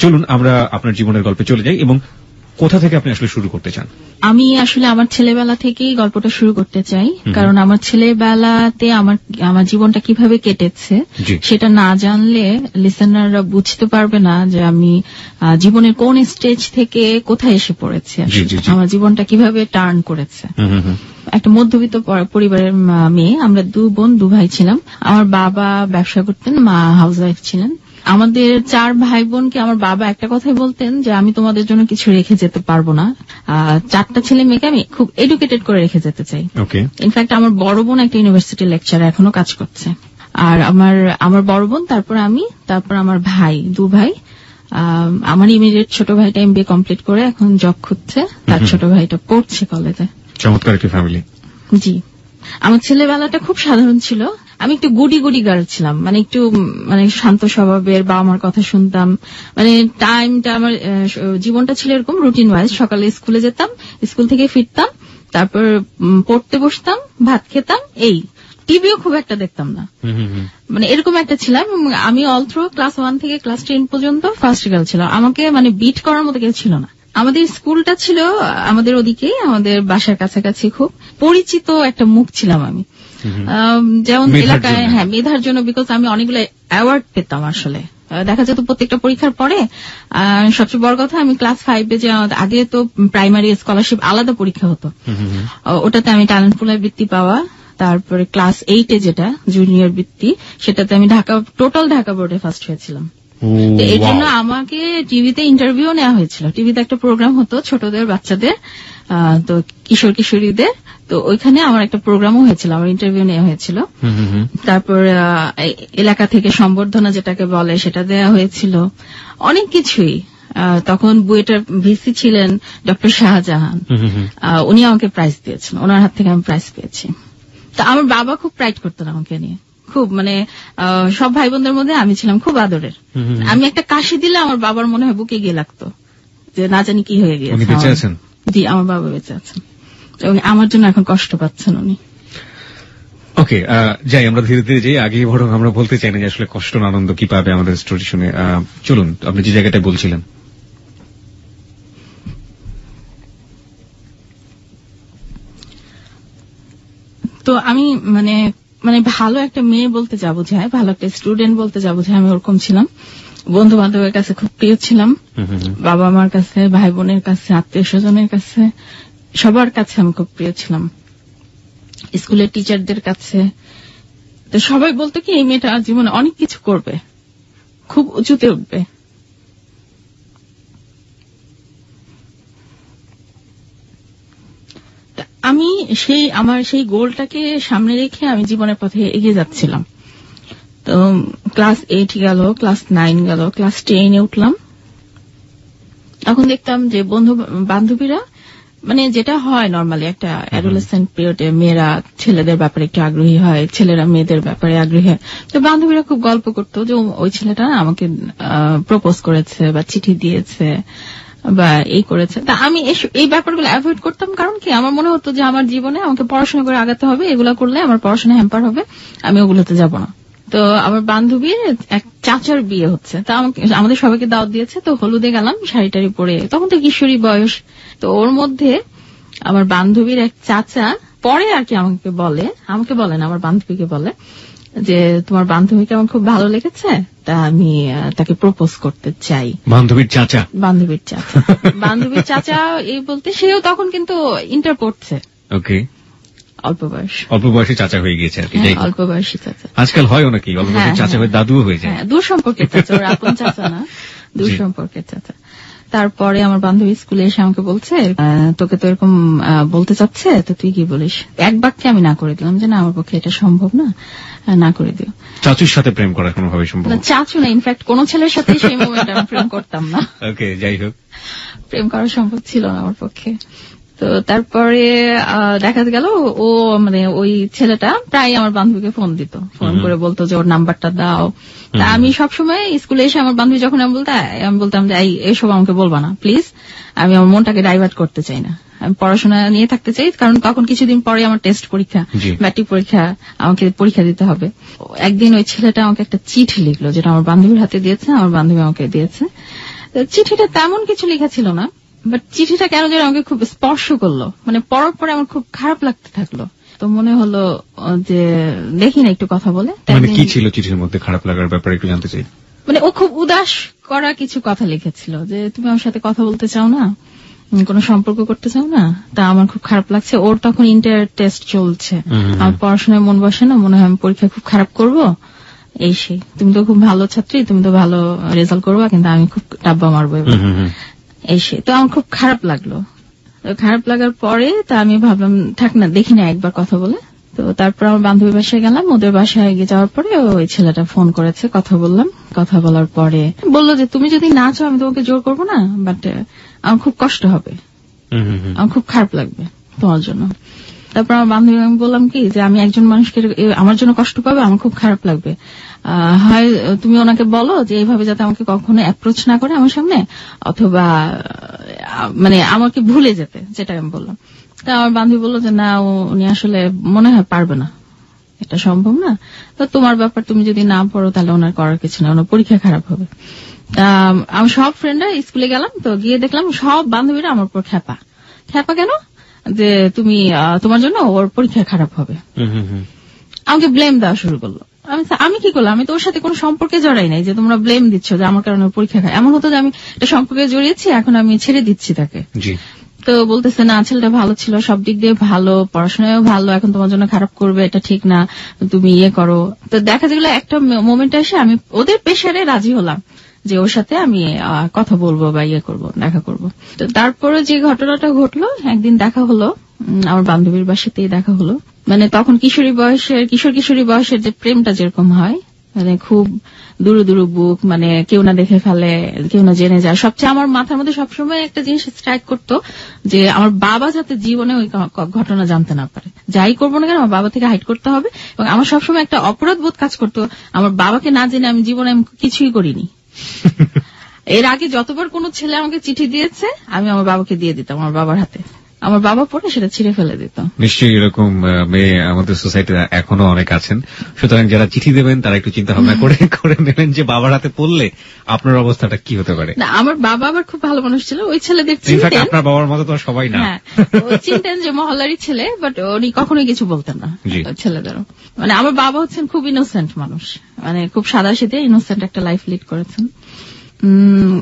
চলুন আমরা আপনার জীবনের গল্পে চলে যাই, এবং কোথা থেকে আপনি আসলে শুরু করতে চান? আমি আসলে আমার ছেলেবেলা থেকেই গল্পটা শুরু করতে চাই, কারণ আমার ছেলেবেলাতে আমার জীবনটা কিভাবে কেটেছে সেটা না জানলে লিসেনাররা বুঝতে পারবে না যে আমি জীবনের কোন স্টেজ থেকে কোথায় এসে পড়েছি, আমার জীবনটা কিভাবে টার্ন করেছে। একটা মধ্যবিত্ত পরিবারের মেয়ে, আমরা 2 বোন 2 ভাই ছিলাম। আমার বাবা ব্যবসা করতেন, মা হাউসওয়াইফ ছিলেন। আমাদের 4 ভাই বোনকে আমার বাবা একটা কথাই বলতেন যে আমি তোমাদের জন্য কিছু রেখে যেতে পারবো না, 4টা ছেলে মেয়েকে আমি খুব এডুকেটেড করে রেখে যেতে চাই। ইনফ্যাক্ট আমার বড় বোন একটা ইউনিভার্সিটি লেকচারার, এখনো কাজ করছে। আর আমার বড় বোন, তারপর আমি, তারপর আমার ভাই, 2 ভাই। আমার ইমিডিয়েট ছোট ভাইটা MBA কমপ্লিট করে এখন জব খুঁজছে, তার ছোট ভাইটা পড়ছে কলেজে। চমৎকার একটা ফ্যামিলি। জি, আমার ছেলেবেলাটা খুব সাধারণ ছিল। আমি একটু গুডি গার্ল ছিলাম, মানে একটু শান্ত স্বভাবের, বাবা আমার কথা শুনতাম। মানে টাইমটা আমার জীবনটা ছিল এরকম রুটিন ওয়াইজ। সকালে স্কুলে যেতাম, স্কুল থেকে ফিরতাম, তারপর পড়তে বসতাম, ভাত খেতাম, এই টিভিও খুব একটা দেখতাম না, মানে এরকম একটা ছিলাম। আমি অল থ্রু ক্লাস 1 থেকে ক্লাস 10 পর্যন্ত ফার্স্ট গার্ল ছিলাম। আমাকে বিট করার মতো কেউ ছিল না। আমাদের স্কুলটা ছিল আমাদের ওদিকে, আমাদের বাসার কাছাকাছি, খুব পরিচিত একটা মুখ ছিলাম আমি। যেমন এলাকায়, হ্যাঁ, মেধার জন্য, বিকজ আমি অনেকগুলো অ্যাওয়ার্ড পেতাম। আসলে দেখা যেত প্রত্যেকটা পরীক্ষার পরে। সবচেয়ে বড় কথা, আমি ক্লাস 5-এ যে আগে তো প্রাইমারি স্কলারশিপ আলাদা পরীক্ষা হতো, ওটাতে আমি ট্যালেন্ট পুলে বৃত্তি পাওয়া। তারপরে ক্লাস 8-এ যেটা জুনিয়র বৃত্তি, সেটাতে আমি টোটাল ঢাকা বোর্ডে ফার্স্ট হয়েছিলাম। এর জন্য আমাকে টিভিতে ইন্টারভিউ নেওয়া হয়েছিল। টিভিতে একটা প্রোগ্রাম হতো ছোটদের, বাচ্চাদের, তো কিশোর কিশোরীদের, তো ওইখানে আমার একটা প্রোগ্রামও হয়েছিল, আমার ইন্টারভিউ নেওয়া হয়েছিল। তারপর এলাকা থেকে সম্বর্ধনা যেটাকে বলে সেটা দেওয়া হয়েছিল, অনেক কিছুই। তখন বুয়েটের ভিসি ছিলেন ডক্টর শাহজাহান, উনি আমাকে প্রাইজ দিয়েছেন, ওনার হাত থেকে আমি প্রাইজ পেয়েছি। তা আমার বাবা খুব প্রাইড করতেন আমাকে নিয়ে, খুব, মানে সব ভাই বোনদের মধ্যে আমি ছিলাম খুব আদরের। আমি একটা কাশি দিলে আমার বাবার মনে হয় বুকে গিয়ে লাগতো, যে না জানি কি হয়ে গিয়েছে। জি, আমার বাবা বেঁচে আছেন এবং আমার জন্য এখন কষ্ট পাচ্ছেন উনি। ওকে, যাই আমরা ধীরে ধীরে যাই। আগে বরং আমরা বলতে চাই না যে আসলে কষ্ট না আনন্দ কি পাবে আমাদের স্টোরি শুনে। চলুন, আপনি যে জায়গাটায় বলছিলেন। তো আমি মানে ভালো একটা মেয়ে বলতে যা বোঝায়, ভালো একটা স্টুডেন্ট বলতে যা বোঝায়, আমি ওরকম ছিলাম। বন্ধু বান্ধবের কাছে খুব প্রিয় ছিলাম, বাবা মার কাছে, ভাই বোনের কাছে, আত্মীয় স্বজনের কাছে, সবার কাছে আমি খুব প্রিয় ছিলাম। স্কুলের টিচারদের কাছে তো সবাই বলতো কি, এই মেয়েটা জীবনে অনেক কিছু করবে, খুব উঁচুতে উঠবে। আমি আমার সেই গোলটাকে সামনে রেখে আমি জীবনের পথে এগিয়ে যাচ্ছিলাম। তো ক্লাস 8 গেল, ক্লাস 9 গেল, ক্লাস 10-এ উঠলাম। এখন দেখতাম যে বন্ধু বান্ধবীরা, মানে যেটা হয় নর্মালি একটা অ্যাডোলেসেন্ট পিরিয়ডে, মেয়েরা ছেলেদের ব্যাপারে একটু আগ্রহী হয়, ছেলেরা মেয়েদের ব্যাপারে আগ্রহী হয়। তো বান্ধবীরা খুব গল্প করতো যে ওই ছেলেটা আমাকে প্রপোজ করেছে বা চিঠি দিয়েছে বা এই করেছে। তা আমি এই ব্যাপারগুলো অ্যাভয়েড করতাম, কারণ কি, আমার মনে হতো যে আমার জীবনে আমাকে পড়াশোনা করে আগাতে হবে, এগুলো করলে আমার পড়াশোনা হ্যাম্পার হবে, আমি ওগুলোতে যাব না। তো আমার বান্ধবীর এক চাচার বিয়ে হচ্ছে, তা আমাদের সবাইকে দাওয়াত দিয়েছে। তো হলুদে গেলাম, শাড়ি টাড়ি পরে, তখন তো কিশোরী বয়স। তো ওর মধ্যে আমার বান্ধবীর এক চাচা পরে আর কি আমাকে বলেন, আমার বান্ধবীকে বলে যে তোমার বান্ধবীকে আমার খুব ভালো লেগেছে, তা আমি তাকে প্রপোজ করতে চাই। বান্ধবীর চাচা এই বলতে, সেও তখন কিন্তু ইন্টার পড়ছে। ওকে, অল্প বয়সে চাচা হয়ে গিয়েছে আর কি। অল্প বয়সী চাচা আজকাল হয় নাকি, অল্প বয়সে চাচা হয়ে দাদুও হয়ে যায়। দূর সম্পর্কের চাচা, ওর আপন চাচা না, দূর সম্পর্কের চাচা। তারপরে আমার বান্ধবী স্কুলে এসে আমাকে বলছে, তোকে তো এরকম বলতে চাচ্ছে, তো তুই কি বলিস? এক বাক্যে আমি না করে দিলাম যে না, আমার পক্ষে এটা সম্ভব না, না করে দিও। চাচুর সাথে প্রেম করা কোনোভাবে সম্ভব না? চাচু না, ইনফ্যাক্ট কোন ছেলের সাথে সেই মোমেন্টে আমি প্রেম করতাম না। ওকে, যাই হোক, প্রেম করা সম্ভব ছিল না আমার পক্ষে। তো তারপরে দেখা গেল ও, মানে ওই ছেলেটা প্রায় আমার বান্ধবীকে ফোন দিত, ফোন করে বলতো যে ওর নাম্বারটা দাও। তা আমি সবসময় স্কুলে এসে আমার বান্ধবী যখন আমি বলতাম যে এইসব আমাকে বলবা না প্লিজ, আমি আমার মনটাকে ডাইভার্ট করতে চাই না, আমি পড়াশোনা নিয়ে থাকতে চাই। কারণ তখন কিছুদিন পরে আমার টেস্ট পরীক্ষা, ম্যাট্রিক পরীক্ষা, আমাকে পরীক্ষা দিতে হবে। একদিন ওই ছেলেটা আমাকে একটা চিঠি লিখলো, যেটা আমার বান্ধবীর হাতে দিয়েছে, আমার বান্ধবী আমাকে দিয়েছে, তো চিঠিটা তেমন কিছু লেখা ছিল না, বাট চিঠিটা কেন যেন আমাকে খুব স্পর্শ করলো, মানে পড়ার পরে আমার খুব খারাপ লাগতে থাকলো। তো মনে হলো যে দেখি না একটু কথা বলে। মানে কি ছিল চিঠির মধ্যে খারাপ লাগার ব্যাপারে একটু জানতে চাই। মানে ও খুব উদাস করা কিছু কথা লিখেছিল, যে তুমি আমার সাথে কথা বলতে চাও না, কোনো সম্পর্ক করতে চাও না, তা আমার খুব খারাপ লাগছে। ওর তখন ইন্টার টেস্ট চলছে, আমার পড়াশোনায় মন বসে না, মনে হয় আমি পরীক্ষা খুব খারাপ করব, এই সেই, তুমি তো খুব ভালো ছাত্রী, তুমি তো ভালো রেজাল্ট করবা, কিন্তু আমি খুব ডাব্বা মারবো এই সেই। তো আমার খুব খারাপ লাগলো। খারাপ লাগার পরে তা আমি ভাবলাম থাক না, দেখি না একবার কথা বলে। তো তারপর আমার বান্ধবীর বাসায় গেলাম, ওদের বাসায় গিয়ে যাওয়ার পরে ওই ছেলেটা ফোন করেছে, কথা বললাম। কথা বলার পরে বললো যে তুমি যদি না চাও আমি তোমাকে জোর করবো না, বাট আমার খুব কষ্ট হবে, আমার খুব খারাপ লাগবে তোমার জন্য। তারপর আমার বান্ধবী আমি বললাম কি যে আমি একজন মানুষকে আমার জন্য কষ্ট পাবে, আমার খুব খারাপ লাগবে, হয় তুমি ওনাকে বলো যে এইভাবে যাতে আমাকে কখনো অ্যাপ্রোচ না করে আমার সামনে, অথবা মানে আমাকে ভুলে যেতে, যেটা আমি বললাম। তা আমার বান্ধবী বললো যে না, উনি আসলে মনে হয় পারবে না, এটা সম্ভব না, তো তোমার ব্যাপার, তুমি যদি না পড়ো তাহলে ওনার করার কিছু না, ওনার পরীক্ষা খারাপ হবে। তা আমি সব ফ্রেন্ডরা স্কুলে গেলাম, তো গিয়ে দেখলাম সব বান্ধবীরা আমার উপর খ্যাপা কেন, যে তুমি তোমার জন্য ওর পরীক্ষা খারাপ হবে। আমাকে ব্লেম দেওয়া শুরু করলো। আমি কি করলাম, আমি তো ওর সাথে কোনো সম্পর্কে জড়াই নাই যে তোমরা ব্লেম দিচ্ছ যে আমার কারণে পরীক্ষা খায়। এমন হতো যে আমি একটা সম্পর্কে জড়িয়েছি, এখন আমি ছেড়ে দিচ্ছি তাকে। তো বলতেছে না, ছেলেটা ভালো ছিল, সব দিক দিয়ে ভালো, পড়াশোনায়ও ভালো, এখন তোমার জন্য খারাপ করবে এটা ঠিক না, তুমি ইয়ে করো। তো দেখা গেল একটা মোমেন্টে এসে আমি ওদের প্রেশারে রাজি হলাম যে ওর সাথে আমি কথা বলবো বা ইয়ে করবো, দেখা করবো। তো তারপরে যে ঘটনাটা ঘটলো, একদিন দেখা হলো, আমার বান্ধবীর বাসাতেই দেখা হলো। মানে তখন কিশোর কিশোরী বয়সের যে প্রেমটা যেরকম হয়, মানে খুব দূর বুক, মানে কেউ না দেখে ফেলে, কেউ না জেনে যায়। সবচেয়ে আমার মাথার মধ্যে সবসময় একটা জিনিস স্ট্রাইক করতো যে আমার বাবা যাতে জীবনে ওই ঘটনা জানতে না পারে, যাই করবো না কেন আমার বাবা থেকে হাইড করতে হবে। এবং আমার সবসময় একটা অপরাধ বোধ কাজ করতো, আমার বাবাকে না জেনে আমি জীবনে কিছুই করিনি। এর আগে যতবার কোনো ছেলে আমাকে চিঠি দিয়েছে আমি আমার বাবাকে দিয়ে দিতাম, আমার বাবার হাতে, আমার বাবা পড়ে সেটা ছিঁড়ে ফেলে দিত। নিশ্চয়ই এরকম মেয়ে আমাদের সোসাইটিতে এখনো অনেক আছেন। সুতরাং যারা চিঠি দেবেন তারা একটু চিন্তা ভাবনা করে নেবেন যে বাবার হাতে পড়লে আপনার অবস্থাটা কি হতে পারে। না, আমার বাবা আবার খুব ভালো মানুষ ছিল, ওই ছেলেদের চিনতেন। আপনার বাবার মতো তো সবাই না, চিনতেন যে মহল্লারই ছেলে, বাট উনি কখনোই কিছু বলতেন না ছেলেদেরও। মানে আমার বাবা হচ্ছেন খুব ইনোসেন্ট মানুষ, মানে খুব সাদাসিধে ইনোসেন্ট একটা লাইফ লিড করেছেন।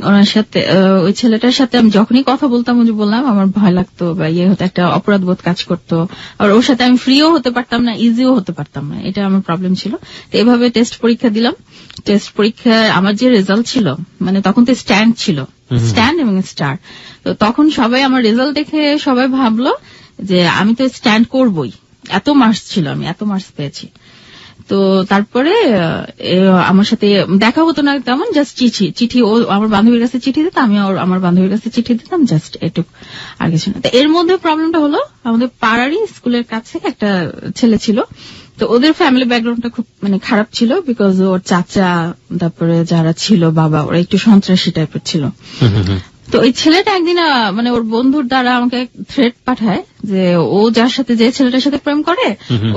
ওনার সাথে, ওই ছেলেটার সাথে আমি যখনই কথা বলতাম, ওই যে বললাম আমার ভয় লাগতো বা ইয়ে হতো, একটা অপরাধ বোধ কাজ করতো। আর ওর সাথে আমি ফ্রিও হতে পারতাম না, ইজিও হতে পারতাম না, এটা আমার প্রবলেম ছিল। তো এভাবে টেস্ট পরীক্ষা দিলাম। টেস্ট পরীক্ষায় আমার যে রেজাল্ট ছিল, মানে তখন তো স্ট্যান্ড ছিল, স্ট্যান্ড এবং স্টার। তো তখন সবাই আমার রেজাল্ট দেখে সবাই ভাবলো যে আমি তো স্ট্যান্ড করবই, এত মার্কস ছিল, আমি এত মার্কস পেয়েছি। তো তারপরে আমার সাথে দেখা হতো না তেমন, জাস্ট চিঠি ও আমার বান্ধবীর কাছে চিঠি দিত, আমি আমার বান্ধবীর কাছে চিঠি দিতাম, জাস্ট এটুক, আর কিছু না। এর মধ্যে প্রবলেমটা হলো, আমাদের পাড়ারই স্কুলের কাছে একটা ছেলে ছিল, তো ওদের ফ্যামিলি ব্যাকগ্রাউন্ডটা খুব মানে খারাপ ছিল, বিকজ ওর চাচা, তারপরে যারা ছিল বাবা, ওরা একটু সন্ত্রাসী টাইপের ছিল। তো ওই ছেলেটা একদিন মানে ওর বন্ধুর দ্বারা আমাকে থ্রেট পাঠায় যে ও যার সাথে, যে ছেলেটার সাথে প্রেম করে,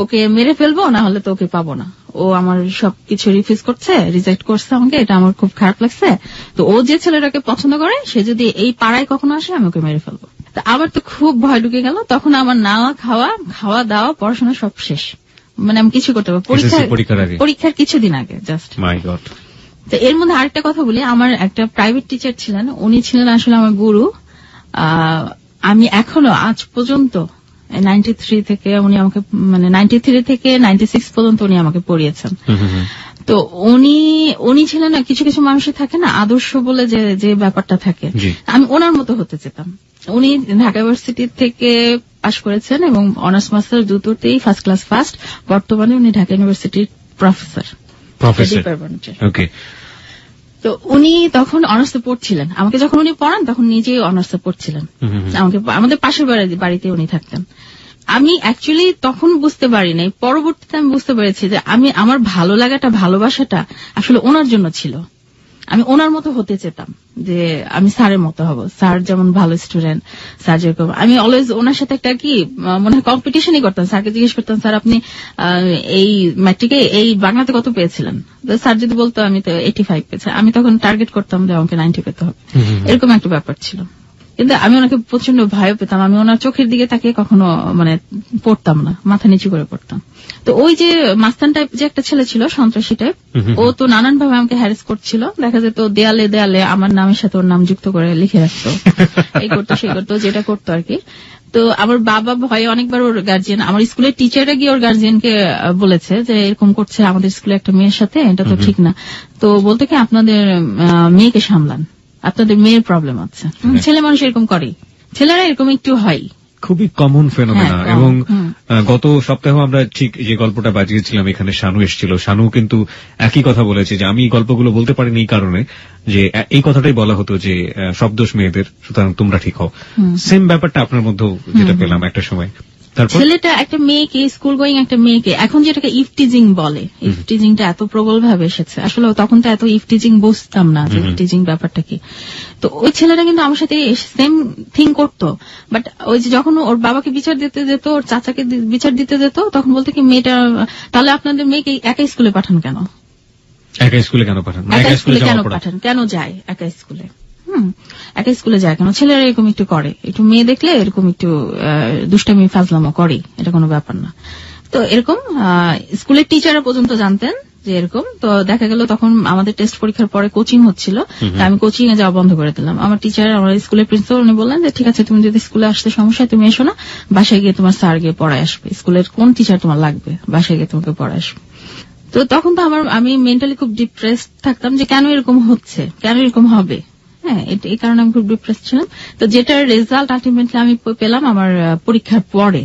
ওকে মেরে ফেলবো, না হলে তো ওকে পাবো না। ও আমার সবকিছু রিফিউজ করছে, রিজেক্ট করছে আমাকে, এটা আমার খুব খারাপ লাগছে। তো ও যে ছেলেটাকে পছন্দ করে, সে যদি এই পাড়ায় কখনো আসে আমি ওকে মেরে ফেলবো। তো আমার তো খুব ভয় ঢুকে গেল। তখন আমার নাওয়া খাওয়া দাওয়া পড়াশোনা সব শেষ, মানে আমি কিছু করতে পারবো, পরীক্ষার কিছুদিন আগে জাস্ট। মাই গড। তো এর মধ্যে আরেকটা কথা বলি, আমার একটা প্রাইভেট টিচার ছিলেন, উনি ছিলেন আসলে আমার গুরু। আমি এখনো আজ পর্যন্ত 93 থেকে উনি আমাকে, মানে 93 থেকে 96 পর্যন্ত উনি আমাকে পড়িয়েছেন। তো উনি ছিলেন না, কিছু কিছু মানুষের থাকে না আদর্শ বলে যে ব্যাপারটা থাকে, আমি ওনার মতো হতে চেতাম। উনি ঢাকা ইউনিভার্সিটি থেকে পাশ করেছেন এবং অনার্স মাস্টার দুটোতেই ফার্স্ট ক্লাস ফার্স্ট। বর্তমানে উনি ঢাকা ইউনিভার্সিটির প্রফেসর। তো উনি তখন অনার্সে পড়ছিলেন, আমাকে যখন উনি পড়ান তখন নিজেই অনার্সে পড়ছিলেন, আমাকে আমাদের পাশের বাড়িতে উনি থাকতেন। আমি অ্যাকচুয়ালি তখন বুঝতে পারি নাই, পরবর্তীতে আমি বুঝতে পেরেছি যে আমি আমার ভালো লাগাটা, ভালোবাসাটা আসলে ওনার জন্য ছিল। আমি ওনার মতো হতে চেতাম, যে আমি স্যারের মতো হব, স্যার যেমন ভালো স্টুডেন্ট, স্যার যেরকম। আমি অলওয়েজ ওনার সাথে একটা কি মনে হয় কম্পিটিশনই করতাম। স্যারকে জিজ্ঞেস করতাম, স্যার আপনি এই ম্যাট্রিকে এই বাংলাতে কত পেয়েছিলেন? স্যার যদি বলতো আমি তো 85 পেয়েছি, আমি তখন টার্গেট করতাম যে আমাকে 90 পেতে হবে। এরকম একটা ব্যাপার ছিল। কিন্তু আমি ওনাকে প্রচন্ড ভয় পেতাম। আমি ওনার চোখের দিকে তাকিয়ে কখনো মানে পড়তাম না, মাথা নিচু করে পড়তাম। তো ওই যে মাস্তান টাইপ যে একটা ছেলে ছিল, সন্ত্রাসী টাইপ, ও তো নানান ভাবে আমাকে হ্যারাস করছিল। দেখা যেত দেয়ালে দেয়ালে আমার নামের সাথে ওর নাম যুক্ত করে লিখে রাখতো, এই করতো সেই করতো, যেটা করতো আর কি। তো আমার বাবা ভয়ে অনেকবার ওর গার্জিয়ান, আমার স্কুলের টিচাররা গিয়ে ওর গার্জিয়ানকে বলেছে যে এরকম করছে আমাদের স্কুলে একটা মেয়ের সাথে, এটা তো ঠিক না। তো বলতে কি আপনাদের মেয়েকে সামলান, আপনাদের মেয়ের প্রবলেম আছে। ছেলে মানুষ এরকম করে, ছেলেরা এরকম একটু হয়, খুবই কমন ফেনোমেনা। এবং গত সপ্তাহে আমরা ঠিক যে গল্পটা বাজিয়েছিলাম, এখানে শানু এসেছিল, শানু কিন্তু একই কথা বলেছে যে আমি গল্পগুলো বলতে পারিনি এই কারণে যে এই কথাটাই বলা হতো যে সব দোষ মেয়েদের, সুতরাং তোমরা ঠিক হও। সেম ব্যাপারটা আপনার মধ্যেও যেটা পেলাম একটা সময়। ছেলেটা একটা মেয়েকে, স্কুল গোয়িং একটা মেয়েকে, এখন যেটাকে ইফটিজিং বলে, ইফটিজিংটা এত প্রবল ভাবে এসেছে। আসলে তখন তো এত ইফটিজিং বুঝতাম না যে ইফটিজিং ব্যাপারটা কি। তো ওই ছেলেটা কিন্তু আমার সাথে সেম থিং করতো। বাট ওই যে যখন ওর বাবাকে বিচার দিতে যেত, ওর চাচাকে বিচার দিতে যেত, তখন বলতো কি মেয়েটা, তাহলে আপনাদের মেয়েকে একা স্কুলে পাঠান কেন? একা স্কুলে কেন পাঠান? কেন যায় একা স্কুলে? একা স্কুলে যায় কেন? ছেলেরা এরকম একটু করে, একটু মেয়ে দেখলে এরকম একটু দুষ্টামি ফাজলামো করে, এটা কোনো ব্যাপার না। তো এরকম স্কুলের টিচাররা পর্যন্ত জানতেন যে এরকম। তো দেখা গেল তখন আমাদের টেস্ট পরীক্ষার পরে কোচিং হচ্ছিল, আমি কোচিং এ যাওয়া বন্ধ করে দিলাম। আমার টিচার, আমার স্কুলের প্রিন্সিপাল, উনি বললেন যে ঠিক আছে, তুমি যদি স্কুলে আসতে সমস্যা তুমি এসো না, বাসায় গিয়ে তোমার স্যার গিয়ে পড়ায় আসবে, স্কুলের কোন টিচার তোমার লাগবে, বাসায় গিয়ে তোমাকে পড়ায় আসবে। তো তখন তো আমি মেন্টালি খুব ডিপ্রেসড থাকতাম যে কেন এরকম হচ্ছে, কেন এরকম হবে। হ্যাঁ, এই কারণে আমি খুব ডিপ্রেস ছিলাম। তো যেটার রেজাল্ট আলটিমেটলি আমি পেলাম আমার পরীক্ষার পরে।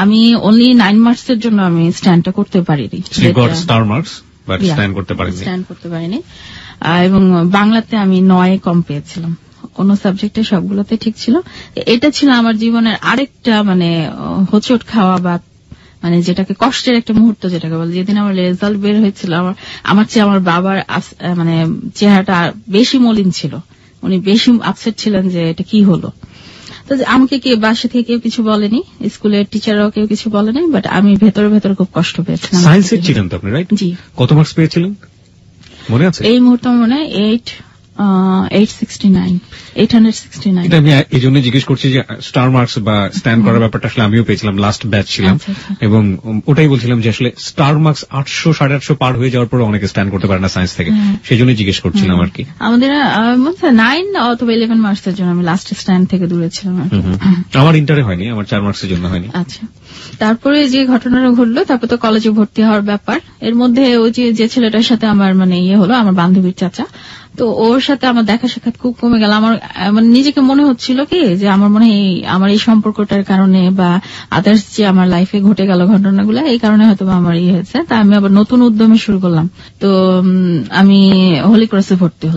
আমি অনলি 9 মার্কসের জন্য আমি স্ট্যান্ডটা করতে পারিনি, স্ট্যান্ড করতে পারিনি। এবং বাংলাতে আমি 9 কম পেয়েছিলাম, অন্য সাবজেক্টে সবগুলোতে ঠিক ছিল। এটা ছিল আমার জীবনের আরেকটা মানে হোঁচট খাওয়া বা মানে যেটাকে কষ্টের একটা মুহূর্ত যেটাকে বলে। যেদিন আমার রেজাল্ট বের হয়েছিল, আমার চেয়ে আমার বাবার মানে চেহারাটা বেশি মলিন ছিল, উনি বেশি আপসেট ছিলেন যে এটা কি হলো। তো আমাকে কি বাসা থেকে কেউ কিছু বলেনি, স্কুলের টিচাররাও কেউ কিছু বলেনি, বাট আমি ভেতরে ভেতরে খুব কষ্ট পেয়েছিলাম। সায়েন্সের ছিলেন তো আপনি, রাইট? জি। কত মার্কস পেয়েছিলেন মনে আছে? এই মুহূর্তে মনে হয় 869। এটা আমি এই জন্য জিজ্ঞেস করছি যে স্টার মার্কস বা স্ট্যান্ড করার ব্যাপারটা আসলে আমিও পেয়েছিলাম, লাস্ট ব্যাচ ছিলাম। এবং ওটাই বলছিলাম যে আসলে স্টার মার্কস 800 850 পার হয়ে যাওয়ার পরে অনেকে স্ট্যান্ড করতে পারে না সায়েন্স থেকে, সেই জন্য জিজ্ঞেস করছিলাম আর কি। আমাদের 9 অথবা 11 মার্কসের জন্য আমি লাস্ট স্ট্যান্ড থেকে দূরে ছিলাম। আমার ইন্টারে হয়নি, আমার 4 মার্কসের জন্য হয়নি। আচ্ছা, তারপরে যে ঘটনাটা ঘটলো, তারপর তো কলেজে ভর্তি হওয়ার ব্যাপার। এর মধ্যে ওই যে ছেলেটার সাথে আমার মানে হলো, আমার বান্ধবীর চাচা, তো ওর সাথে আমার দেখা সাক্ষাৎ খুব কমে গেল। আমার মানে নিজেকে মনে হচ্ছিল কি যে আমার মনে হয় আমার এই সম্পর্কটার কারণে বা আদার্স যে আমার লাইফে ঘটে গেল ঘটনাগুলো, এই কারণে হয়তো আমার হয়েছে। তা আমি আবার নতুন উদ্যমে শুরু করলাম। তো আমি হোলি ক্রসে ভর্তি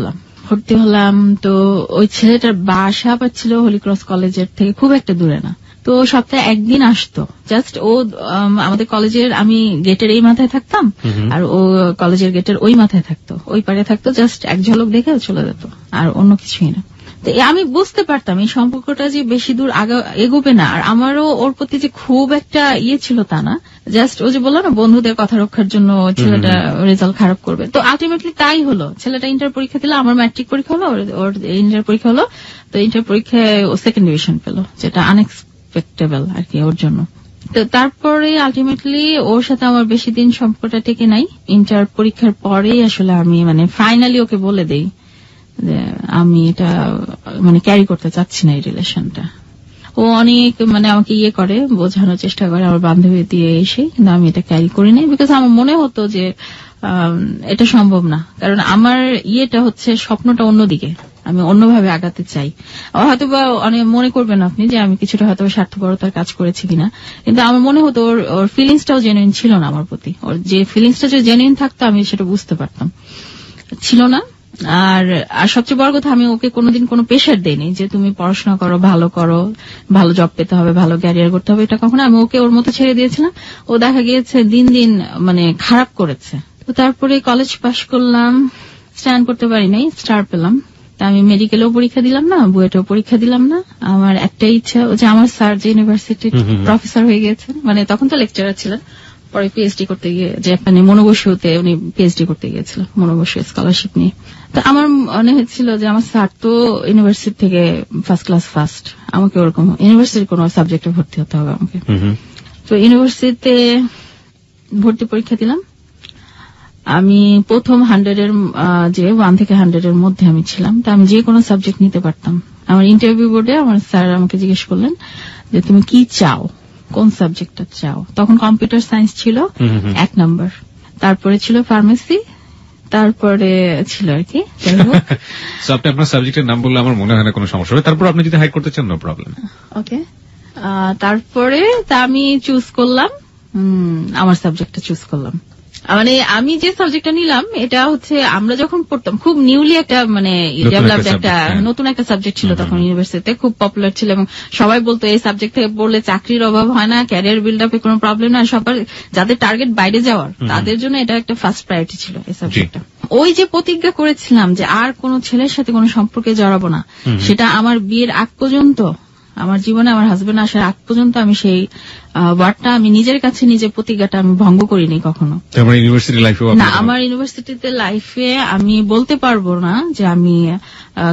হলাম। তো ওই ছেলেটার বাসা পাচ্ছিল হোলি ক্রস কলেজের থেকে খুব একটা দূরে না। তো সপ্তাহে একদিন আসতো, জাস্ট ও আমাদের কলেজের, আমি গেটের এই মাথায় থাকতাম আর ও কলেজের গেটের ওই মাথায় থাকতো, ওই পারে থাকতো, জাস্ট এক ঝলক দেখে চলে যেত, আর অন্য কিছুই না। তো আমি বুঝতে পারতাম এই সম্পর্কটা যে বেশি দূর এগোবে না। আর আমারও ওর প্রতি যে খুব একটা ছিল তা না, জাস্ট ও যে বললো না বন্ধুদের কথা রক্ষার জন্য ছেলেটা রেজাল্ট খারাপ করবে। তো আলটিমেটলি তাই হলো। ছেলেটা ইন্টার পরীক্ষা দিল, আমার ম্যাট্রিক পরীক্ষা হলো, ওর ইন্টার পরীক্ষা হলো। তো ইন্টার পরীক্ষায় ও সেকেন্ড ডিভিশন পেল, যেটা আনএক্সপেক্টেবল আর কি ওর জন্য। তো তারপরে আলটিমেটলি ওর সাথে আমার বেশি দিন সম্পর্কটা টেকে নাই। ইন্টার পরীক্ষার পরেই আসলে আমি মানে ফাইনালি ওকে বলে দেই যে আমি এটা মানে ক্যারি করতে চাচ্ছি না এই রিলেশনটা। ও অনেক মানে আমাকে করে, বোঝানোর চেষ্টা করে আমার বান্ধবী দিয়ে এসে, কিন্তু আমি এটা ক্যারি করি নাই, বিকজ আমার মনে হতো যে এটা সম্ভব না। কারণ আমার হচ্ছে স্বপ্নটা অন্যদিকে, আমি অন্যভাবে আগাতে চাই। হয়তো বা অনেক মনে করবেন আপনি যে আমি কিছুটা হয়তো স্বার্থপরতার কাজ করেছি কিনা, কিন্তু আমার মনে হতো ওর ফিলিংসটাও জেনুইন ছিল না আমার প্রতি। ওর যে ফিলিংসটা যে জেনুইন থাকতো আমি সেটা বুঝতে পারতাম, ছিল না। আর সবচেয়ে বড় কথা, আমি ওকে কোনোদিন কোনো প্রেশার দেইনি যে তুমি পড়াশোনা করো, ভালো জব পেতে হবে, ভালো ক্যারিয়ার করতে হবে, এটা কখনো। আমি ওকে ওর মতো ছেড়ে দিয়েছিলাম। ও দেখা গিয়েছে দিন দিন মানে খারাপ করেছে। তো তারপরে কলেজ পাশ করলাম, স্ট্যান্ড করতে পারি নাই, স্টার পেলাম। তা আমি মেডিকেলেও পরীক্ষা দিলাম না, বুয়েটেও পরীক্ষা দিলাম না। আমার একটাই ইচ্ছা যে আমার স্যার যে ইউনিভার্সিটির প্রফেসর হয়ে গিয়েছেন, মানে তখন তো লেকচারার ছিলেন, পরে পিএইচডি করতে গিয়ে জাপানে মনোবসুতে উনি পিএইচডি করতে গিয়েছিলেন, মনোবসু স্কলারশিপ নিয়ে। তো আমার মনে হয়েছিল যে আমার স্যার তো ইউনিভার্সিটি থেকে ফার্স্ট ক্লাস ফার্স্ট, আমাকে ওরকম ইউনিভার্সিটির কোন সাবজেক্টে ভর্তি হতে হবে আমাকে। তো ইউনিভার্সিটিতে ভর্তি পরীক্ষা দিলাম। আমি প্রথম 100 এর যে 1 থেকে 100 এর মধ্যে আমি ছিলাম। তা আমি যে কোনো সাবজেক্ট নিতে পারতাম। আমার ইন্টারভিউ বোর্ডে আমার স্যার আমাকে জিজ্ঞেস করলেন যে তুমি কি চাও, কোন সাবজেক্টটা চাও। তখন কম্পিউটার সায়েন্স ছিল 1 নম্বর, তারপরে ছিল ফার্মেসি, তারপরে ছিল আর কি। আপনি আপনার সাবজেক্টের নাম বললে আমার মনে হয় না কোনো সমস্যা হবে, তারপর আপনি যদি হাইড করতে চান নো প্রবলেম। ওকে, তারপরে তা আমি চুজ করলাম, আমার সাবজেক্টটা চুজ করলাম। মানে আমি যে সাবজেক্টটা নিলাম এটা হচ্ছে আমরা যখন পড়তাম খুব নিউলি একটা মানে ডেভেলপড একটা নতুন একটা সাবজেক্ট ছিল তখন ইউনিভার্সিটিতে, খুব পপুলার ছিল এবং সবাই বলতো এই সাবজেক্ট থেকে পড়লে চাকরির অভাব হয় না, ক্যারিয়ার বিল্ড আপে কোনো প্রবলেম না, সবার যাদের টার্গেট বাইরে যাওয়ার তাদের জন্য এটা একটা ফার্স্ট প্রায়োরিটি ছিল এই সাবজেক্টটা। ওই যে প্রতিজ্ঞা করেছিলাম যে আর কোনো ছেলের সাথে কোনো সম্পর্কে জড়াবো না, সেটা আমার বিয়ের আগ পর্যন্ত, আমার জীবনে আমার হাজবেন্ড আসার আগ পর্যন্ত আমি সেই ওয়ার্ডটা আমি নিজের কাছে নিজের প্রতিজ্ঞাটা আমি ভঙ্গ করিনি কখনো। ইউনিভার্সিটি লাইফে না, আমার ইউনিভার্সিটিতে লাইফে আমি বলতে পারবো না যে আমি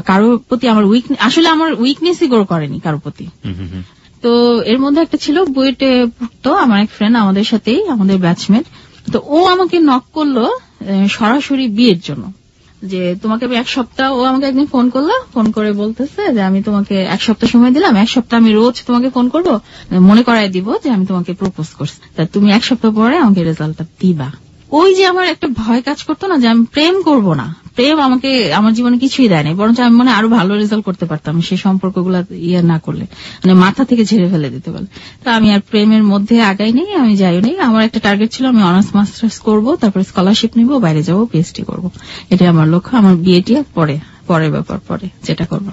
কারোর প্রতি আমার আসলে আমার উইকনেসই গ্রো করেনি কারোর প্রতি। তো এর মধ্যে একটা ছিল বুয়েটে পড়তো আমার এক ফ্রেন্ড, আমাদের সাথেই আমাদের ব্যাচমেট। তো ও আমাকে নক করলো সরাসরি বিয়ের জন্য, যে তোমাকে আমি 1 সপ্তাহ, ও আমাকে একদিন ফোন করলো, ফোন করে বলতেছে যে আমি তোমাকে 1 সপ্তাহ সময় দিলাম, 1 সপ্তাহ আমি রোজ তোমাকে ফোন করবো, মনে করাই দিব যে আমি তোমাকে প্রপোজ করছি, তা তুমি 1 সপ্তাহ পরে আমাকে রেজাল্টটা দিবা। ওই যে আমার একটা ভয় কাজ করতো না যে আমি প্রেম করব না, প্রেম আমাকে আমার জীবনে কিছুই দেয় নাই, বরঞ্চ আমি মনে আরো ভালো রেজাল্ট করতে পারতাম সেই সম্পর্কগুলো ইয়ে না করলে, মানে মাথা থেকে ঝেড়ে ফেলে দিতে পারলে। তো আমি আর প্রেমের মধ্যে আগাই নেই, আমি যাইও নেই। আমার একটা টার্গেট ছিল আমি অনার্স মাস্টার্স করবো, তারপরে স্কলারশিপ নিবো, বাইরে যাবো, পিএইচডি করবো, এটাই আমার লক্ষ্য। আমার বিয়েটি পরের ব্যাপার, পরে যেটা করবো।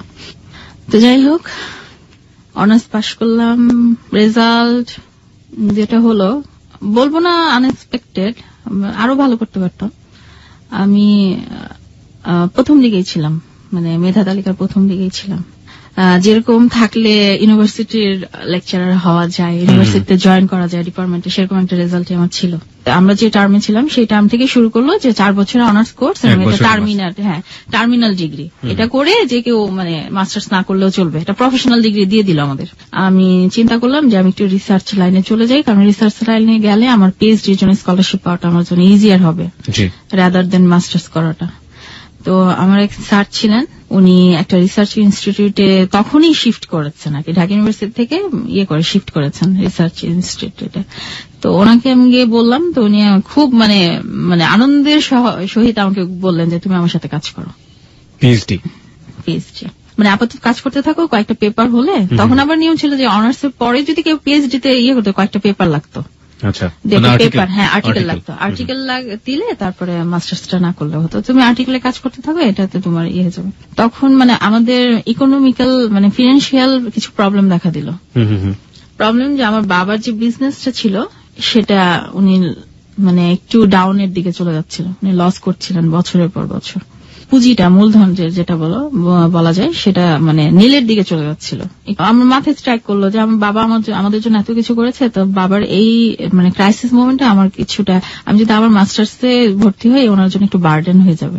তো যাই হোক, অনার্স পাশ করলাম, রেজাল্ট যেটা হলো বলবো না আনএক্সপেক্টেড, আরো ভালো করতে পারতাম। আমি প্রথম দিকেই ছিলাম, মানে মেধা তালিকার প্রথম দিকেই ছিলাম। যেরকম থাকলে ইউনিভার্সিটির লেকচারার হওয়া যায়, ইউনিভার্সিটিতে জয়েন করা যায় ডিপার্টমেন্টে, সেরকম একটা রেজাল্ট আমার ছিল। আমরা যে টার্মে ছিলাম সেই টার্ম থেকে শুরু করলো যে 4 বছরের অনার্স কোর্স, টার্মিনাল ডিগ্রি, এটা করে যে কেউ মানে মাস্টার্স না করলেও চলবে, এটা প্রফেশনাল ডিগ্রি দিয়ে দিল আমাদের। আমি চিন্তা করলাম যে আমি একটু রিসার্চ লাইনে চলে যাই, কারণ রিসার্চ লাইনে গেলে আমার পিএইচডির জন্য স্কলারশিপ পাওয়াটা আমার জন্য ইজিয়ার হবে রাদার দেন মাস্টার্স করাটা। তো আমার এক স্যার ছিলেন, উনি একটা রিসার্চ ইনস্টিটিউটে তখনই শিফট করেছেন আর কি, ঢাকা ইউনিভার্সিটি থেকে শিফট করেছেন রিসার্চ ইনস্টিটিউটে। তো ওনাকে আমি গিয়ে বললাম, তো উনি খুব মানে আনন্দের সহিত আমাকে বললেন যে তুমি আমার সাথে কাজ করো, পিএইচডি মানে আপাতত কাজ করতে থাকো, কয়েকটা পেপার হলে, তখন আবার নিয়ম ছিল যে অনার্স এর পরে যদি কেউ পিএইচডি তে করতো কয়েকটা পেপার লাগতো, পেপার, হ্যাঁ আর্টিকেল লাগতো, আর্টিকেল দিলে তারপরে মাস্টার্সটা না করলে হতো, তুমি আর্টিকেলে কাজ করতে থাকো, এটাতে তোমার হয়ে যাবে। তখন মানে আমাদের ইকোনমিক্যাল মানে ফিনান্সিয়াল কিছু প্রবলেম দেখা দিল। প্রবলেম যে আমার বাবার যে বিজনেসটা ছিল সেটা উনি মানে একটু ডাউনের দিকে চলে যাচ্ছিল, উনি লস করছিলেন বছরের পর বছর, পুঁজিটা মূলধন যেটা বলা যায় সেটা মানে নীলের দিকে চলে যাচ্ছিল। আমার মাথায় স্ট্রাইক করলো যে আমার বাবা আমাদের জন্য এত কিছু করেছে, তো বাবার এই মানে ক্রাইসিস মোমেন্টে আমার কিছুটা, আমি যদি আবার মাস্টার্সে ভর্তি হই ওনার জন্য একটু বার্ডেন হয়ে যাবে।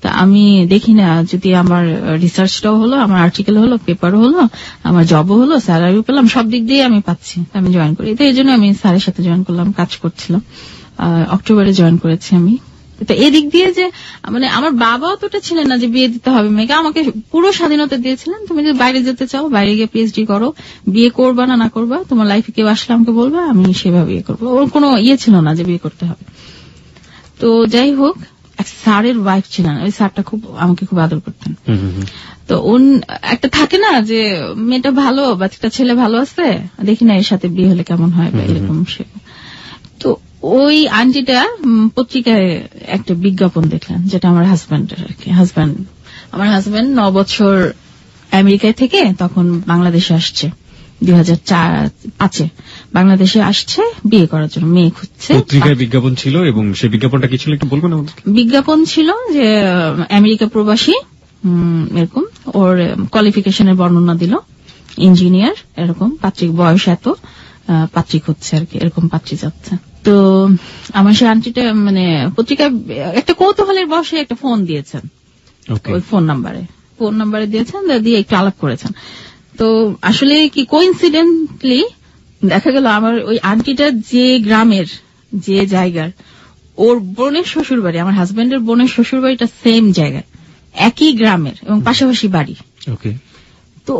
তা আমি দেখি না যদি আমার রিসার্চটাও হলো, আমার আর্টিকেল হলো, পেপারও হলো, আমার জবও হলো, স্যালারিও পেলাম, সব দিক দিয়ে আমি পাচ্ছি, আমি জয়েন করি। তো এই জন্য আমি স্যারের সাথে জয়েন করলাম, কাজ করছিলাম। অক্টোবরে জয়েন করেছি আমি। তো এদিক দিয়ে যে মানে আমার বাবা অতটা ছিলেন না যে বিয়ে দিতে হবে মেয়েকে, আমাকে পুরো স্বাধীনতা দিয়েছিলেন, তুমি যদি বাইরে যেতে চাও বাইরে গিয়ে পিএইচডি করো, বিয়ে করবা না করবা, তোমার লাইফে কেউ আসলে আমাকে বলবা, আমি সেভাবে বিয়ে করবো। ওর কোনো ছিল না যে বিয়ে করতে হবে। তো যাই হোক, এক স্যারের ওয়াইফ ছিলেন, ওই স্যারটা আমাকে খুব আদর করতেন। তো একটা থাকে না যে মেয়েটা ভালো বা একটা ছেলে ভালো আছে, দেখি না এর সাথে বিয়ে হলে কেমন হয় বা এরকম। তো ওই আন্টিটা পত্রিকায় একটা বিজ্ঞাপন দেখলেন, যেটা আমার হাজব্যান্ডের আর কি। আমার হাজব্যান্ড 9 বছর আমেরিকায় থেকে তখন বাংলাদেশে আসছে, 2005 বাংলাদেশে আসছে বিয়ে করার জন্য, মেয়ে খুঁজছে। পত্রিকায় বিজ্ঞাপন ছিল, এবং সেই বিজ্ঞাপনটা কি ছিল একটু বলবেন আমাদের? বিজ্ঞাপন ছিল যে আমেরিকা প্রবাসী, এরকম ওর কোয়ালিফিকেশনের বর্ণনা দিল, ইঞ্জিনিয়ার, এরকম পাত্রী, বয়স এত, পাত্রী খুঁজছে আর কি, এরকম পাত্রী যাচ্ছে। তো আমার সে আন্টিটা মানে পত্রিকায় একটা কৌতূহলের বসে একটা ফোন দিয়েছেন, ওই ফোন নাম্বারে দিয়েছেন, দিয়ে একটু আলাপ করেছেন। তো আসলে কি কোইন্সিডেন্টলি দেখা গেল আমার ওই আন্টিটা যে গ্রামের, যে জায়গার, ওর বোনের শ্বশুর বাড়ি, আমার হাজবেন্ডের বোনের শ্বশুর বাড়িটা সেম জায়গায়, একই গ্রামের এবং পাশাপাশি বাড়ি। তো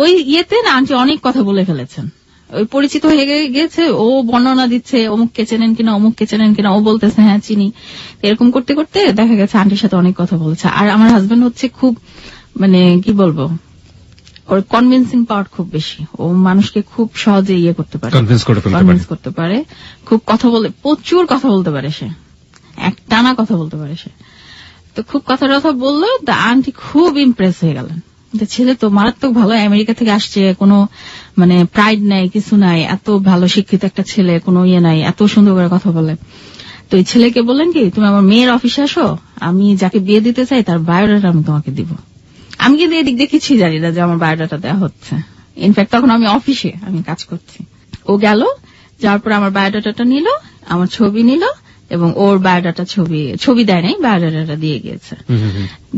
ওই ইয়েতে না আন্টি অনেক কথা বলে ফেলেছেন, ওই পরিচিত হয়ে গেছে, ও বর্ণনা দিচ্ছে অমুককে চেনেন কিনা, অমুককে চেনেন কিনা, ও বলতেছে হ্যাঁ চিনি। এরকম করতে করতে দেখা গেছে আন্টির সাথে অনেক কথা বলেছে। আর আমার হাজবেন্ড হচ্ছে খুব মানে কি বলবো, ওর কনভিন্সিং পাওয়ার খুব বেশি, ও মানুষকে খুব সহজে ইয়ে করতে পারে, কনভিন্স করতে পারে, খুব কথা বলে, প্রচুর কথা বলতে পারে, সে এক টানা কথা বলতে পারে সে। তো খুব কথা বললো, আন্টি খুব ইমপ্রেস হয়ে গেলেন, ছেলে তো মারাত্মক ভালো, আমেরিকা থেকে আসছে, কোনো মানে প্রাইড নাই, কিছু নাই, এত ভালো শিক্ষিত একটা ছেলে, কোনো ইয়ে নাই, এত সুন্দর করে কথা বলে। তো এই ছেলেকে বললেন কি, তুমি আমার মেয়ের অফিসে আসো, আমি যাকে বিয়ে দিতে চাই তার বায়োডাটা আমি তোমাকে দিব। আমি কিন্তু এদিক দিয়ে কিছুই জানি না যে আমার বায়োডাটা দেওয়া হচ্ছে, ইনফ্যাক্ট তখন আমি অফিসে আমি কাজ করছি। ও গেল, যাওয়ার পর আমার বায়োডাটাটা নিল, আমার ছবি নিল, এবং ওর বায়োডাটা ছবি দেয় নাই, বায়োডাটাটা দিয়ে গিয়েছে।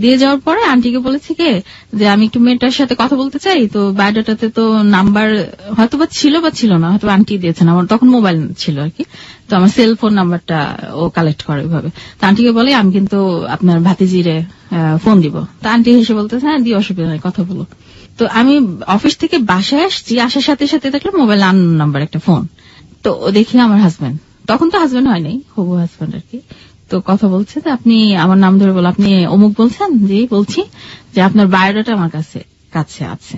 দিয়ে যাওয়ার পরে আন্টিকে বলেছি কে যে আমি একটু মেয়েটার সাথে কথা বলতে চাই, তো বায়োডাটাতে তো নাম্বার হয়তো বা ছিল না, হয়তো আন্টি দিয়েছেন, আমার তখন মোবাইল ছিল আর কি, তো আমার সেল ফোন নাম্বারটা ও কালেক্ট করে ওইভাবে। তো আন্টিকে বলে আমি কিন্তু আপনার ভাতিজিরে ফোন দিব। তো আন্টি হেসে বলতেছে হ্যাঁ দিয়ে, অসুবিধা নেই, কথা বলো। তো আমি অফিস থেকে বাসায় আসছি, আসার সাথে সাথে দেখলাম মোবাইল আননোন নাম্বার একটা ফোন। তো দেখি আমার হাজবেন্ড, তখন তো হাজবেন্ড হয় নাই, হবু হাজবেন্ড আর কি। তো কথা বলছে যে আপনি আমার নাম ধরে বলো, আপনি অমুক বলছেন? জি বলছি, যে আপনার বায়োডাটা আমার কাছে আছে।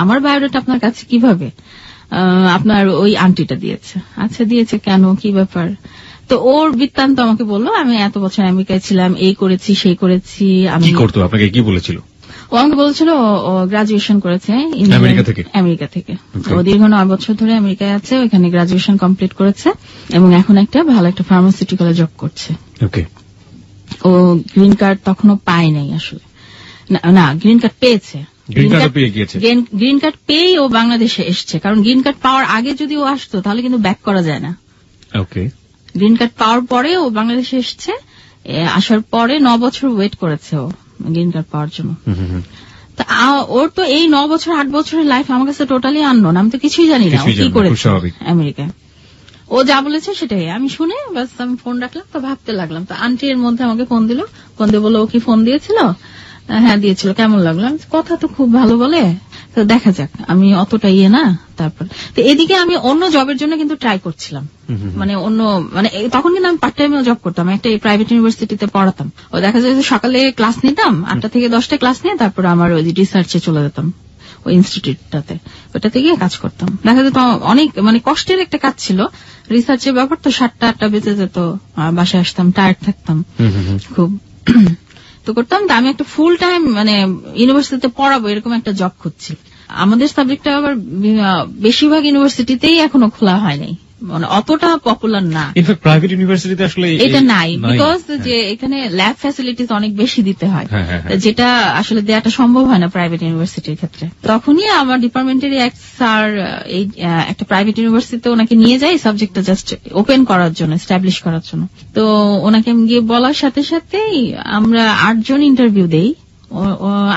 আমার বায়োডাটা আপনার কাছে কিভাবে? আপনার ওই আন্টিটা দিয়েছে। আচ্ছা দিয়েছে, কেন, কি ব্যাপার? তো ওর বৃত্তান্ত আমাকে বললো, আমি এত বছর আমেরিকায় ছিলাম, এই করেছি সেই করেছি। আমি করতো, আপনাকে কি বলেছিল? ও আমাকে বলছিল ও গ্রাজুয়েশন করেছে আমেরিকা থেকে। ও দীর্ঘ 9 বছর ধরে আমেরিকায় আছে, ওখানে গ্রাজুয়েশন কমপ্লিট করেছে এবং এখন একটা ভালো একটা ফার্মাসিউটিক্যালে জব করছে। ও গ্রিন কার্ড তখনও পায় নাই আসলে, না গ্রিন কার্ড পেয়েছে, গ্রিন কার্ড পেয়ে ও বাংলাদেশে এসছে, কারণ গ্রিন কার্ড পাওয়ার আগে যদি ও আসতো তাহলে কিন্তু ব্যাক করা যায় না। গ্রিন কার্ড পাওয়ার পরে ও বাংলাদেশে এসছে, আসার পরে 9 বছর ওয়েট করেছে ও গ্রিন কার্ড পাওয়ার জন্য। ওর তো এই 9 বছর 8 বছরের লাইফ আমার কাছে টোটালি আননোন, আমি তো কিছুই জানি না কি করেছে আমেরিকায়। ও যা বলেছে সেটাই আমি শুনে বাস আমি ফোন রাখলাম, তো ভাবতে লাগলাম। তো আন্টি এর মধ্যে আমাকে ফোন দিয়ে বললো ও কি ফোন দিয়েছিল? হ্যাঁ দিয়েছিল, কেমন লাগলো? কথা তো খুব ভালো বলে, তো দেখা যাক, আমি অতটা ইয়ে না। তারপর তো এদিকে আমি অন্য জবের জন্য কিন্তু ট্রাই করছিলাম, মানে তখন কিন্তু আমি পার্ট টাইমে জব করতাম, একটা প্রাইভেট ইউনিভার্সিটিতে পড়াতাম। ও দেখা যায় সকালে ক্লাস নিতাম 8টা থেকে 10টা ক্লাস নিয়ে তারপর আমার ওই রিসার্চে চলে যেতাম, ওই ইনস্টিটিউটটাতে, ওটাতে গিয়ে কাজ করতাম। দেখা যেত অনেক মানে কষ্টের একটা কাজ ছিল, রিসার্চের ব্যাপার তো 7টা 8টা বেজে যেত, বাসায় আসতাম, টায়ার্ড থাকতাম খুব। তো করতাম, আমি একটা ফুল টাইম মানে ইউনিভার্সিটিতে পড়াবো এরকম একটা জব খুঁজছি। আমাদের সাবজেক্টটা আবার বেশিরভাগ ইউনিভার্সিটিতেই এখনো খোলা হয় নাই, মানে অতটা পপুলার না। ইনফ্যাক্ট প্রাইভেট ইউনিভার্সিটিতে আসলে এটা নাই, বিকজ যে এখানে ল্যাব ফ্যাসিলিটিস অনেক বেশি দিতে হয়, যেটা আসলে দেওয়াটা সম্ভব হয় না প্রাইভেট ইউনিভার্সিটির ক্ষেত্রে। তখনই আমার ডিপার্টমেন্টের এক স্যার এই একটা প্রাইভেট ইউনিভার্সিটিতে ওনাকে নিয়ে যায় সাবজেক্টটা জাস্ট ওপেন করার জন্য, এস্টাবলিশ করার জন্য। তো ওনাকে গিয়ে বলার সাথে সাথেই আমরা 8 জন ইন্টারভিউ দেই,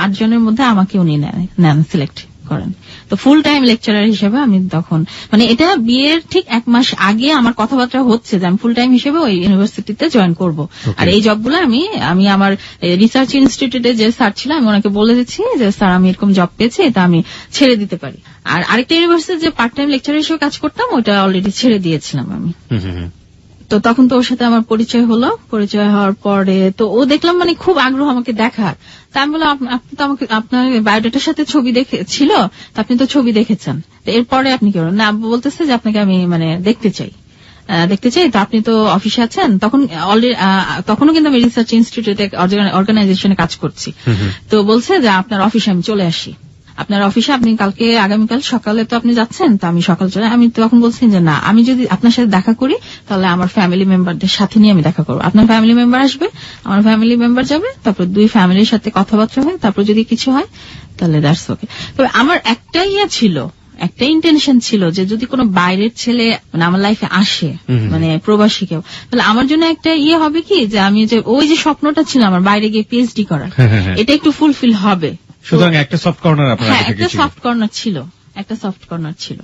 8 জনের মধ্যে আমাকে উনি নেন, সিলেক্ট করেন। তো ফুল টাইম লেকচারার হিসেবে আমি তখন মানে এটা বিয়ের ঠিক 1 মাস আগে আমার কথাবার্তা হচ্ছে যে আমি ফুল টাইম হিসেবে ওই ইউনিভার্সিটিতে জয়েন করব। আর এই জবগুলো আমি আমার রিসার্চ ইনস্টিটিউটে যে স্যার ছিল আমি ওনাকে বলে দিচ্ছি যে স্যার আমি এরকম জব পেয়েছি, এটা আমি ছেড়ে দিতে পারি। আর আরেকটা ইউনিভার্সিটি যে পার্ট টাইম লেকচারার হিসেবে কাজ করতাম ওটা অলরেডি ছেড়ে দিয়েছিলাম আমি। তো তখন তো ওর সাথে আমার পরিচয় হলো, পরিচয় হওয়ার পরে তো ও দেখলাম মানে খুব আগ্রহ আমাকে দেখার। তা আমি বললাম আপনি তো আমাকে আপনার বায়োডাটার সাথে ছবি দেখেছিল, তো আপনি তো ছবি দেখেছেন, তো এরপরে আপনি কি না বলতেছে যে আপনাকে আমি মানে দেখতে চাই, তো আপনি তো অফিসে আছেন। তখনও কিন্তু আমি রিসার্চ ইনস্টিটিউটে অর্গানাইজেশনে কাজ করছি। তো বলছে যে আপনার অফিসে আমি চলে আসি। আপনার অফিসে আপনি কালকে আগামীকাল সকালে তো আপনি যাচ্ছেন, তো আমি সকাল চলে। আমি তখন বলছি যে না, আমি যদি আপনার সাথে দেখা করি তাহলে আমার ফ্যামিলি মেম্বারদের সাথে নিয়ে আমি দেখা করবো। আপনার ফ্যামিলি মেম্বার আসবে, আমার ফ্যামিলি মেম্বার যাবে, তারপর দুই ফ্যামিলির সাথে কথাবার্তা হয়, তারপর যদি কিছু হয় তাহলে দ্যাটস ওকে। তবে আমার একটা ছিল, একটা ইন্টেনশন ছিল যে যদি কোনো বাইরের ছেলে মানে আমার লাইফে আসে, মানে প্রবাসী কেউ, তাহলে আমার জন্য একটা হবে কি যে আমি যে ওই যে স্বপ্নটা ছিল আমার বাইরে গিয়ে পিএইচডি করার, এটা একটু ফুলফিল হবে। সুতরাং একটা সফট কর্নার আপনার হ্যাঁ, একটা সফট কর্নার ছিল, একটা সফট কর্নার ছিল।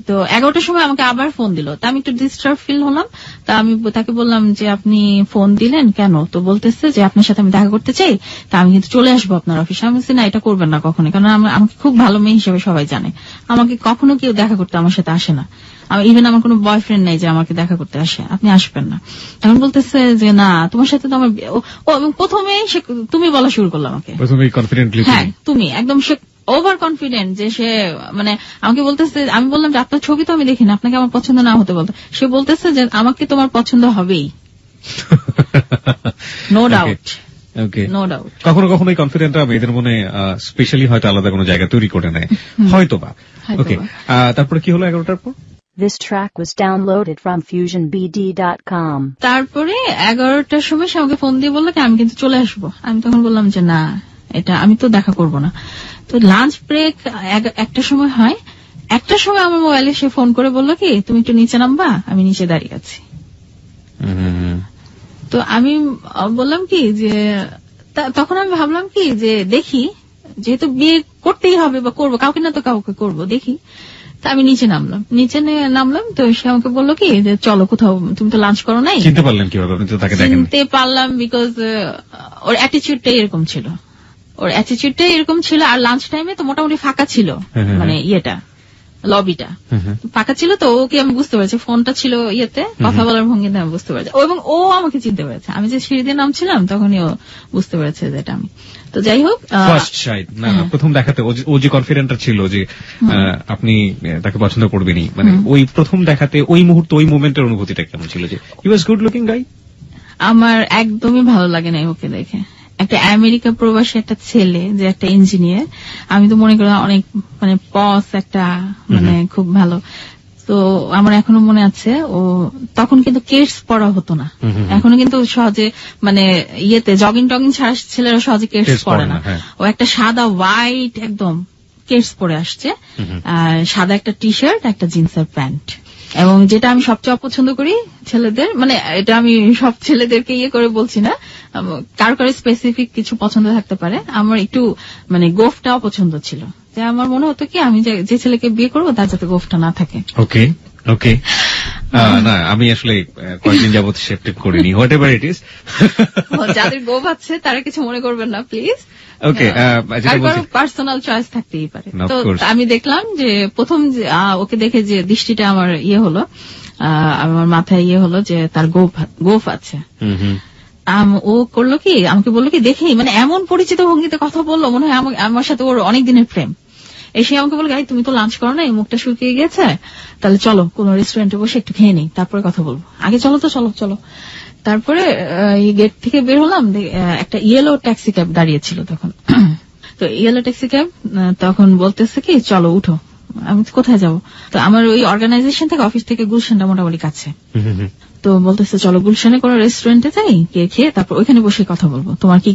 তো 11টার সময় আমাকে আবার ফোন দিল, তা আমি একটু ডিস্টার্ব ফিল হলাম। তা আমি তাকে বললাম যে আপনি ফোন দিলেন কেন? তো বলতেছে যে আপনার সাথে আমি দেখা করতে চাই, তা আমি কিন্তু চলে আসবো আপনার অফিসে। আমি বলছি না, এটা করবেন না কখনো, কারণ আমাকে খুব ভালো মেয়ে হিসেবে সবাই জানে, আমাকে কখনো কেউ দেখা করতে আমার সাথে আসে না। ইভেন আমার কোনো বয়ফ্রেন্ড নেই যে আমাকে দেখা করতে আসে, আপনি আসবেন না। এখন বলতেছে যে না, তোমার সাথে তো আমার প্রথমে তুমি বলা শুরু করলো আমাকে, হ্যাঁ তুমি একদম ওভার কনফিডেন্ট যে সে মানে আমাকে বলতেছে, আমি বললাম যে আপনার ছবি তো আমি দেখি না, আপনাকে আমার পছন্দ না হতে বলতে। সে বলতেছে যে আমাকে তোমার পছন্দ হবেই, নো ডাউট। No doubt. কখনো কখনো এই কনফিডেন্টটা মেয়েদের মনে স্পেশালি হয়তো আলাদা কোনো জায়গা তৈরি করে নেয়, হয়তো বা। ওকে, তারপরে কি হলো 11টার পর? This track was downloaded from fusionbd.com. তারপরে 11টার সময় সে আমাকে ফোন দিয়ে বললো কি আমি কিন্তু চলে আসবো। আমি তখন বললাম যে না, এটা আমি তো দেখা করবো না। তো লাঞ্চ ব্রেক একটা সময় হয়, একটা সময় আমার মোবাইলে সে ফোন করে বললো কি তুমি একটু নিচে নামবা, আমি নিচে দাঁড়িয়ে আছি। তো আমি বললাম কি যে তখন আমি ভাবলাম কি যে দেখি, যেহেতু বিয়ে করতেই হবে বা করবো, কাউকে না তো কাউকে করবো, দেখি। তা আমি নিচে নামলাম। তো সে আমাকে বললো কি যে চলো কোথাও, তুমি তো লাঞ্চ করো নাই। চিনতে পারলেন কিভাবে? চিনতে পারলাম বিকজ ওর অ্যাটিচিউডটাই এরকম ছিল, আর লাঞ্চ টাইমে তো মোটামুটি ফাঁকা ছিল, মানে লবিটা ফাঁকা ছিল। তো ওকে আমি বুঝতে পারছি, ফোনটা ছিল কথা বলার ভঙ্গিতে আমি বুঝতে পারছি, এবং ও আমাকে চিনতে পেরেছে। আমি যে সিঁড়ি দিয়ে নামছিলাম তখনই ও বুঝতে পেরেছে যে এটা আমি। তো যাই হোক, প্রথম দেখাতে ও যে কনফিডেন্টটা ছিল যে আপনি তাকে পছন্দ করবেনই, মানে ওই প্রথম দেখাতে ওই মুহূর্তে ওই মোমেন্টের অনুভূতিটা কেমন ছিল? যে হি ওয়াজ গুড লুকিং গাই। আমার একদমই ভালো লাগে না ওকে দেখে। একটা আমেরিকা প্রবাসী একটা ছেলে যে একটা ইঞ্জিনিয়ার, আমি তো মনে করি অনেক মানে পস একটা মানে খুব ভালো। তো আমার এখনো মনে আছে, ও তখন কিন্তু কেটস পরা হতো না, এখনো কিন্তু সহজে মানে জগিং টগিং ছাড়া ছেলেরা সহজে কেটস পরে না। ও একটা সাদা হোয়াইট একদম কেটস পরে আসছে, সাদা একটা টি শার্ট, একটা জিন্সের প্যান্ট। এবং যেটা আমি সবচেয়ে অপছন্দ করি ছেলেদের, মানে এটা আমি সব ছেলেদেরকে করে বলছি না, কারো স্পেসিফিক কিছু পছন্দ থাকতে পারে, আমার একটু মানে গোফটা অপছন্দ ছিল। যে আমার মনে হতো কি আমি যে ছেলেকে বিয়ে করবো তার যাতে গোফটা না থাকে। ওকে ওকে, না আমি আসলে কয়েকদিন যাবত শেপটেপ করিনি, হোয়াট এভার ইট ইজ। যাদের গোফ আছে তারা কিছু মনে করবেন না প্লিজ। ওকে, পার্সোনাল চয়েস থাকতেই পারে। তো আমি দেখলাম যে প্রথম ওকে দেখে যে দৃষ্টিটা আমার হলো, আমার মাথায় হলো যে তার গোফ আছে। ও করলো কি, আমাকে বললো কি দেখি, মানে এমন পরিচিত ভঙ্গিতে কথা বললো মনে হয় আমার সাথে ওর অনেক দিনের প্রেম। এসে আমাকে বললো তুমি তো লাঞ্চ করো না, এই মুখটা শুকিয়ে গেছে, তাহলে চলো কোন রেস্টুরেন্টে বসে একটু খেয়ে নিই, তারপরে কথা বলবো, আগে চলো তো চলো। তারপরে গেট থেকে বের হলাম, একটা ইয়েলো ট্যাক্সি ক্যাব দাঁড়িয়েছিল তখন। তো ইয়েলো ট্যাক্সি ক্যাব তখন বলতেছে কি চলো উঠো। আমি কোথায় যাব? তো আমার ওই অর্গানাইজেশন থেকে, অফিস থেকে গুলশানটা মোটামুটি কাছে। তো বলতেছে চলো গুলশানে কোনো রেস্টুরেন্টে যাই, খেয়ে তারপর ওইখানে বসে কথা বলবো, তোমার কি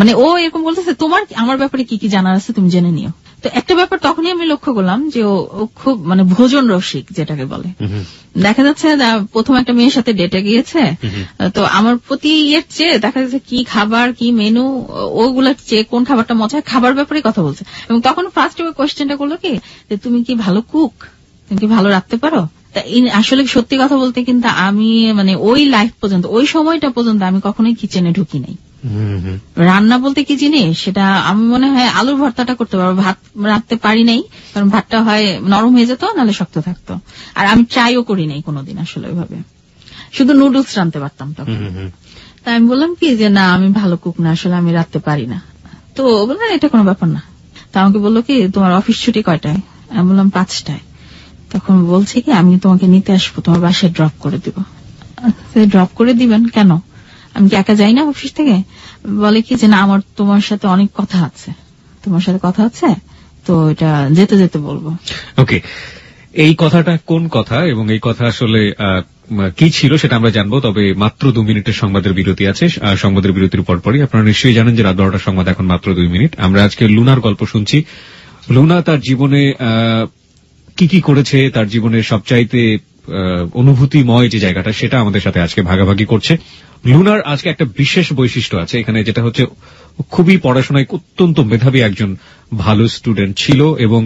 মানে ও এরকম বলতেছে তোমার আমার ব্যাপারে কি জানার আছে তুমি জেনে নিও। তো একটা ব্যাপার তখনই আমি লক্ষ্য করলাম যে ও খুব মানে ভোজন রসিক যেটাকে বলে। দেখা যাচ্ছে প্রথম একটা মেয়ের সাথে ডেটে গিয়েছে, তো আমার প্রতি চেয়ে দেখা যাচ্ছে কি খাবার কি মেনু ওগুলার চেয়ে কোন খাবারটা মজা, খাবার ব্যাপারে কথা বলছে। এবং তখন ফার্স্ট ওই কোয়েশ্চেনটা করলো কি যে তুমি কি ভালো কুক, তুমি কি ভালো রাখতে পারো। আসলে সত্যি কথা বলতে কিন্তু আমি মানে ওই লাইফ পর্যন্ত, ওই সময়টা পর্যন্ত আমি কখনোই কিচেনে ঢুকি নাই। রান্না বলতে কি জিনিস সেটা আমি মনে হয় আলুর ভর্তাটা করতে পারবো, ভাত রাখতে পারি নাই, কারণ ভাতটা হয় নরম হয়ে যেত নাহলে শক্ত থাকতো। আর আমি ট্রাইও করি নাই কোনোদিন আসলে ওইভাবে, শুধু নুডলস রাঁধতে পারতাম তখন। তাই আমি বললাম কি যে না আমি ভালো কুক না, আসলে আমি রাঁধতে পারি না। তো বললাম এটা কোনো ব্যাপার না। তা আমাকে বললো কি তোমার অফিস ছুটি কয়টায়? আমি বললাম 5টায়। তখন বলছে কি আমি তোমাকে নিতে আসবো, তোমার বাসায় ড্রপ করে দিব। ড্রপ করে দিবেন কেন? আমি কি একা যাই না অফিস থেকে? বলে কি যে না আমার তোমার সাথে অনেক কথা আছে। তোমার সাথে কথা আছে তো এটা যেতে যেতে বলবো। ওকে, এই কথাটা কোন কথা এবং এই কথা আসলে কি ছিল সেটা আমরা জানবো, তবে মাত্র 2 মিনিটের সংবাদের বিরতি আছে। সংবাদের বিরতির পরপরই আপনারা নিশ্চয়ই জানেন যে রাত 12টার সংবাদ এখন মাত্র 2 মিনিট। আমরা আজকে লুনার গল্প শুনছি। লুনা তার জীবনে কি কি করেছে, তার জীবনের সবচাইতে অনুভূতিময় যে জায়গাটা সেটা আমাদের সাথে আজকে ভাগাভাগি করছে। লুনার আজকে একটা বিশেষ বৈশিষ্ট্য আছে এখানে, যেটা হচ্ছে খুবই পড়াশোনায় অত্যন্ত মেধাবী একজন ভালো স্টুডেন্ট ছিল, এবং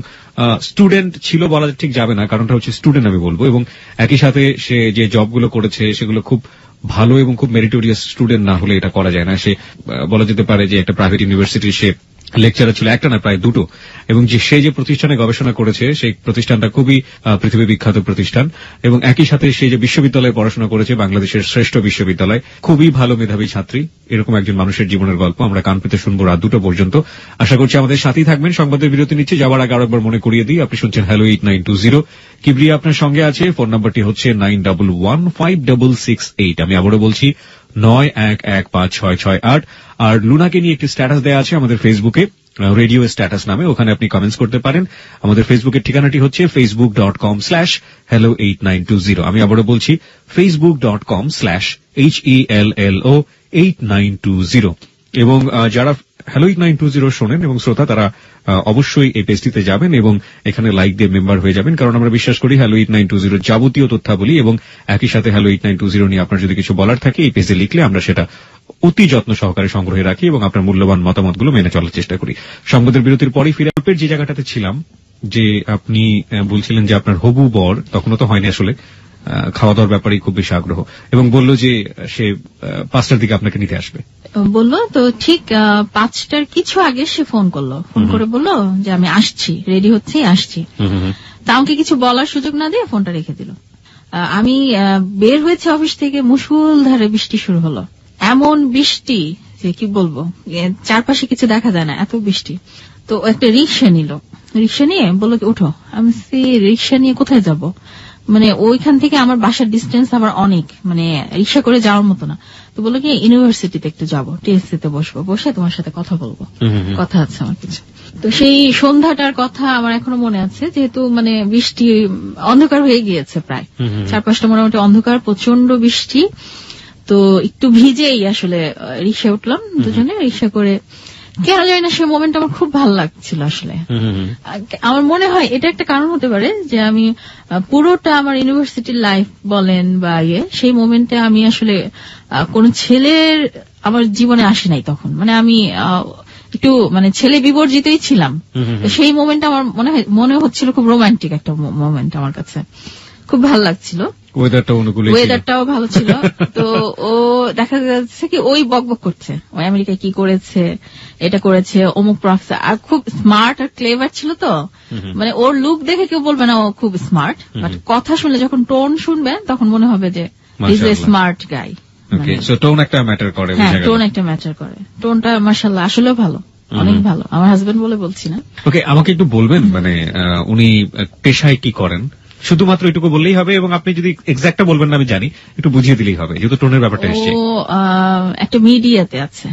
স্টুডেন্ট ছিল বলা ঠিক যাবে না, কারণটা হচ্ছে স্টুডেন্ট আমি বলবো, এবং একই সাথে সে যে জবগুলো করেছে সেগুলো খুব ভালো এবং খুব মেরিটোরিয়াস স্টুডেন্ট না হলে এটা করা যায় না। সে বলা যেতে পারে যে একটা প্রাইভেট ইউনিভার্সিটির সে লেকচারার ছিল, একটা না প্রায় দুটো, এবং সে যে প্রতিষ্ঠানে গবেষণা করেছে সেই প্রতিষ্ঠানটা খুবই পৃথিবী বিখ্যাত প্রতিষ্ঠান, এবং একই সাথে সে যে বিশ্ববিদ্যালয়ে পড়াশোনা করেছে বাংলাদেশের শ্রেষ্ঠ বিশ্ববিদ্যালয়, খুবই ভালো মেধাবী ছাত্রী। এরকম একজন মানুষের জীবনের গল্প আমরা কান পেতে শুনবো রাত 2টা পর্যন্ত। আশা করছি আমাদের সাথেই থাকবেন। সংবাদের বিরতি নিচ্ছে, যাওয়ার আগে আরেকবার মনে করিয়ে দিই, আপনি শুনছেন হ্যালো 8920। কিবরিয়া আপনার সঙ্গে আছে, ফোন নাম্বারটি হচ্ছে 91156668। আমি আবারও বলছি 91156668। আর লুনাকে নিয়ে একটি স্ট্যাটাস দেওয়া আছে আমাদের ফেসবুকে, রেডিও স্ট্যাটাস নামে, ওখানে আপনি কমেন্টস করতে পারেন। আমাদের ফেসবুকের ঠিকানাটি হচ্ছে facebook.com/hello8920। আমি আবারও বলছি facebook.com/HELLO8920। এবং যারা হ্যালো 8920 শোনেন এবং শ্রোতা, তারা অবশ্যই এই পেজটিতে যাবেন এবং এখানে লাইক দিয়ে মেম্বার হয়ে যাবেন, কারণ আমরা বিশ্বাস করি হ্যালো 8920 যাবতীয় তথ্যাবলী এবং একই সাথে হ্যালো 8920 নিয়ে আপনার যদি কিছু বলার থাকে এই পেজে লিখলে আমরা সেটা অতি যত্ন সহকারে সংগ্রহে রাখি এবং আপনার মূল্যবান মতামতগুলো মেনে চলার চেষ্টা করি। সংবাদের বিরতির পরই ফিরে যে জায়গাটাতে ছিলাম, যে আপনি বলছিলেন যে আপনার হবু বর তখনও তো হয়নি আসলে, খাওয়া দাওয়ার ব্যাপারেই খুব বেশি আগ্রহ, এবং বলল যে সে 5টার দিকে আপনাকে নিতে আসবে। বললো তো ঠিক 5টার কিছু আগে সে ফোন করলো, ফোন করে বললো যে আমি আসছি, রেডি হচ্ছি, আসছি। তা আমাকে কিছু বলার সুযোগ না দিয়ে ফোনটা রেখে দিল। আমি বের হয়েছে অফিস থেকে, মুষলধারে বৃষ্টি শুরু হলো। এমন বৃষ্টি যে কি বলবো, চারপাশে কিছু দেখা যায় না, এত বৃষ্টি। তো একটা রিক্সা নিল, রিক্সা নিয়ে বললো উঠো। আমি রিক্সা নিয়ে কোথায় যাব, মানে ওইখান থেকে আমার বাসার ডিস্টেন্স আমার অনেক, মানে রিক্সা করে যাওয়ার মতো না। তো বললো কি ইউনিভার্সিটিতে একটু যাবো, টিএসসিতে বসবো, বসে তোমার সাথে কথা বলবো, কথা আছে আমার কিছু। তো সেই সন্ধ্যাটার কথা আমার এখনো মনে আছে, যেহেতু মানে বৃষ্টি অন্ধকার হয়ে গিয়েছে, প্রায় চারপাশটা মোটামুটি অন্ধকার, প্রচন্ড বৃষ্টি। তো একটু ভিজেই আসলে রিক্সা উঠলাম দুজনে, রিক্সা করে। কেন জানি না সেই মোমেন্ট আমার খুব ভালো লাগছিল আসলে। আমার মনে হয় এটা একটা কারণ হতে পারে যে আমি পুরোটা আমার ইউনিভার্সিটির লাইফ বলেন বা সেই মোমেন্টে আমি আসলে কোন ছেলের আমার জীবনে আসে নাই তখন, মানে আমি একটু মানে ছেলে বিবর্জিতই ছিলাম। সেই মোমেন্ট আমার মনে হচ্ছিল খুব রোমান্টিক একটা মোমেন্ট, আমার কাছে খুব ভালো লাগছিল। ওয়েদারটাও ভালো ছিল। তো ও দেখা যাচ্ছে কি ওই বকবক করছে, ওই আমেরিকায় কি করেছে, এটা করেছে, অমুক প্রফেসর, আর খুব স্মার্ট আর ক্লেভার ছিল। তো মানে ওর লুক দেখে কেউ বলবে না ও খুব স্মার্ট, বাট কথা শুনলে যখন টোন শুনবেন তখন মনে হবে যে is a smart guy. Tone একটা ম্যাটার করে। হ্যাঁ, টোন একটা ম্যাটার করে। টোনটা মাশাআল্লাহ আসলেও ভালো, অনেক ভালো। আমার হাজবেন্ড বলে বলছি না। ওকে, আমাকে একটু বলবেন মানে উনি পেশায় কি করেন, শুধুমাত্র এটুকু বললেই হবে, এবং আপনি যদি এক্সাক্টটা বলবেন না আমি জানি, একটু বুঝিয়ে দিলেই হবে, যেহেতু টোনের ব্যাপারটা এসছে। ও একটা মিডিয়াতে আছে।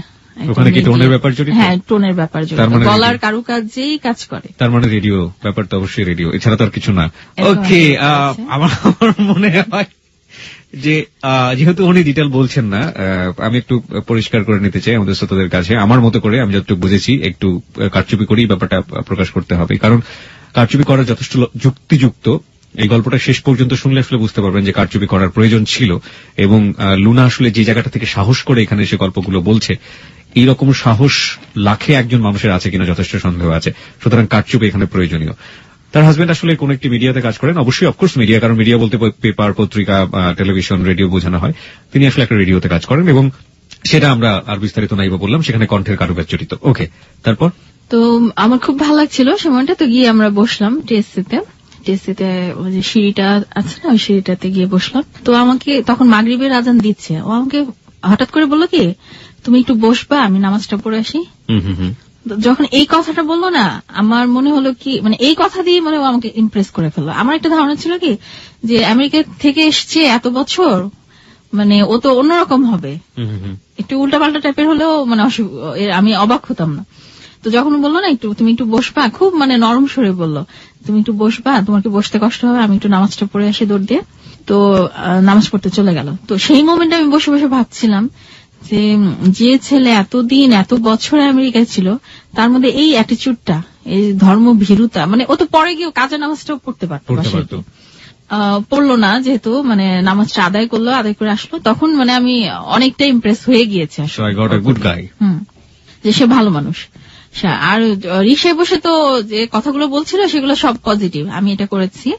ওখানে কি টোনের ব্যাপার জড়িত? হ্যাঁ, টোনের ব্যাপার জড়িত, গলার কারুকাজেই কাজ করে। তার মানে রেডিও ব্যাপার তো অবশ্যই রেডিও, এছাড়া তো আর কিছু না। ওকে, আমার মনে হয় যে যেহেতু উনি ডিটেল বলছেন না, আমি একটু পরিষ্কার করে নিতে চাই আমাদের শ্রোতাদের কাছে। আমার মতো করে আমি যতটুকু বুঝেছি, একটু কারচুপি করেই ব্যাপারটা প্রকাশ করতে হবে, কারণ কারচুপি করা যথেষ্ট যুক্তিযুক্ত। এই গল্পটা শেষ পর্যন্ত শুনলে আসলে বুঝতে পারবেন যে কারচুপি করার প্রয়োজন ছিল, এবং লুনা আসলে যে জায়গাটা থেকে সাহস করে এখানে এসে গল্পগুলো বলছে, এইরকম সাহস লাখে একজন মানুষের আছে কিনা যথেষ্ট সন্দেহ আছে। সুতরাং কারচুপি এখানে প্রয়োজনীয়। তার হাজবেন্ড আসলে কোন একটি মিডিয়াতে কাজ করেন, অবশ্যই অফকোর্স মিডিয়া, কারণ মিডিয়া বলতে পেপার, পত্রিকা, টেলিভিশন, রেডিও বোঝানো হয়। তিনি আসলে একটা রেডিওতে কাজ করেন, এবং সেটা আমরা আর বিস্তারিত নাইবা বললাম, সেখানে কণ্ঠের কারুকাজ জড়িত। ওকে, তারপর তো আমার খুব ভালো লাগছিল সময়টা। তো গিয়ে আমরা বসলাম টিএসসিতে, ওই যে সিঁড়িটা আছে না, ওই সিঁড়িটাতে গিয়ে বসলাম। তো আমাকে তখন মাগরিবের আজান দিচ্ছে, ও আমাকে হঠাৎ করে বললো কি তুমি একটু বসবা, আমি নামাজটা পড়ে আসি। যখন এই কথাটা বললো না, আমার মনে হলো কি মানে এই কথা দিয়ে মানে ও আমাকে ইমপ্রেস করে ফেললো। আমার একটা ধারণা ছিল কি যে আমেরিকা থেকে এসছে এত বছর, মানে ও তো অন্যরকম হবে, একটু উল্টাপাল্টা টাইপের হলেও মানে আমি অবাক হতাম না। তো যখন বললো না তুমি একটু বসবা, খুব মানে নরম সুরে বললো, তুমি একটু বসবা, তোমার কি বসতে কষ্ট হবে, আমি একটু নামাজটা পড়ে আসি দৌড় দিয়ে। তো নামাজ পড়তে চলে গেল। তো সেই মোমেন্টে আমি বসে বসে ভাবছিলাম যে ছেলে এতদিন এত বছর আমেরিকায় ছিল, তার মধ্যে এই অ্যাটিচিউডটা, এই ধর্ম ভীরুতা, মানে ও তো পরে গিয়ে কাজা নামাজটাও পড়তে পারতো, পড়লো না, যেহেতু মানে নামাজটা আদায় করলো, আদায় করে আসলো, তখন মানে আমি অনেকটা ইমপ্রেস হয়ে গিয়েছি আসলে যে সে ভালো মানুষ। আর রিক্সায় বসে তো যে কথাগুলো বলছিল সেগুলো সব পজিটিভ, আমি এটা করেছি,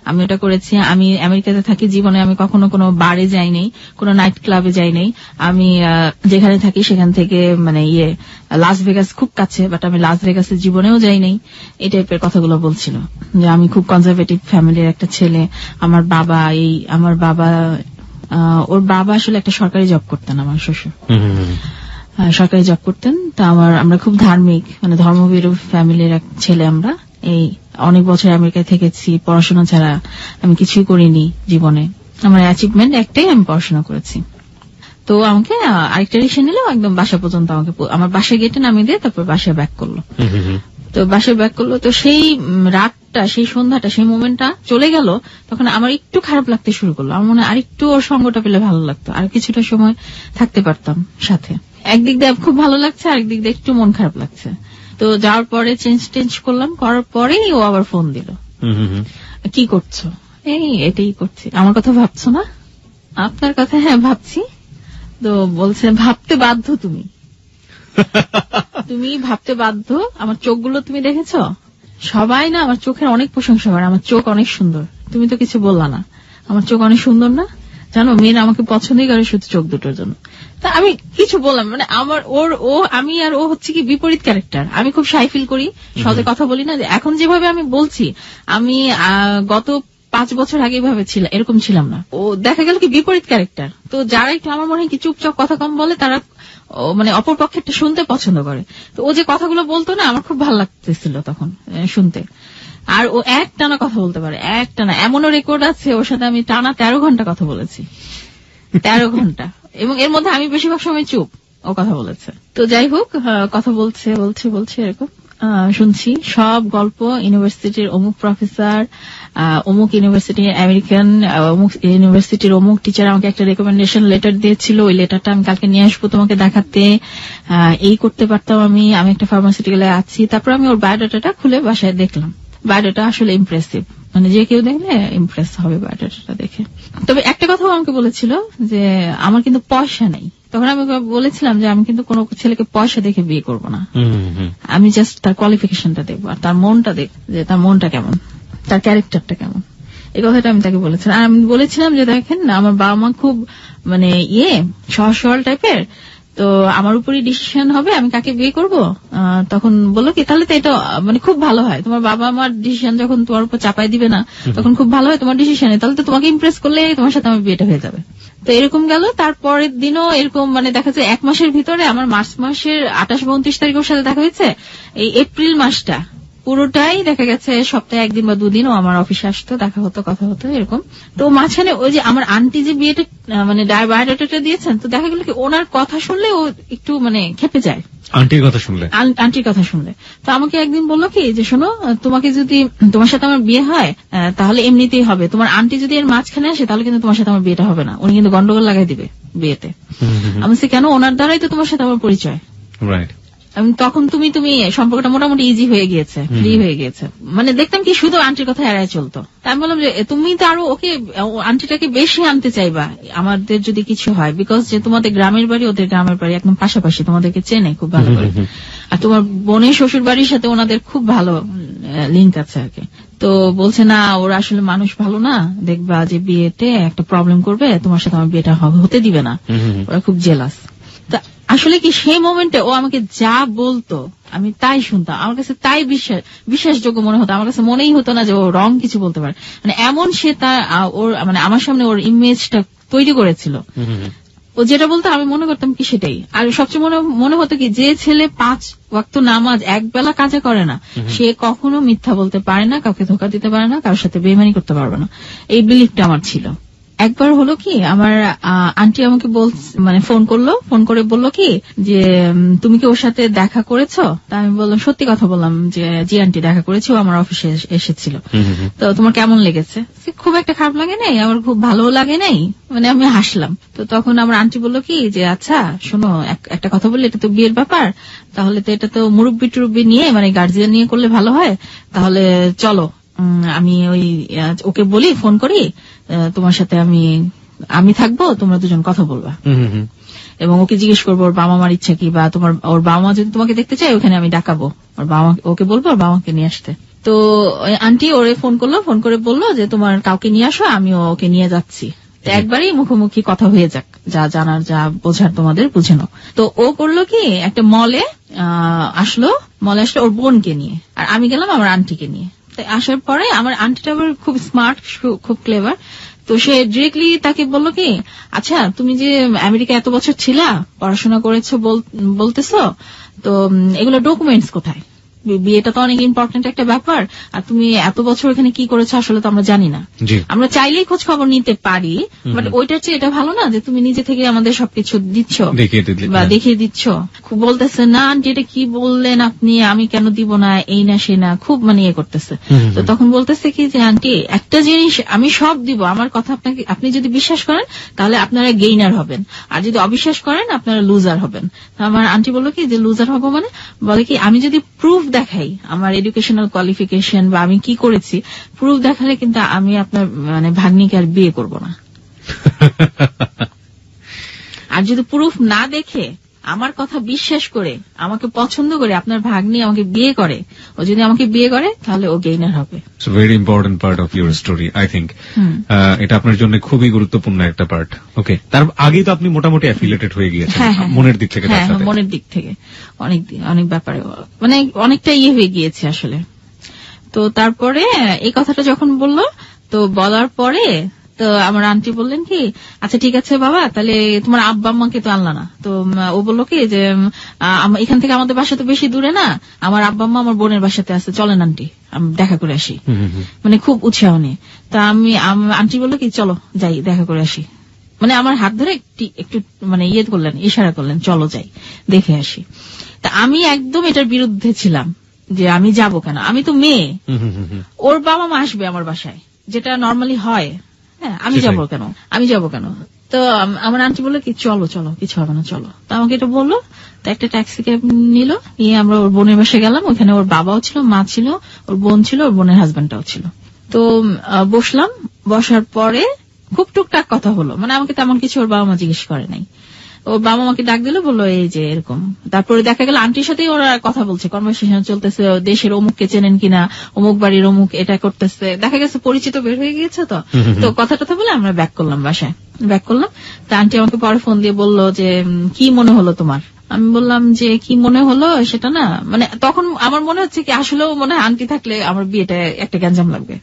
আমি ওটা করেছি, আমি আমেরিকাতে থাকি, জীবনে আমি কখনো কোনো বারে যাইনি, কোনো নাইট ক্লাবে যাইনি, আমি যেখানে থাকি সেখান থেকে মানে লাস ভেগাস খুব কাছে, বাট আমি লাস ভেগাসের জীবনেও যাইনি, এই টাইপের কথাগুলো বলছিল। যে আমি খুব কনজারভেটিভ ফ্যামিলির একটা ছেলে, আমার বাবা ওর বাবা আসলে একটা সরকারি জব করতেন, আমার শ্বশুর সরকারি জব করতেন। তা আমরা খুব ধার্মিক, মানে ধর্মভীরু ফ্যামিলির এক ছেলে আমরা। এই অনেক বছর আমেরিকায় থেকেছি, পড়াশোনা ছাড়া আমি কিছুই করিনি জীবনে, আমার অ্যাচিভমেন্ট একটাই, আমি পড়াশোনা করেছি। তো আমাকে আরেকটা রিক্সা নিল, একদম বাসা পর্যন্ত আমাকে আমার বাসায় গেটে নামিয়ে দিয়ে তারপর বাসায় ব্যাক করলো। তো বাসায় ব্যাক করলো, তো সেই রাতটা, সেই সন্ধ্যাটা, সেই মোমেন্টটা চলে গেল, তখন আমার একটু খারাপ লাগতে শুরু করলো। আমার মনে হয় আরেকটু ওর সঙ্গটা পেলে ভালো লাগতো, আর কিছুটা সময় থাকতে পারতাম সাথে। একদিক দিয়ে খুব ভালো লাগছে, আরেক দিক দিয়ে একটু মন খারাপ লাগছে। তো যাওয়ার পরে চেঞ্জ করলাম, করার পরেই ও আবার ফোন দিল, কি করছো? এটাই করছি। আমার কথা ভাবছো না? আপনার কথা হ্যাঁ ভাবছি। তো বলছে ভাবতে বাধ্য, তুমি ভাবতে বাধ্য। আমার চোখগুলো তুমি দেখেছো? সবাই না আমার চোখের অনেক প্রশংসা করে, আমার চোখ অনেক সুন্দর, তুমি তো কিছু বললা না, আমার চোখ অনেক সুন্দর না? জানো, মেয়েরা আমাকে পছন্দই করে শুধু চোখ দুটোর জন্য। তা আমি কিছু বললাম, মানে আমার আমি আর ও হচ্ছে কি বিপরীত ক্যারেক্টার। আমি খুব শাই ফিল করি, সহজে কথা বলি না। এখন যেভাবে আমি বলছি, আমি গত 5 বছর আগে এভাবে ছিলাম, এরকম ছিলাম না। ও দেখা গেল কি বিপরীত ক্যারেক্টার। তো যারা একটু আমার মনে হয় কি চুপচাপ কথা কম বলে, তারা মানে অপর পক্ষেরটা শুনতে পছন্দ করে। তো ও যে কথাগুলো বলতো না, আমার খুব ভালো লাগতেছিল তখন শুনতে। আর ও একটানা কথা বলতে পারে, একটানা। এমনও রেকর্ড আছে, ওর সাথে আমি টানা 13 ঘন্টা কথা বলেছি, 13 ঘন্টা। এবং এর মধ্যে আমি বেশিরভাগ সময় চুপ, ও কথা বলেছে। তো যাই হোক, কথা বলছে এরকম শুনছি সব গল্প। ইউনিভার্সিটির অমুক প্রফেসর, অমুক ইউনিভার্সিটির আমেরিকান, অমুক ইউনিভার্সিটির অমুক টিচার আমাকে একটা রেকমেন্ডেশন লেটার দিয়েছিল, ওই লেটারটা আমি কালকে নিয়ে আসবো তোমাকে দেখাতে, এই করতে পারতাম আমি একটা ফার্মাসিউটিক্যালে আছি। তারপর আমি ওর বায়োডাটাটা খুলে বাসায় দেখলাম। বায়োডাটা আসলে ইমপ্রেসিভ, মানে যে কেউ দেখলে ইমপ্রেস হবে বায়োডাটাটা দেখে। তবে একটা কথা আমাকে বলেছিল যে আমার কিন্তু পয়সা নেই। তখন আমি বলেছিলাম যে আমি কিন্তু কোনো ছেলেকে পয়সা দেখে বিয়ে করবো না, আমি জাস্ট তার কোয়ালিফিকেশনটা দেখবো, আর তার মনটা দেখবো, যে তার মনটা কেমন, তার ক্যারেক্টারটা কেমন। এই কথাটা আমি তাকে বলেছিলাম। আর আমি বলেছিলাম যে দেখেন, আমার বাবা মা খুব মানে সহজ সরল টাইপের, তো আমার উপরই ডিসিশন হবে আমি কাকে বিয়ে করব। তখন বললো কি, তাহলে তো এটা মানে খুব ভালো হয়, তোমার বাবা আমার ডিসিশন যখন তোমার উপর চাপাই দিবে না, তখন খুব ভালো হয় তোমার ডিসিশনে, তাহলে তো তোমাকে ইমপ্রেস করলে তোমার সাথে আমার বিয়েটা হয়ে যাবে। তো এরকম গেল। তারপরের দিনও এরকম, মানে দেখা যায় 1 মাসের ভিতরে, আমার মার্চ মাসের 28 বা 29 তারিখের সাথে দেখা হয়েছে। এই এপ্রিল মাসটা পুরোটাই দেখা গেছে সপ্তাহে 1 দিন বা 2 দিন ও আমার অফিসে আসতো, দেখা হতো, কথা হতো এরকম। তো মাঝখানে ওই যে আমার আন্টি যে বিয়েটা মানে বায়োডাটাটা দিয়েছেন, তো দেখা গেল কি ওনার কথা শুনলে ও একটু মানে খেপে যায়, আন্টির কথা শুনলে। তো আমাকে একদিন বললো কি যে শোনো, তোমাকে যদি তোমার সাথে আমার বিয়ে হয় তাহলে এমনিতেই হবে, তোমার আন্টি যদি এর মাঝখানে আসে তাহলে কিন্তু তোমার সাথে আমার বিয়েটা হবে না, উনি কিন্তু গন্ডগোল লাগাই দিবে বিয়েতে। আমি বলছি কেন, ওনার দ্বারাই তো তোমার সাথে আমার পরিচয়। তখন তুমি সম্পর্কটা মোটামুটি ইজি হয়ে গিয়েছে, ফ্রি হয়ে গিয়েছে, মানে দেখতাম কি শুধু আন্টির কথা এড়ায় চলতো। তাই আমি বললাম যে তুমি তো আরো ওকে আন্টিটাকে বেশি আনতে চাইবা আমাদের যদি কিছু হয়, বিকজ যে তোমাদের গ্রামের বাড়ি ওদের গ্রামের বাড়ি একদম পাশাপাশি, তোমাদেরকে চেনে খুব ভালো করে, আর তোমার বোনের শ্বশুর বাড়ির সাথে ওনাদের খুব ভালো লিঙ্ক আছে আর কি। তো বলছে না, ওরা আসলে মানুষ ভালো না, দেখবা যে বিয়েতে একটা প্রবলেম করবে, তোমার সাথে আমার বিয়েটা হতে দিবে না, ওরা খুব জেলাস। আসলে কি সেই মোমেন্টে ও আমাকে যা বলতো আমি তাই শুনতাম, আমার কাছে তাই বিশ্বাসযোগ্য মনে হতো, আমার কাছে মনেই হতো না যে ও রং কিছু বলতে পারে। মানে এমন সে তার ওর মানে আমার সামনে ওর ইমেজটা তৈরি করেছিল, ও যেটা বলতো আমি মনে করতাম কি সেটাই। আর সবচেয়ে মনে হতো কি, যে ছেলে 5 ওয়াক্ত নামাজ একবেলা কাজে করে না, সে কখনো মিথ্যা বলতে পারে না, কাউকে ধোকা দিতে পারে না, কারোর সাথে বেইমানি করতে পারবে না, এই বিলিফটা আমার ছিল। একবার হলো কি, আমার আন্টি আমাকে মানে ফোন করে বললো কি যে তুমি কি ওর সাথে দেখা করেছো? তা আমি বললাম, সত্যি কথা বললাম যে জি আন্টি, দেখা করেছি, ও আমার অফিসে এসেছিল। তো তোমার কেমন লেগেছে? খুব একটা খারাপ লাগে নাই, আমার খুব ভালো লাগে নাই, মানে আমি হাসলাম। তো তখন আমার আন্টি বললো কি যে আচ্ছা শোনো, একটা কথা বললে, এটা তো বিয়ের ব্যাপার, তাহলে তো এটা তো মুরব্বি টুরব্বি নিয়ে মানে গার্জিয়ান নিয়ে করলে ভালো হয়, তাহলে চলো আমি ওকে বলি, ফোন করি, তোমার সাথে আমি থাকবো, তোমরা দুজন কথা বলবা, এবং ওকে জিজ্ঞেস করবো ওর বাবা মার ইচ্ছা কি, বা ওর বাবা মা যদি তোমাকে দেখতে চায় ওখানে আমি ডাকাবো, ওকে বলবো ওর বাবাকে নিয়ে আসতে। তো আন্টি ওরে ফোন করে বললো যে তোমার কাউকে নিয়ে আসো, আমি ওকে নিয়ে যাচ্ছি, একবারই মুখোমুখি কথা হয়ে যাক, যা জানার যা বোঝার তোমাদের বুঝে নাও। তো ও করলো কি, একটা মলে আসলো ওর বোনকে নিয়ে, আর আমি গেলাম আমার আন্টিকে নিয়ে। আসার পরে আমার আন্টিটা আবার খুব স্মার্ট, খুব ক্লেভার। তো সে ডিরেক্টলি তাকে বললো কি, আচ্ছা তুমি যে আমেরিকা এত বছর ছিলা, পড়াশোনা করেছো বলতেছো, তো এগুলো ডকুমেন্টস কোথায়? বিয়েটা তো অনেক ইম্পর্টেন্ট একটা ব্যাপার, আর তুমি এত বছর এখানে কি করেছো আসলে তো আমরা জানি না। আমরা চাইলেই খোঁজ খবর নিতে পারি, বাট ওইটার চেয়ে এটা ভালো না যে তুমি নিজে থেকে আমাদের সবকিছু দিচ্ছ বা দেখিয়ে দিচ্ছ। খুব বলতেছে না আন্টি এটা কি বললেন আপনি, আমি কেন দিব না, এই না সে না, খুব মানে ইয়ে করতেছে। তো তখন বলতেছে কি যে আন্টি একটা জিনিস আমি সব দিব, আমার কথা আপনি যদি বিশ্বাস করেন তাহলে আপনারা গেইনার হবেন, আর যদি অবিশ্বাস করেন আপনারা লুজার হবেন। আমার আন্টি বললো কি যে লুজার হবো মানে, বলে কি আমি যদি প্রুফ দেখাই আমার এডুকেশনাল কোয়ালিফিকেশন বা আমি কি করেছি, প্রুফ দেখালে কিন্তু আমি আপনার মানে ভাগ্নিকে আর বিয়ে করব না। আর যদি প্রুফ না দেখে আমার কথা বিশ্বাস করে আমাকে পছন্দ করে আপনার ভাগ্নি আমাকে বিয়ে করে, ও যদি আমাকে বিয়ে করে তাহলে ও গেইনার হবে। It's very important part of your story, I think এটা আপনার জন্য খুবই গুরুত্বপূর্ণ একটা পার্ট। ওকে, তার আগে তো আপনি মোটামুটি অ্যাফিলিয়েটেড হয়ে গিয়েছেন মনের দিক থেকে। হ্যাঁ, মনের দিক থেকে অনেক ব্যাপারে মানে অনেকটা ইয়ে হয়ে গিয়েছে আসলে। তো তারপরে এই কথাটা যখন বললো, তো বলার পরে তো আমার আন্টি বললেন কি আচ্ছা ঠিক আছে বাবা, তাহলে তোমার আব্বা আম্মাকে তো আনলা না? তো ও বললো কি যে এখান থেকে আমাদের বাসা তো বেশি দূরে না, আমার আব্বা আম্মা আমার বোনের বাসাতে আছে, চলেন আন্টি আমি দেখা করে আসি, মানে খুব উৎসাহ নিয়ে। তা আন্টি বললো কি চলো যাই দেখা করে আসি, মানে আমার হাত ধরে একটু মানে ইয়ে করলেন, ইশারা করলেন, চলো যাই দেখে আসি। তা আমি একদম এটার বিরুদ্ধে ছিলাম যে আমি যাব কেন, আমি তো মেয়ে, ওর বাবা মা আসবে আমার বাসায়, যেটা নর্মালি হয়, হ্যাঁ আমি যাবো কেন। তো আমার আন্টি বললো কি চলো কিছু হবে না, চলো। তো আমাকে এটা বললো, তো একটা ট্যাক্সি ক্যাব নিল, নিয়ে আমরা ওর বোনের বাসায় গেলাম। ওখানে ওর বাবাও ছিল, মা ছিল, ওর বোন ছিল, ওর বোনের হাজবেন্ডটাও ছিল। তো বসলাম, বসার পরে খুব টুকটাক কথা হলো, মানে আমাকে তেমন কিছু ওর বাবা মা জিজ্ঞেস করে নাই। ওর বাবা মাকে ডাক দিল, বললো এই যে এরকম। তারপরে দেখা গেল আন্টির সাথেই ওরা কথা বলছে, কনভারসেশন চলতেছে, দেশের অমুককে চেনেন কিনা, অমুক বাড়ির অমুক এটা করতেছে, দেখা গেছে পরিচিত বের হয়ে গিয়েছে। তো কথা বলে আমরা ব্যাক করলাম, বাসায় ব্যাক করলাম। তা আন্টি আমাকে পরে ফোন দিয়ে বললো যে কি মনে হলো তোমার? আমি বললাম যে কি মনে হলো সেটা না, মানে তখন আমার মনে হচ্ছে কি আসলেও মনে হয় আন্টি থাকলে আমার বিয়েটা একটা গ্যাঞ্জাম লাগবে,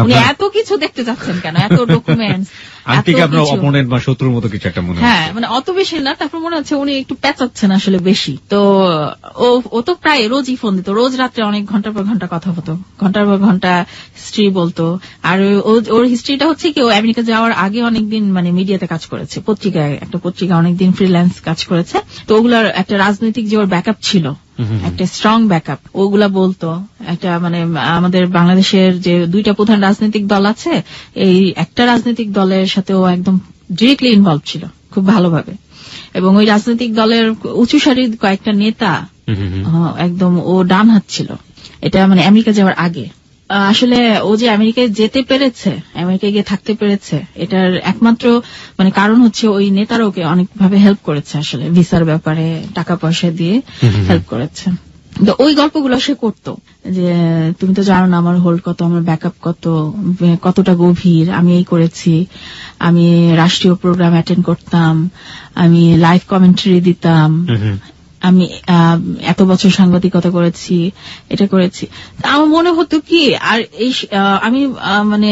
উনি এত কিছু দেখতে যাচ্ছেন কেন, এত ডকুমেন্টস, আন্টিকে আপনার অপোনেন্ট বা শত্রুর মতো কিছু একটা মনে হয়। হ্যাঁ, মানে অত বেশি না, তারপর মনে হচ্ছে উনি একটু পেঁচাচ্ছেন আসলে বেশি। তো ও তো প্রায় রোজই ফোন দিত, রোজ রাত্রে অনেক ঘন্টার পর ঘন্টা কথা হতো, ঘন্টার পর ঘন্টা হিস্ট্রি বলতো। আর ওর হিস্ট্রিটা হচ্ছে কি, ও আমেরিকা যাওয়ার আগে অনেকদিন মানে মিডিয়াতে কাজ করেছে, একটা পত্রিকা অনেকদিন ফ্রিল্যান্স কাজ করেছে। তো ওগুলার একটা রাজনৈতিক যে ওর ব্যাকআপ ছিল, একটা স্ট্রং ব্যাকআপ, ওগুলা বলতো। একটা মানে আমাদের বাংলাদেশের যে দুইটা প্রধান রাজনৈতিক দল আছে, এই একটা রাজনৈতিক দলের সাথে ও একদম ডিরেক্টলি ইনভলভ ছিল খুব ভালোভাবে, এবং ওই রাজনৈতিক দলের উঁচু সারির কয়েকটা নেতা একদম ও ডান হাত ছিল। এটা মানে আমেরিকা যাওয়ার আগে। আসলে ও যে আমেরিকায় যেতে পেরেছে, আমেরিকায় গিয়ে থাকতে পেরেছে, এটার একমাত্র মানে কারণ হচ্ছে ওই নেতারা ওকে অনেকভাবে হেল্প করেছে, আসলে ভিসার ব্যাপারে টাকা পয়সা দিয়ে হেল্প করেছে। তো ওই গল্পগুলো সে করতো যে তুমি তো জানো না আমার হোল্ড কত, আমার ব্যাকআপ কতটা গভীর, আমি এই করেছি, আমি রাষ্ট্রীয় প্রোগ্রাম অ্যাটেন্ড করতাম, আমি লাইভ কমেন্টারি দিতাম, আমি এত বছর সাংবাদিকতা করেছি, এটা করেছি। আমার মনে হতো কি, আর এই আমি মানে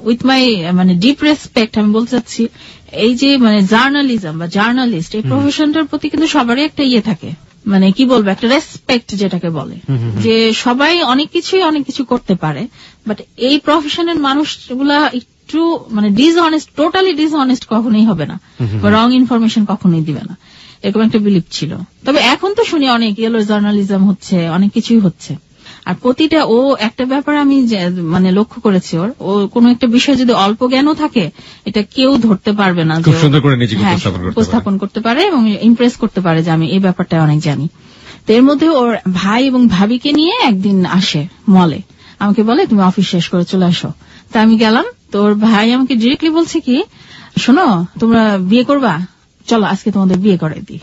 উইথ মাই মানে ডিপ রেসপেক্ট আমি বলতে চাচ্ছি, এই যে মানে জার্নালিজম বা জার্নালিস্ট এই প্রফেশনটার প্রতি কিন্তু সবারই একটা ইয়ে থাকে, মানে কি বলবো, একটা রেসপেক্ট যেটাকে বলে, যে সবাই অনেক কিছু করতে পারে, বাট এই প্রফেশনের মানুষগুলা একটু ট্রু মানে ডিসঅনেস্ট, টোটালি ডিসঅনেস্ট কখনোই হবে না, বা রং ইনফরমেশন কখনোই দিবে না, এরকম একটা বিলিভ ছিল। তবে এখন তো শুনি অনেক ইয়েলো জার্নালিজম হচ্ছে, অনেক কিছুই হচ্ছে। আর প্রতিটা ও একটা ব্যাপার আমি মানে লক্ষ্য করেছি, ও কোনো একটা বিষয় যদি অল্প জ্ঞানও থাকে এটা কেউ ধরতে পারবে না, খুব সুন্দর করে নিজেকে উপস্থাপন করতে পারে এবং ইমপ্রেস করতে পারে যে আমি এই ব্যাপারটা অনেক জানি। তো এর মধ্যে ওর ভাই এবং ভাবিকে নিয়ে একদিন আসে মলে, আমাকে বলে তুমি অফিস শেষ করে চলে আসো। তা আমি গেলাম, তো ওর ভাই আমাকে ডিরেক্টলি বলছে কি, শোনো তোমরা বিয়ে করবা, চলো আজকে তোমাদের বিয়ে করাই দিই।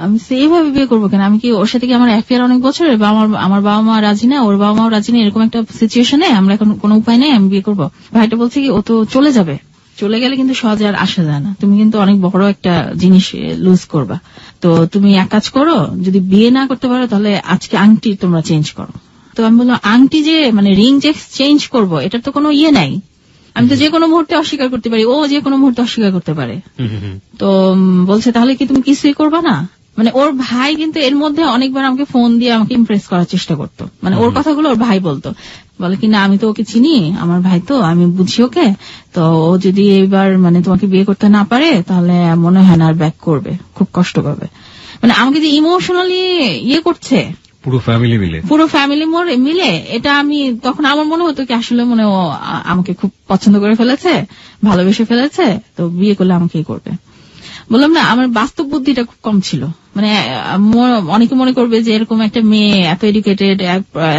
আমি এইভাবে বিয়ে করবো কেন, আমি কি ওর সাথে কি আমার অ্যাফেয়ার অনেক বছরের, বা আমার বাবা মা রাজি না, ওর বাবা মাও রাজি না, এরকম একটা সিচুয়েশনে আমরা এখন কোনো উপায় নেই, আমি বিয়ে করবো। ভাইটা বলছে কি ও তো চলে যাবে, চলে গেলে কিন্তু সহজে আর আসা যায় না, তুমি কিন্তু অনেক বড় একটা জিনিস লুজ করবা। তো তুমি এক কাজ করো, যদি বিয়ে না করতে পারো তাহলে আজকে আংটি তোমরা চেঞ্জ করো। তো আমি বললাম আংটি যে মানে রিং যে চেঞ্জ করবো এটার তো কোনো ইয়ে নাই, আমি তো যে কোনো মুহূর্তে অস্বীকার করতে পারি, ও যে কোনো মুহূর্তে অস্বীকার করতে পারে। তো বলছে তাহলে কি তুমি কিছুই করবা না? মানে ওর ভাই কিন্তু এর মধ্যে অনেকবার আমাকে ফোন দিয়ে আমাকে ইমপ্রেস করার চেষ্টা করতো, মানে ওর কথাগুলো ওর ভাই বলতো, বলে কি না আমি তো ওকে চিনি, আমার ভাই তো, আমি বুঝি ওকে, তো ও যদি এবার মানে তোমাকে বিয়ে করতে না পারে তাহলে মনে হয় না আর ব্যাক করবে, খুব কষ্ট পাবে। মানে আমাকে যে ইমোশনালি ইয়ে করছে পুরো ফ্যামিলি মিলে, এটা আমি তখন আমার মনে হতো কি আসলে মনে ও আমাকে খুব পছন্দ করে ফেলেছে, ভালোবেসে ফেলেছে, তো বিয়ে করলে আমাকেই করবে। বললাম না আমার বাস্তব বুদ্ধিটা খুব কম ছিল, মানে অনেকে মনে করবে যে এরকম একটা মেয়ে এত এডুকেটেড,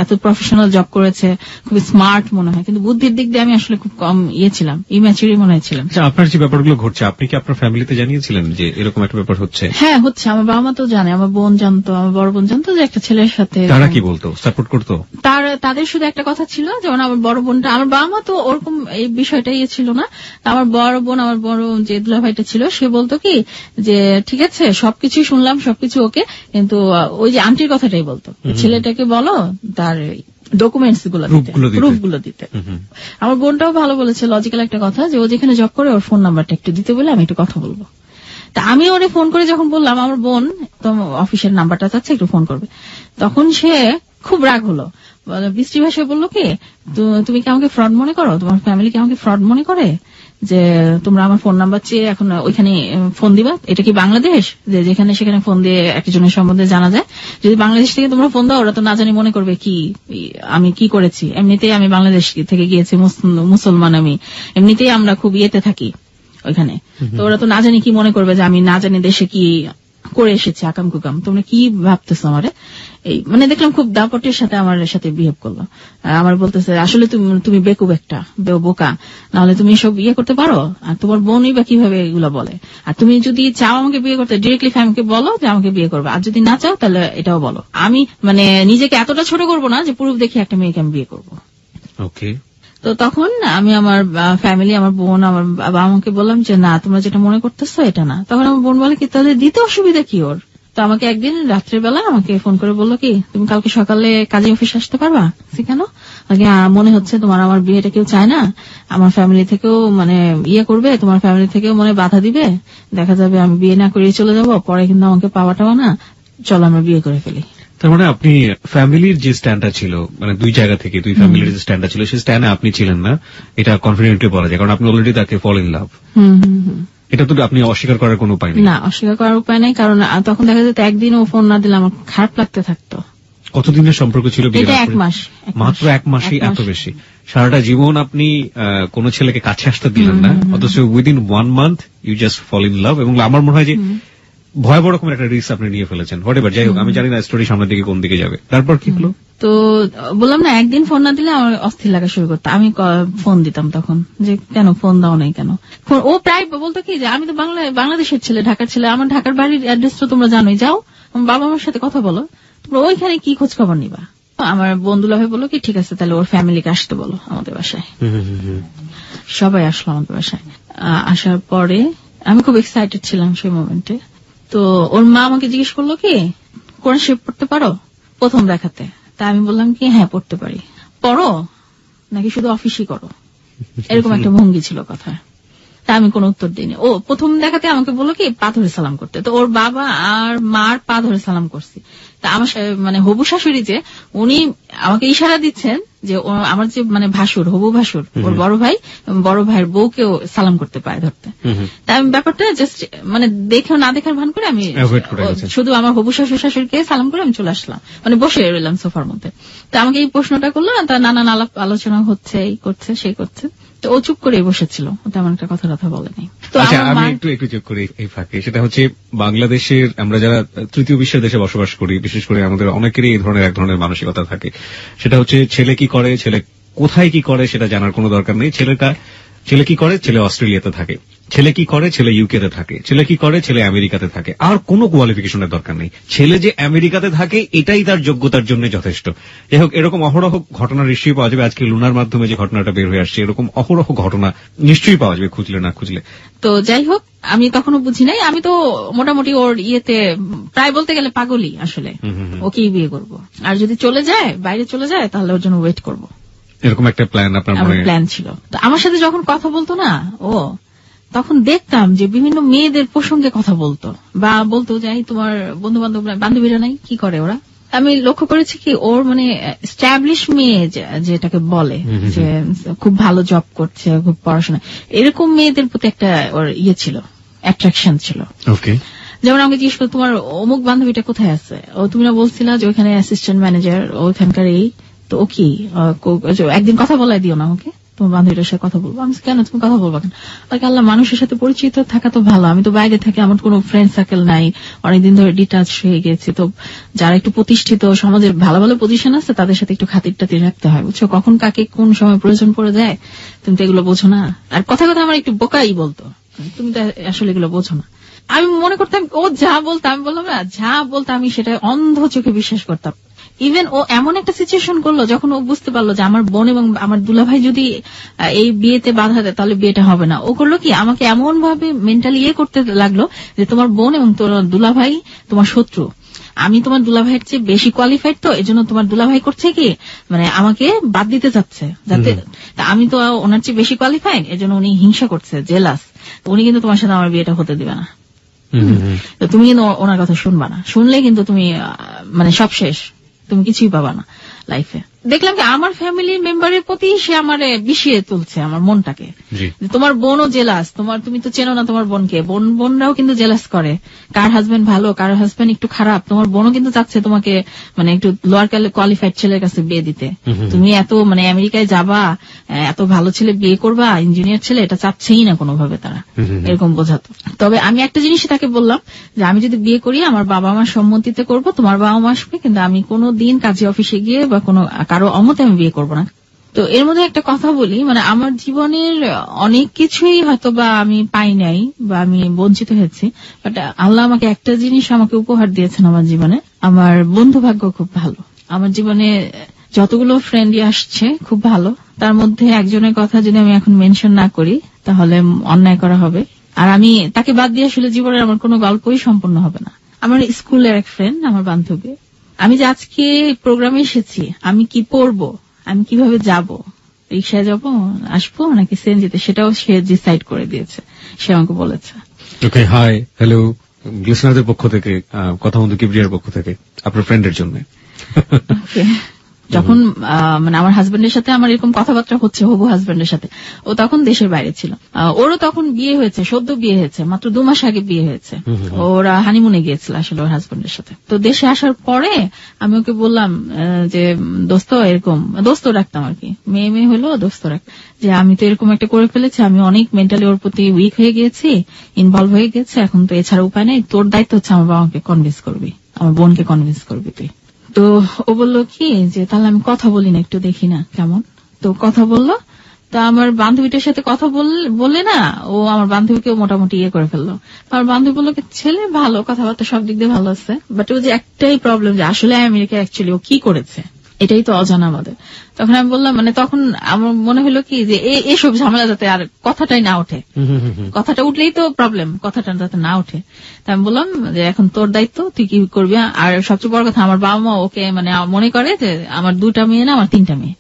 এত প্রফেশনাল জব করেছে, খুব স্মার্ট মনে হয়, কিন্তু বুদ্ধির দিক দিয়ে আমি আসলে খুব কম ইয়ে ছিলাম, ইম্যাচিউর মনে হয়েছিলাম। আপনার যে ব্যাপারগুলো ঘটছে আপনি কি আপনার ফ্যামিলিতে জানিয়েছিলেন যে এরকম একটা ব্যাপার হচ্ছে? হ্যাঁ হচ্ছে, আমার বাবা মা তো জানে, আমার বোন জানতো, আমার বড় বোন জানতো যে একটা ছেলের সাথে। তারা কি বলতো, সাপোর্ট করতো? তাদের শুধু একটা কথা ছিল, যেমন আমার বড় বোনটা, আমার বাবা মা তো ওরকম এই বিষয়টা ইয়ে ছিল না, আমার বড় বোন, আমার বড় যে দুলা ভাইটা ছিল, সে বলতো কি যে ঠিক আছে সবকিছু শুনলাম, সবকিছু ওকে, কিন্তু ওই যে আন্টির কথাটাই বলতো, ছেলেটাকে বলো তার ডকুমেন্টস গুলো দিতে, প্রুফ গুলো দিতে। আমার বোনটাও ভালো বলেছে, লজিক্যাল একটা কথা, যে ও যেখানে জব করে ওর ফোন নাম্বারটা একটু দিতে বলে আমি একটু কথা বলবো। তা আমি ওরে ফোন করে যখন বললাম আমার বোন তো অফিসের নাম্বারটা চাচ্ছে একটু ফোন করবে, তখন সে খুব রাগ হলো, বৃষ্টি ভাষায় বললো কি তুমি কি আমাকে ফ্রড মনে করো, তোমার ফ্যামিলি কি আমাকে ফ্রড মনে করে যে তোমরা আমার ফোন নাম্বার চেয়ে এখন ওইখানে ফোন দিবা? এটা কি বাংলাদেশ যে যেখানে সেখানে ফোন দিয়ে একজনের সম্বন্ধে জানা যায়? যদি বাংলাদেশ থেকে তোমরা ফোন দাও ওরা তো না জানি মনে করবে কি আমি কি করেছি, এমনিতেই আমি বাংলাদেশ থেকে গিয়েছি, মুসলমান আমি, এমনিতেই আমরা খুব ইয়েতে থাকি ওইখানে, তো ওরা তো না জানি কি মনে করবে যে আমি না জানি দেশে কি করে এসেছি আকাম কুকাম, তোমরা কি ভাবতেছো আমারে? এই মানে দেখলাম খুব দাপটের সাথে আমার সাথে বিহেভ করলো, আমার বলতেছে আসলে তুমি বেকুব একটা বোকা, নাহলে তুমি এসব ইয়ে করতে পারো, আর তোমার বোনই বা কিভাবে এগুলো বলে, আর তুমি যদি চাও আমাকে বিয়ে করতে ডিরেক্টলি ফ্যামিলিকে বলো যে আমাকে বিয়ে করবে, আর যদি না চাও তাহলে এটাও বলো, আমি মানে নিজেকে এতটা ছোট করবো না যে প্রুফ দেখে একটা মেয়েকে আমি বিয়ে করবো। ওকে। তো তখন আমি আমার ফ্যামিলি, আমার বোন, আমার বাবা আমাকে বললাম যে না তোমরা যেটা মনে করতেছো এটা না। তখন আমার বোন বলে কি তাহলে দিতে অসুবিধা কি ওর? তো আমাকে একদিন রাত্রের বেলা আমাকে ফোন করে বললো কি তুমি কালকে সকালে কাজে অফিস আসতে পারবা? কেন? মনে হচ্ছে তোমার আমার বিয়েটা কেউ চায় না, আমার ফ্যামিলি থেকেও মানে ইয়ে করবে, তোমার ফ্যামিলি থেকেও মনে বাধা দিবে, দেখা যাবে আমি বিয়ে না করিয়ে চলে যাবো, পরে কিন্তু আমাকে পাওয়াটাও না, চলো আমরা বিয়ে করে ফেলি। তার মানে আপনি ফ্যামিলির যে স্ট্যান্ডটা ছিল, মানে দুই জায়গা থেকে দুই ফ্যামিলির যে স্ট্যান্ডটা ছিল সেই স্ট্যান্ডে আপনি ছিলেন না, এটা কনফিডেন্টলি বলা যায়, কারণ আপনি অলরেডি তাকে ফল ইন লাভ। এটা তো আপনি অস্বীকার করার কোনো উপায় নেই। না, অস্বীকার করার উপায় নেই, কারণ তখন দেখা যেত একদিনও ফোন না দিলে আমার খারাপ লাগতে থাকতো। কতদিনের সম্পর্ক ছিল? এটা 1 মাস। মাত্র 1 মাসেই এত বেশি? সারাটা জীবন আপনি কোন ছেলেকে কাছে আসতে দিলেন না, অথচ within 1 month you just fall in love. এবং আমার মনে হয় যে ভয়াবহ রকমের একটা রিস্ক আপনি নিয়ে ফেলেছেন। হোয়াটএভার, যাই হোক, আমি জানি না স্টোরি সামনের দিকে কোন দিকে যাবে। তারপর কি হলো? তো বললাম না একদিন ফোন না দিলে আমার অস্থির লাগা শুরু করতো, আমি ফোন দিতাম তখন যে কেন ফোন দাও নাই কেন। ও প্রায় বলতো কি যে আমি তো বাংলাদেশের ছেলে, ঢাকার ছেলে, আমার ঢাকার বাড়ির অ্যাড্রেস তো তোমরা জানোই, যাও বাবা মার সাথে কথা বলো, তোমরা ওইখানে কি খোঁজ খবর নিবা। আমার বন্ধুলা ভাই বললো কি ঠিক আছে তাহলে ওর ফ্যামিলিকে আসতে বলো আমাদের বাসায়। সবাই আসলো আমাদের বাসায়। আসার পরে আমি খুব এক্সাইটেড ছিলাম সেই মোমেন্টে। তো ওর মা আমাকে জিজ্ঞেস করলো কি কোরআন শরীফ পড়তে পারো প্রথম দেখাতে? তা আমি বললাম কি হ্যাঁ পড়তে পারি। পড়ো নাকি শুধু অফিসই করো, এরকম একটা ভঙ্গি ছিল কথা। তা আমি কোনো উত্তর দিইনি। ও প্রথম দেখাতে আমাকে বললো কি পা ধরে সালাম করতে, তো ওর বাবা আর মার পা ধরে সালাম করছি। তা আমার মানে হবু শাশুড়ি যে উনি আমাকে ইশারা দিচ্ছেন যে আমার যে মানে ভাসুর, হবু ভাসুর, ওর বড় ভাই, বড় ভাইয়ের বউকেও সালাম করতে পায় ধরতে। তাই আমি ব্যাপারটা জাস্ট মানে দেখেও না দেখার ভান করে আমি শুধু আমার হবু শ্বশুর শাশুড়িকে সালাম করে আমি চলে আসলাম, মানে বসে রইলাম সোফার মধ্যে। তো আমাকে এই প্রশ্নটা করলো, তার নানান আলাপ আলোচনা হচ্ছে, এই করছে সেই করছে, তো ও চুপ করে বসেছিল, তেমন একটা কথা বলেনি। তো আমি একটু যোগ করি এই ফাঁকে, সেটা হচ্ছে বাংলাদেশের আমরা যারা তৃতীয় বিশ্বের দেশে বসবাস করি, বিশেষ করে আমাদের অনেকেরই এই ধরনের এক ধরনের মানসিকতা থাকে, সেটা হচ্ছে ছেলে কি করে, ছেলে কোথায় কি করে সেটা জানার কোনো দরকার নেই। ছেলে কি করে, ছেলে অস্ট্রেলিয়াতে থাকে, ছেলে কি করে, ছেলে ইউকেতে থাকে, ছেলে কি করে, ছেলে আমেরিকাতে থাকে, আর কোনো কোয়ালিফিকেশনের দরকার নেই। ছেলে যে আমেরিকাতে থাকে এটাই তার যোগ্যতার জন্য যথেষ্ট। যাই হোক, এরকম অহরহ ঘটনা নিশ্চয়ই পাওয়া যাবে। আজকে লুনার মাধ্যমে যে ঘটনাটা বের হয়ে আসছে, এরকম অহরহ ঘটনা নিশ্চয়ই পাওয়া যাবে, খুঁজলে না খুঁজলে। তো যাই হোক, আমি তখনও বুঝি নাই, আমি তো মোটামুটি ওর ইয়েতে প্রায় বলতে গেলে পাগলই আসলে, ওকেই বিয়ে করব, আর যদি চলে যায়, বাইরে চলে যায়, তাহলে ওর জন্য ওয়েট করব, এরকম একটা প্ল্যান আপনার মনে প্ল্যান ছিল। তো আমার সাথে যখন কথা বলতো না ও, তখন দেখতাম যে বিভিন্ন মেয়েদের প্রসঙ্গে কথা বলতো, বা বলতো যে তোমার বন্ধু বান্ধব বান্ধবীরা নাই, কি করে ওরা। আমি লক্ষ্য করেছি কি ওর মানে স্ট্যাবলিশ মেয়ে যেটাকে বলে, যে খুব ভালো জব করছে, খুব পড়াশোনা, এরকম মেয়েদের প্রতি একটা ওর ইয়ে ছিল, অ্যাট্রাকশন ছিল। ওকে, যেমন আমাকে জিজ্ঞেস করো তোমার অমুক বান্ধবীটা কোথায় আছে, ও তুমি না বলছিলা যে ওইখানে অ্যাসিস্ট্যান্ট ম্যানেজার, ওইখানকার এই, তো ও কি একদিন কথা বলাই দিও না আমাকে, তোমার বান্ধবীটার সাথে কথা বলবো। আমি কেন, তুমি কথা বলবো কেন? আল্লাহ, মানুষের সাথে পরিচিত থাকা তো ভালো, আমি তো বাইরে থাকি, আমার কোনো ফ্রেন্ড সার্কেল নাই, অনেকদিন ধরে ডিটাচ হয়ে গেছি, তো যারা একটু প্রতিষ্ঠিত সমাজের ভালো ভালো পজিশন আছে তাদের সাথে একটু খাতির টাতির রাখতে হয়, বুঝছো, কখন কাকে কোন সময় প্রয়োজন পড়ে যায়, তুমি তো এগুলো বোঝো না। আর কথা আমার একটু বোকাই বলতো, তুমি তো আসলে এগুলো বোঝো না। আমি মনে করতাম ও যা বলতো, আমি বললাম না, যা বলতো আমি সেটা অন্ধ চোখে বিশ্বাস করতাম। ইভেন ও এমন একটা সিচুয়েশন করলো যখন ও বুঝতে পারলো যে আমার বোন এবং আমার দুলাভাই যদি এই বিয়েতে বাধা দেয় তাহলে বিয়েটা হবে না, ও করলো কি, আমাকে এমন ভাবে মেন্টালি ইয়ে করতে লাগলো যে তোমার বোন এবং তোমার দুলাভাই তোমার শত্রু, আমি তোমার দুলাভাইয়ের চেয়ে বেশি কোয়ালিফাইড, তো এই জন্য তোমার দুলাভাই করছে কি, মানে আমাকে বাদ দিতে চাচ্ছে, যাতে আমি তো ওনার চেয়ে বেশি কোয়ালিফাইড, এই জন্য উনি হিংসা করছে, জেলাস, উনি কিন্তু তোমার সাথে আমার বিয়েটা হতে দিবে না। তো তুমি কিন্তু ওনার কথা শুনবা না, শুনলে কিন্তু তুমি মানে সব শেষ, তুমি কিছুই পাবা না লাইফে। দেখলাম কি আমার ফ্যামিলির মেম্বারের প্রতি সে আমার বিষিয়ে তুলছে আমার মনটাকে, তোমার বোনও জেলাস, তুমি তো চেনো না তোমার বোনকে, বোনরাও কিন্তু জেলাস করে, কার হাজবেন্ড ভালো কার হাজবেন্ড একটু খারাপ, তোমার বোনও কিন্তু চাচ্ছে তোমাকে মানে একটু লোয়ার কোয়ালিফাইড ছেলের কাছে বিয়ে দিতে, তুমি এত মানে আমেরিকায় যাবা, এত ভালো ছেলে বিয়ে করবা, ইঞ্জিনিয়ার ছেলে, এটা চাচ্ছেই না কোনোভাবে তারা, এরকম বোঝাতো। তবে আমি একটা জিনিসই তাকে বললাম যে আমি যদি বিয়ে করি আমার বাবা মার সম্মতিতে করব, তোমার বাবা মা আসবে, কিন্তু আমি কোনো দিন কাজী অফিসে গিয়ে বা কোনো কারো অমতে আমি বিয়ে করবো না। তো এর মধ্যে একটা কথা বলি, মানে আমার জীবনের অনেক কিছুই হয়তো বা আমি পাই নাই বা আমি বঞ্চিত হয়েছি, বাট আল্লাহ আমাকে একটা জিনিস আমাকে উপহার দিয়েছেন আমার জীবনে, আমার বন্ধু ভাগ্য খুব ভালো। আমার জীবনে যতগুলো ফ্রেন্ডই আসছে খুব ভালো, তার মধ্যে একজনের কথা যদি আমি এখন মেনশন না করি তাহলে অন্যায় করা হবে, আর আমি তাকে বাদ দিয়ে আসলে জীবনের আমার কোনো গল্পই সম্পূর্ণ হবে না। আমার স্কুলের এক ফ্রেন্ড, আমার বান্ধবী, আমি যে আজকে প্রোগ্রামে এসেছি, আমি কি পড়বো, আমি কিভাবে যাব, রিক্সায় যাব আসবো নাকি সিএনজিতে, সেটাও সে ডিসাইড করে দিয়েছে, সে আমাকে বলেছে। ওকে, হাই হ্যালো লিসনারদের পক্ষ থেকে, কথা বন্ধু কিবরিয়ার পক্ষ থেকে আপনার ফ্রেন্ডের জন্য। যখন মানে আমার হাজবেন্ডের সাথে আমার এরকম কথাবার্তা হচ্ছে, হবু হাজবেন্ডের সাথে, ও তখন দেশের বাইরে ছিল, ওরও তখন বিয়ে হয়েছে, সদ্য বিয়ে হয়েছে, মাত্র 2 মাস আগে বিয়ে হয়েছে, ওরা হানিমুনে গিয়েছিল আসলে ওর হাজবেন্ডের সাথে। তো দেশে আসার পরে আমি ওকে বললাম যে দোস্ত, এরকম দোস্ত রাখতাম আর কি, মেয়ে হলো দোস্ত রাখ, যে আমি তো এরকম একটা করে ফেলেছি, আমি অনেক মেন্টালি ওর প্রতি উইক হয়ে গিয়েছি, ইনভলভ হয়ে গেছে, এখন তো এছাড়া উপায় নেই, তোর দায়িত্ব হচ্ছে আমার বাবাকে কনভিন্স করবি, আমার বোনকে কনভিন্স করবি তুই। তো ও বললো কি যে তাহলে আমি কথা বলি না, একটু দেখি না কেমন। তো কথা বললো, তা আমার বান্ধবীটার সাথে কথা বললে না, ও আমার বান্ধবীকেও মোটামুটি ইয়ে করে ফেললো। আমার বান্ধবী বললো ছেলে ভালো, কথাবার্তা সব দিক দিয়ে ভালো আছে, বাট ও যে একটাই প্রবলেম যে আসলে আমেরিকা অ্যাকচুয়ালি ও কি করেছে এটাই তো অজানা আমাদের। তখন আমি বললাম, মানে তখন আমার মনে হলো কি যে এসব ঝামেলা যাতে আর কথাটাই না ওঠে, কথাটা উঠলেই তো প্রবলেম, কথাটা যাতে না ওঠে। তাই আমি বললাম যে এখন তোর দায়িত্ব, তুই কি করবি। আর সবচেয়ে বড় কথা, আমার বাবা মা ওকে মানে মনে করে যে আমার 2টা মেয়ে না, আমার 3টা মেয়ে,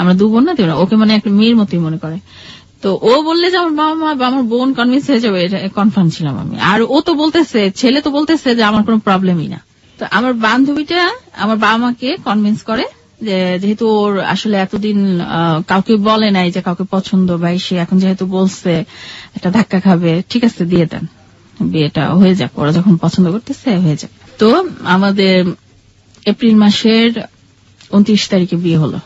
আমরা 2 বোন না, ওকে মানে একটা মেয়ের মতোই মনে করে। তো ও বললে যে আমার বাবা মা বা আমার বোন কনভিন্স হয়ে যাবে, এটা কনফার্ম ছিলাম আমি। আর ও তো বলতেছে, ছেলে তো বলতেছে যে আমার কোনো প্রবলেমই না। তো আমার বান্ধবীটা আমার বাবা মাকে কনভিন্স করে যেহেতু ওর আসলে এতদিন কাউকে বলে নাই যে কাউকে পছন্দ, বা সে এখন যেহেতু বলছে একটা ধাক্কা খাবে, ঠিক আছে দিয়ে দেন, বিয়েটা হয়ে যাক, ওরা যখন পছন্দ করতেছে হয়ে যাক। তো আমাদের এপ্রিল মাসের 29 তারিখে বিয়ে হলো।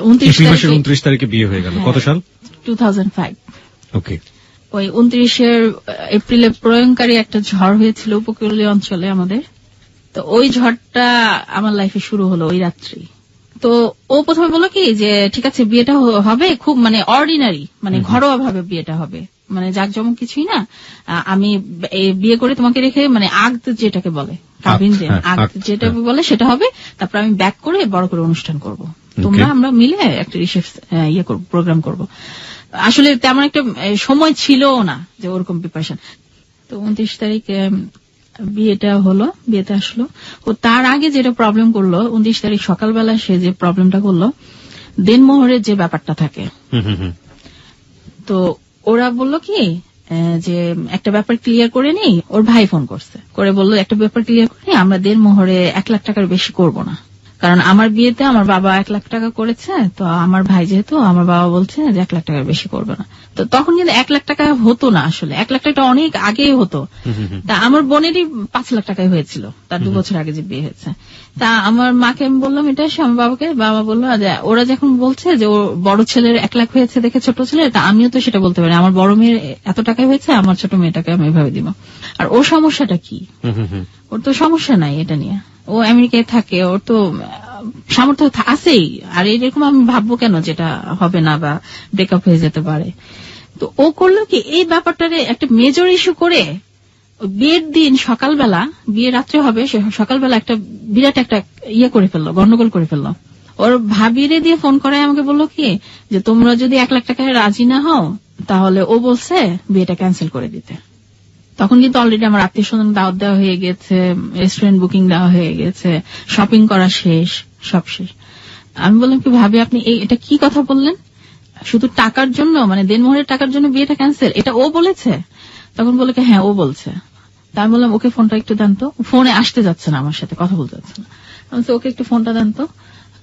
29 তারিখে বিয়ে হয়ে গেল। কত সাল? 2005। ওকে। ওই 29 এপ্রিলে প্রলয়ঙ্কারী একটা ঝড় হয়েছিল উপকূলীয় অঞ্চলে আমাদের। তো ওই ঝড়টা আমার লাইফে শুরু হলো ওই রাত্রি। তো ও প্রথমে বললো কি যে ঠিক আছে বিয়েটা হবে, খুব মানে অর্ডিনারি, মানে ঘরোয়া ভাবে বিয়েটা হবে, মানে জাঁকজমক কিছুই না, আমি বিয়ে করে তোমাকে রেখে, মানে আগদ যেটাকে বলে, কাবিন যে আগদ যেটা বলে সেটা হবে, তারপর আমি ব্যাক করে বড় করে অনুষ্ঠান করব, তোমরা আমরা মিলে একটা প্রোগ্রাম করব। আসলে তেমন একটা সময় ছিল না যে ওরকম প্রিপারেশন। তো 29 তারিখে বিয়েটা হলো, বিয়েতে আসলো। ও তার আগে যেটা প্রবলেম করলো, 29 তারিখ সকালবেলা সে যে প্রবলেমটা করলো, দেনমোহরের যে ব্যাপারটা থাকে, তো ওরা বললো কি যে একটা ব্যাপার ক্লিয়ার করে নি। ওর ভাই ফোন করছে, করে বললো একটা ব্যাপার ক্লিয়ার করে নি, আমরা দেনমোহরে 1 লাখ টাকার বেশি করব না, কারণ আমার বিয়েতে আমার বাবা 1 লাখ টাকা করেছে, তো আমার ভাই যেহেতু, আমার বাবা বলছে যে 1 লাখ টাকার বেশি করবে না। তো তখন কিন্তু 1 লাখ টাকা হতো না, আসলে 1 লাখ টাকা অনেক আগেই হতো। তা আমার বোনেরই 5 লাখ টাকায় হয়েছিল, তার 2 বছর আগে যে বিয়ে হয়েছে। তা আমার মাকে আমি বললাম এটা, এসে আমার বাবাকে, বাবা বললো যে ওরা যখন বলছে যে ওর বড় ছেলের 1 লাখ হয়েছে দেখে ছোট ছেলের, তা আমিও তো সেটা বলতে পারি, আমার বড় মেয়ের এত টাকায় হয়েছে, আমার ছোট মেয়েটাকে আমি এভাবে দিব। আর ওর সমস্যাটা কি? ওর তো সমস্যা নাই এটা নিয়ে, ও আমেরিকায় থাকে, ওর তো সামর্থ্য আছেই, আর এরকম আমি ভাববো কেন যেটা হবে না বা ব্রেকআপ হয়ে যেতে পারে। তো ও করলো কি, এই ব্যাপারটারে একটা মেজর ইস্যু করে বিয়ের দিন সকালবেলা, বিয়ে রাত্রে হবে, সকালবেলা একটা বিরাট একটা করে ফেললো, গন্ডগোল করে ফেললো। ওর ভাবিরে দিয়ে ফোন করে আমাকে বললো কি যে তোমরা যদি 1 লাখ টাকায় রাজি না হও, তাহলে ও বলছে বিয়েটা ক্যান্সেল করে দিতে। তখন কিন্তু অলরেডি আমার আত্মীয় স্বজন দাওয়াত দেওয়া হয়ে গেছে, রেস্টুরেন্ট বুকিং দেওয়া হয়ে গেছে, শপিং করা শেষ, সব শেষ। আমি বললাম কি ভাবি আপনি এটা কি কথা বললেন, শুধু টাকার জন্য, মানে দেনমোহরের টাকার জন্য বিয়েটা ক্যান্সেল, এটা ও বলেছে? তখন বলে কি হ্যাঁ ও বলছে। তা আমি বললাম ওকে ফোনটা একটু দেন তো, ফোনে আসতে যাচ্ছে না, আমার সাথে কথা বলতে যাচ্ছে না। আমি ওকে একটু ফোনটা দেন তো।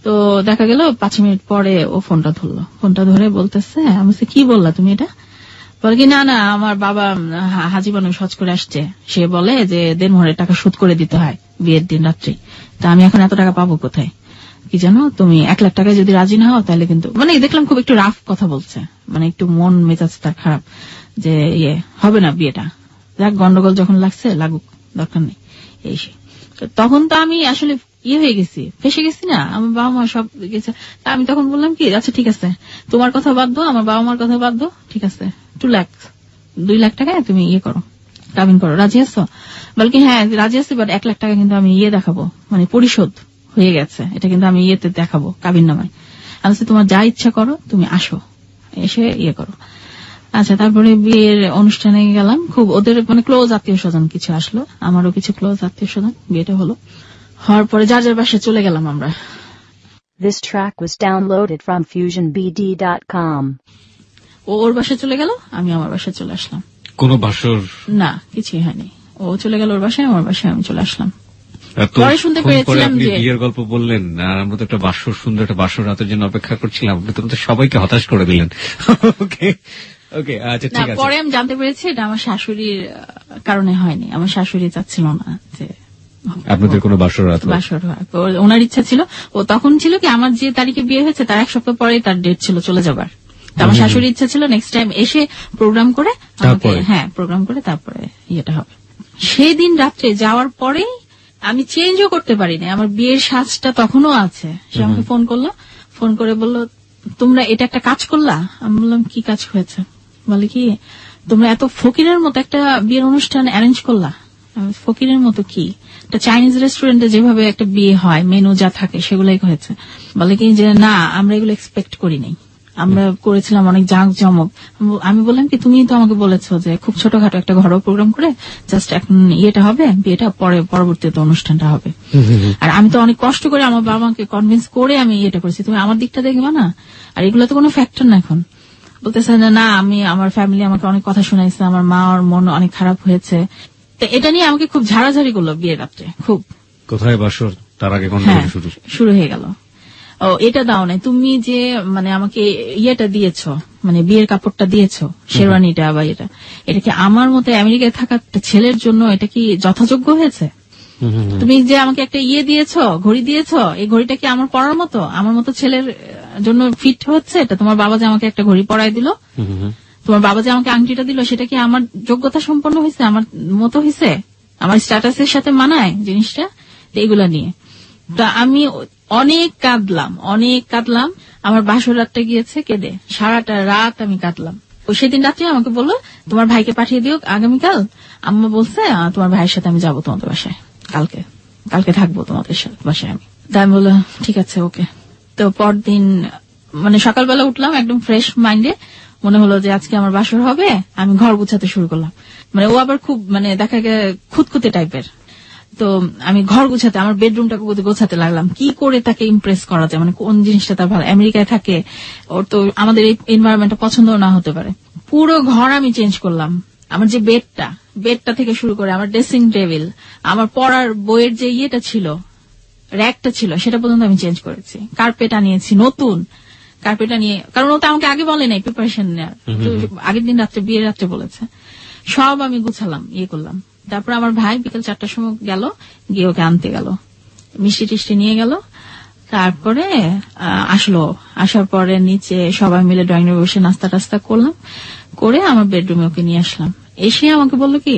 তো দেখা গেল 5 মিনিট পরে ও ফোনটা ধরলো, ফোনটা ধরে বলতেছে, আমি কি বললা তুমি এটা? বলে কি না না, আমার বাবা হাজি বানর সজ করে আসছে, সে বলে যে দেনমোহরের টাকা শোধ করে দিতে হয় বিয়ের দিন রাত্রি, তা আমি এখন এত টাকা পাবো কোথায়, কি জানো তুমি 1 লাখ টাকায় যদি রাজি না হও তাহলে কিন্তু, মানে দেখলাম খুব একটু রাফ কথা বলছে, মানে একটু মন মেজাজ তার খারাপ, যে হবে না বিয়েটা, যাক গন্ডগোল যখন লাগছে লাগুক, দরকার নেই এই সে। তখন তো আমি আসলে হয়ে গেছি, ফেসে গেছি না, আমার বাবা মা সব গেছে। তা আমি তখন বললাম কি আচ্ছা ঠিক আছে, তোমার কথা বাদ দাও, আমার বাবা মার কথা বাদ দাও, ঠিক আছে 2 লাখ টাকায় তুমি করো, কাবিন করো, রাজি আছো? বলকি হ্যাঁ রাজি আছি, বাট 1 লাখ টাকা কিন্তু আমি দেখাবো, মানে পরিশোধ হয়ে গেছে, এটা কিন্তু আমি দেখাবো কাবিন নামায়। আমি তোমার যা ইচ্ছা করো, তুমি আসো, এসে করো। আচ্ছা, তারপরে বিয়ের অনুষ্ঠানে গেলাম, খুব ওদের মানে ক্লোজ আত্মীয় স্বজন কিছু আসলো, আমারও কিছু ক্লোজ আত্মীয় স্বজন। বিয়েটা হলো, হওয়ার পরে যার যার বাসায় চলে গেলাম আমরা। This track was downloaded from FusionBD.com. ওর বাসায় চলে গেল, আমি আমার বাসায় চলে আসলাম। কোনো বাসর না, কিছুই হয়নি, ও চলে গেল ওর বাসায়, আমার বাসায় আমি চলে আসলাম। পরে শুনতে পেরেছিলাম যে বিয়ের গল্প বললেন, আর আমরা তো একটা বাসর, সুন্দর একটা বাসর রাতের জন্য অপেক্ষা করছিলাম, আপনি তো সবাইকে হতাশ করে দিলেন। ওকে ওকে, আচ্ছা ঠিক আছে। পরে আমি জানতে পেরেছি এটা আমার শাশুড়ির কারণে হয়নি, আমার শাশুড়ি চাচ্ছিল না যে আপনাদের কোনো বাসর রাত, ওনার ইচ্ছা ছিল, ও তখন ছিল কি আমার যে তারিখে বিয়ে হয়েছে তার 1 সপ্তাহ পরে তার ডেট ছিল চলে যাবার। আমার শাশুড়ির ইচ্ছা ছিল নেক্সট টাইম এসে প্রোগ্রাম করে, হ্যাঁ প্রোগ্রাম করে তারপরে হবে। সেই দিন রাত্রে যাওয়ার পরে আমি চেঞ্জও করতে পারিনি, আমার বিয়ের সাজটা তখনও আছে। সে আমাকে ফোন করলো, ফোন করে বললো তোমরা এটা একটা কাজ করলা। আমি বললাম কি কাজ হয়েছে? বলে কি তোমরা এত ফকিরের মতো একটা বিয়ের অনুষ্ঠান অ্যারেঞ্জ করলা। ফকিরের মতো কি, একটা চাইনিজ রেস্টুরেন্টে যেভাবে একটা বিয়ে হয়, মেনু যা থাকে সেগুলাই হয়েছে। বলে কি যে না আমরা এগুলো এক্সপেক্ট করি নাই, আমরা করেছিলাম অনেক জাঁক জমক। আমি বললাম কি তুমি তো আমাকে বলেছো যে খুব ছোটখাটো একটা ঘরোয়া প্রোগ্রাম করে জাস্ট এখন হবে, বিয়েটা পরে পরবর্তীতে অনুষ্ঠানটা হবে। আর আমি তো অনেক কষ্ট করে আমার বাবা মাকে কনভিন্স করে আমি করেছি, তুমি আমার দিকটা দেখবা না, আর এগুলো তো কোনো ফ্যাক্টর না। এখন বলতেছে না আমি, আমার ফ্যামিলি আমাকে অনেক কথা শোনাইছে, আমার মা ওর মন অনেক খারাপ হয়েছে, তো এটা নিয়ে আমাকে খুব ঝাড়াঝাড়ি করলো বিয়ের রাত্রে। খুব কোথায় বাসর তার আগে শুরু হয়ে গেল। ও এটা দাও নাই, তুমি যে মানে আমাকে ইয়েটা দিয়েছো, মানে বিয়ের কাপড়টা দিয়েছো, শেরওয়ানিটা বা এটা কি আমার মতো আমেরিকায় থাকা একটা ছেলের জন্য এটা কি যথাযোগ্য হয়েছে? তুমি যে আমাকে একটা দিয়েছো, ঘড়ি দিয়েছো, এই ঘড়িটা কি আমার পরার মতো, আমার মতো ছেলের জন্য ফিট হচ্ছে? এটা তোমার বাবা যে আমাকে একটা ঘড়ি পরাই দিল, তোমার বাবা যে আমাকে আংটিটা দিল, সেটা কি আমার যোগ্যতা সম্পন্ন হয়েছে, আমার মতো হয়েছে, আমার স্ট্যাটাসের সাথে মানায় জিনিসটা? এইগুলা নিয়ে তা আমি অনেক কাঁদলাম। আমার বাসর রাতটা গিয়েছে কেঁদে, সারাটা রাত আমি কাঁদলাম। সেদিন রাত্রে আমাকে বললো তোমার ভাইকে পাঠিয়ে দিও আগামীকাল, আম্মা বলছে তোমার ভাইয়ের সাথে আমি যাবো তোমাদের বাসায়, কালকে থাকবো তোমাদের বাসায় আমি। তাই আমি বললাম ঠিক আছে ওকে। তো পরদিন মানে সকালবেলা উঠলাম একদম ফ্রেশ মাইন্ডে, মনে হলো যে আজকে আমার বাসর হবে, আমি ঘর গুছাতে শুরু করলাম। মানে ও আবার খুব মানে দেখা গেছে খুঁতখুঁতে টাইপের, তো আমি ঘর গুছাতে, আমার বেডরুমটাকে গোছাতে লাগলাম, কি করে তাকে ইমপ্রেস করা যায়, মানে কোন জিনিসটা তার ভালো। আমেরিকায় থাকে, ওর তো আমাদের এই এনভায়রনমেন্টটা পছন্দ না হতে পারে। পুরো ঘর আমি চেঞ্জ করলাম, আমার যে বেডটা থেকে শুরু করে আমার ড্রেসিং টেবিল, আমার পড়ার বইয়ের যে ইয়েটা ছিল, র্যাকটা ছিল, সেটা পর্যন্ত আমি চেঞ্জ করেছি। কার্পেট আনিয়েছি, নতুন কার্পেট আনিয়ে, কারণ ও তো আমাকে আগে বলে নাই প্রিপারেশন নেওয়ার, আগের দিন রাত্রে, বিয়ের রাত্রে বলেছে। সব আমি গুছালাম, করলাম। তারপর আমার ভাই বিকেল 4টার সময় গেল, গিয়ে ওকে আনতে গেল, মিষ্টি টিষ্টি নিয়ে গেল। তারপরে আসার পরে নিচে সবাই মিলে ড্রয়িং রুমে বসে নাস্তা টাস্তা করলাম, করে আমার বেডরুমে ওকে নিয়ে আসলাম। এসে আমাকে বললো কি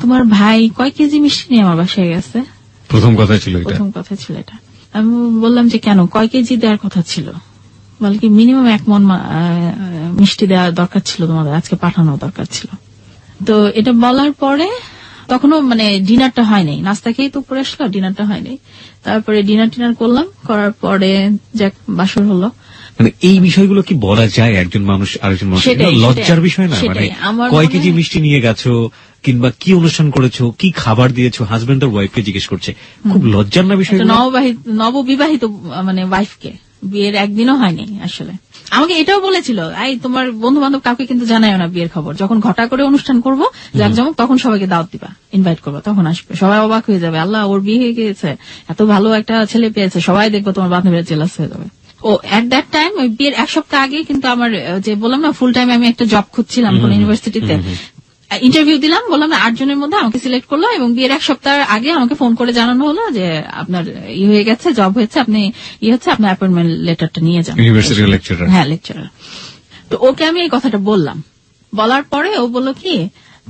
তোমার ভাই কয় কেজি মিষ্টি নিয়ে আমার বাসায় গেছে। প্রথম কথা ছিল এটা। আমি বললাম যে কেন, কয় কেজি দেওয়ার কথা ছিল? বলে কি মিনিমাম 1 মণ মিষ্টি দেওয়ার দরকার ছিল, তোমাদের আজকে পাঠানো দরকার ছিল। তো এটা বলার পরে তখনও মানে ডিনারটা হয়নি, নাস্তা খেয়ে তো উপরে আসলো, ডিনারটা হয়নি। তারপরে ডিনার করলাম, করার পরে যাক বাসর হলো। মানে এই বিষয়গুলো কি বলা যায় একজন মানুষ আরেকজন মানুষ? লজ্জার বিষয় না? মানে কয় কেজি মিষ্টি নিয়ে গেছো, কিংবা কি অনুষ্ঠান করেছো, কি খাবার দিয়েছো, হাজবেন্ড আর ওয়াইফকে জিজ্ঞেস করছে, খুব লজ্জার না বিষয়? নববিবাহিত মানে ওয়াইফকে, বিয়ের একদিনও হয়নি আসলে। আমাকে এটাও বলেছিল, তোমার বন্ধু বান্ধব কাউকে কিন্তু জানায় না বিয়ের খবর, যখন ঘটা করে অনুষ্ঠান করবো জাকজমক, তখন সবাইকে দাওয়াত দিবা, ইনভাইট করবা, তখন আসবে, সবাই অবাক হয়ে যাবে, আল্লাহ ওর বিয়ে হয়ে গিয়েছে, এত ভালো একটা ছেলে পেয়েছে, সবাই দেখবো, তোমার বান্ধবীরা জেলাস হয়ে যাবে। ও এট দ্যাট টাইম ওই বিয়ের 1 সপ্তাহ আগে কিন্তু আমার যে বললাম না ফুল টাইম আমি একটা জব খুঁজছিলাম কোন ইউনিভার্সিটিতে, ইন্টারভিউ দিলাম, বললাম না 8 জনের মধ্যে আমাকে সিলেক্ট করলো, এবং বিয়ের 1 সপ্তাহ আগে আমাকে ফোন করে জানানো হলো যে আপনার হয়ে গেছে, জব হয়েছে, আপনি আপনার অ্যাপয়েন্টমেন্ট লেটারটা নিয়ে যান, ইউনিভার্সিটি লেকচারার। হ্যাঁ, লেকচারার। তো ওকে আমি এই কথাটা বললাম, বলার পরে ও বললো কি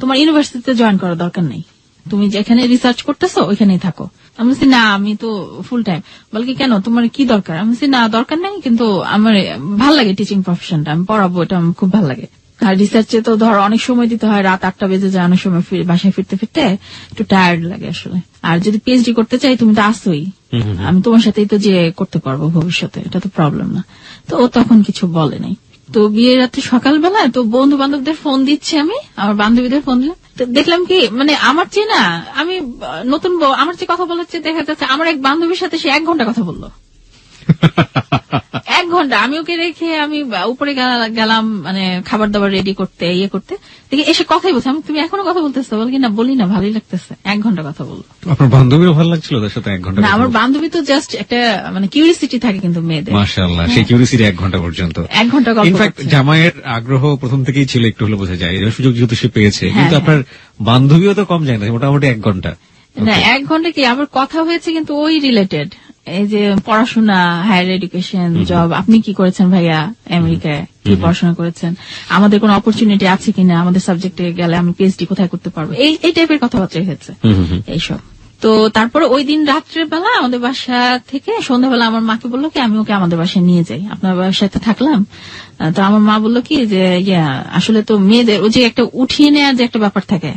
তোমার ইউনিভার্সিটিতে জয়েন করার দরকার নেই, তুমি যেখানে রিসার্চ করতেছো ওইখানেই থাকো। আমি বলছি না, আমি তো ফুল টাইম। বল কি কেন, তোমার কি দরকার? আমি বলছি না দরকার নেই, কিন্তু আমার ভাল লাগে টিচিং প্রফেশনটা, আমি পড়াবো, এটা আমার খুব ভালো লাগে। আর রিসার্চে তো ধর অনেক সময় দিতে হয়, রাত 8টা বেজে যায়, অনেক সময় বাসায় ফিরতে একটু টায়ার্ড লাগে আসলে। আর যদি পিএইচডি করতে চাই, তুমি তো আসোই, আমি তোমার সাথেই তো যে করতে পারবো ভবিষ্যতে, এটা তো প্রবলেম না। তো ও তখন কিছু বলে নাই। তো বিয়ের রাত্রে সকালবেলা তো বন্ধু বান্ধবদের ফোন দিচ্ছি, আমি আমার বান্ধবীদের ফোন দিলাম, দেখলাম কি মানে আমার চেয়ে না, আমি নতুন আমার চেয়ে কথা বলার চেয়ে দেখা যাচ্ছে আমার এক বান্ধবীর সাথে সে 1 ঘন্টা কথা বললো। 1 ঘন্টা আমি ওকে রেখে আমি উপরে গেলাম, মানে খাবার দাবার রেডি করতে, করতে দেখি এসে কথাই বলছে। আমি তুমি এখনো কথা বলতেছো? বল কি না, বলি না, ভালোই লাগতেছে। 1 ঘন্টা কথা বললো। আপনার বান্ধবীরও ভালো লাগছিল তার সাথে 1 ঘন্টা? না, আমার বান্ধবী তো জাস্ট একটা মানে কিউরিসিটি থাকে কিন্তু মেয়েদের, মাশাআল্লাহ, সেই কিউরিসিটি 1 ঘন্টা পর্যন্ত। 1 ঘন্টা গল্প। ইনফ্যাক্ট জামাইয়ের আগ্রহ প্রথম থেকেই ছিল, একটু হলে বোঝা যায়, এই সুযোগ যেহেতু সে পেয়েছে। কিন্তু আপনার বান্ধবীও তো কম যায় না, মোটামুটি 1 ঘন্টা। না, 1 ঘন্টা কি আবার কথা হয়েছে, কিন্তু ওই রিলেটেড, এই যে পড়াশোনা, হায়ার এডুকেশন, জব, আপনি কি করেছেন ভাইয়া আমেরিকায়, কি পড়াশোনা করেছেন, আমাদের কোন অপরচুনিটি আছে কিনা, আমাদের সাবজেক্টে গেলে আমি পিএইচডি কোথায় করতে পারবো, এই টাইপের কথাবার্তা হয়েছে এইসব। তো তারপরে ওই দিন রাত্রের বেলা আমাদের বাসা থেকে সন্ধ্যাবেলা আমার মাকে বললো কি আমি ওকে আমাদের বাসায় নিয়ে যাই, আপনার বাসাতে থাকলাম। তো আমার মা বললো কি যে আসলে তো মেয়েদের ওই যে একটা উঠিয়ে নেওয়ার যে একটা ব্যাপার থাকে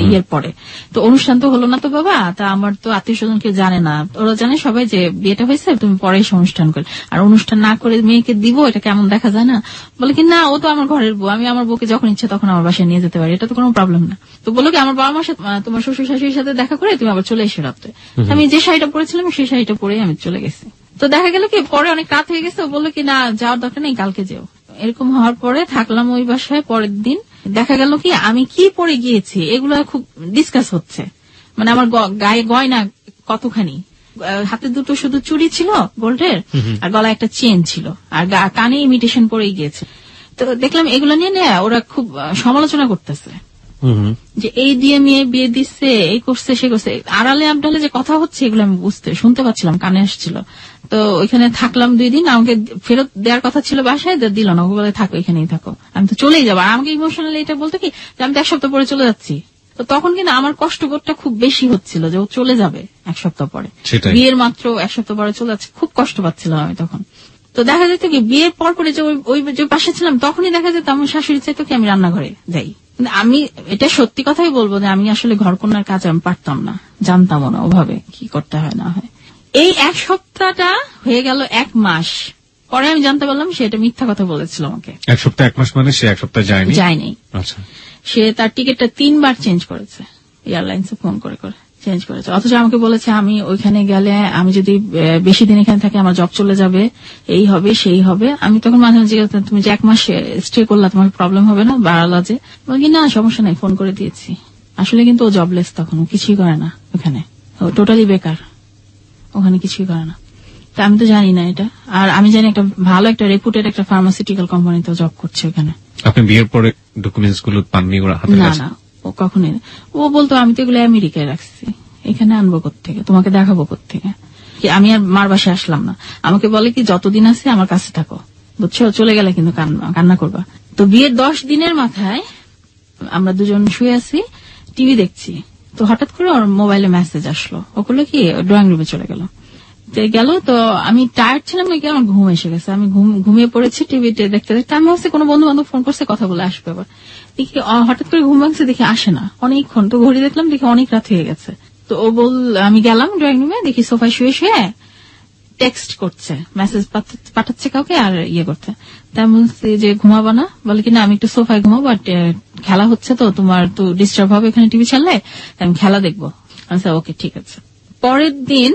ইয়ের পরে, তো অনুষ্ঠান তো হলো না তো বাবা, তা আমার তো আত্মীয় স্বজন কেউ জানে না, ওরা জানে সবাই যে বিয়েটা হয়েছে, তুমি পরে এসে অনুষ্ঠান করে, আর অনুষ্ঠান না করে মেয়েকে দিব, এটা কেমন দেখা যায় না? বলে কি না, ও তো আমার ঘরের বউ, আমি আমার বউকে যখন ইচ্ছা তখন আমার বাসায় নিয়ে যেতে পারি, এটা তো কোনো প্রবলেম না। তো বললো কি আমার বাবা মার সাথে, তোমার শ্বশুর শাশুড়ির সাথে দেখা করে তুমি আবার চলে এসে রাত্রে। আমি যে শাড়িটা পরেছিলাম সেই শাড়িটা পরে আমি চলে গেছি। তো দেখা গেল কি পরে অনেক রাত হয়ে গেছে, ও বললো কি না যাওয়ার দরকার নেই, কালকে যেও। এরকম হওয়ার পরে থাকলাম ওই বাসায়। পরের দিন দেখা গেল কি আমি কি পরে গিয়েছি এগুলো খুব ডিসকাস হচ্ছে, মানে আমার গায়ে গয়না কতখানি, হাতে দুটো শুধু চুড়ি ছিল গোল্ডের, আর গলায় একটা চেন ছিল, আর কানে ইমিটেশন পরেই গিয়েছে। তো দেখলাম এগুলো নিয়ে ওরা খুব সমালোচনা করতেছে যে এই দিয়ে মেয়ে বিয়ে দিচ্ছে, এই করছে, সে করছে। আড়ালে আবডালে যে কথা হচ্ছে এগুলো আমি শুনতে পাচ্ছিলাম, কানে আসছিল। তো ওইখানে থাকলাম 2 দিন। আমাকে ফেরত দেওয়ার কথা ছিল বাসায়, দিল না। বলে থাকো, এখানেই থাকো, আমি তো চলেই যাবো। আর আমাকে ইমোশনালি এটা বলতো কি যে আমি তো 1 সপ্তাহ পরে চলে যাচ্ছি। তো তখন কিন্তু আমার কষ্টবোধটা খুব বেশি হচ্ছিল যে ও চলে যাবে 1 সপ্তাহ পরে, বিয়ের মাত্র 1 সপ্তাহ পরে চলে যাচ্ছে। খুব কষ্ট পাচ্ছিলাম আমি তখন। তো দেখা যেত কি বিয়ের পর পরে যে ওই যে পাশে ছিলাম, তখনই দেখা যেত আমার শাশুড়ি চাইতো কি আমি রান্নাঘরে যাই। আমি এটা সত্যি কথাই বলবো যে আমি আসলে ঘরকন্যার কাজ আমি পারতাম না, জানতামও না ওভাবে কি করতে হয় না হয়। এই 1 সপ্তাহটা হয়ে গেল 1 মাস পরে আমি জানতে পারলাম সে এটা মিথ্যা কথা বলেছিল আমাকে। 1 সপ্তাহ 1 মাস মানে সে 1 সপ্তাহ যায়নি। আচ্ছা। সে তার টিকিটটা 3 বার চেঞ্জ করেছে, এয়ারলাইন্সে ফোন করে করে চেঞ্জ করেছে। অথচ আমাকে বলেছে আমি ওইখানে গেলে, আমি যদি বেশি দিন এখানে থাকি আমার জব চলে যাবে, এই হবে সেই হবে। আমি তখন মাঝে মাঝে তুমি যে 1 মাস স্টে করলা তোমার প্রবলেম হবে না, বাড়ালা যে? বলি না সমস্যা নাই, ফোন করে দিয়েছি। আসলে কিন্তু ও জবলেস, তখন কিছুই করে না ওখানে, ও টোটালি বেকার, ওখানে কিছুই করে না। তা আমি তো জানি না এটা। আর আমি জানি একটা ভালো একটা রেপুটেড একটা ফার্মাসিউটিক্যাল কোম্পানিতে জব করছে ওখানে। আপনি বিয়ের পরে ডকুমেন্টস গুলো পাননি ওরা হাতে? না না, ও কখনোই না। ও বলতো আমি তো এগুলো আমেরিকায় রাখছি, এখানে আনবো কোত্থেকে, তোমাকে দেখাবো কোত্থেকে। আমি আর মার বাসায় আসলাম না। আমাকে বলে কি যতদিন আছে আমার কাছে থাকো, বুঝছো, চলে গেলে কিন্তু কান্না করবা। তো বিয়ের 10 দিনের মাথায় আমরা দুজন শুয়ে আছি, টিভি দেখছি। তো হঠাৎ করে ওর মোবাইলে মেসেজ আসলো। ও করলো কি ড্রয়িং রুমে চলে গেল। তো আমি টায়ার্ড ছিলাম নাকি, আমার ঘুম এসে গেছে। আমি ঘুমিয়ে পড়েছি টিভিতে দেখতে দেখতে। আমি ভাবছি কোনো বন্ধু বান্ধব ফোন করছে, কথা বলে আসবে আবার। দেখি হঠাৎ করে ঘুম ভাঙছে, দেখি আসে না অনেকক্ষণ। তো ঘড়ি দেখলাম, দেখি অনেক রাত হয়ে গেছে। তো ও আমি গেলাম ড্রয়িং রুমে, দেখি সোফায় শুয়ে শুয়ে টেক্সট করছে, মেসেজ পাঠাচ্ছে কাউকে আর ইয়ে করতে। তাই বলছি যে ঘুমাবো না? বলে কি না আমি একটু সোফায় ঘুমাবো, আর খেলা হচ্ছে তো তোমার তো ডিস্টার্ব হবে এখানে টিভি চাললে, আমি খেলা দেখবো। আমি ওকে ঠিক আছে। পরের দিন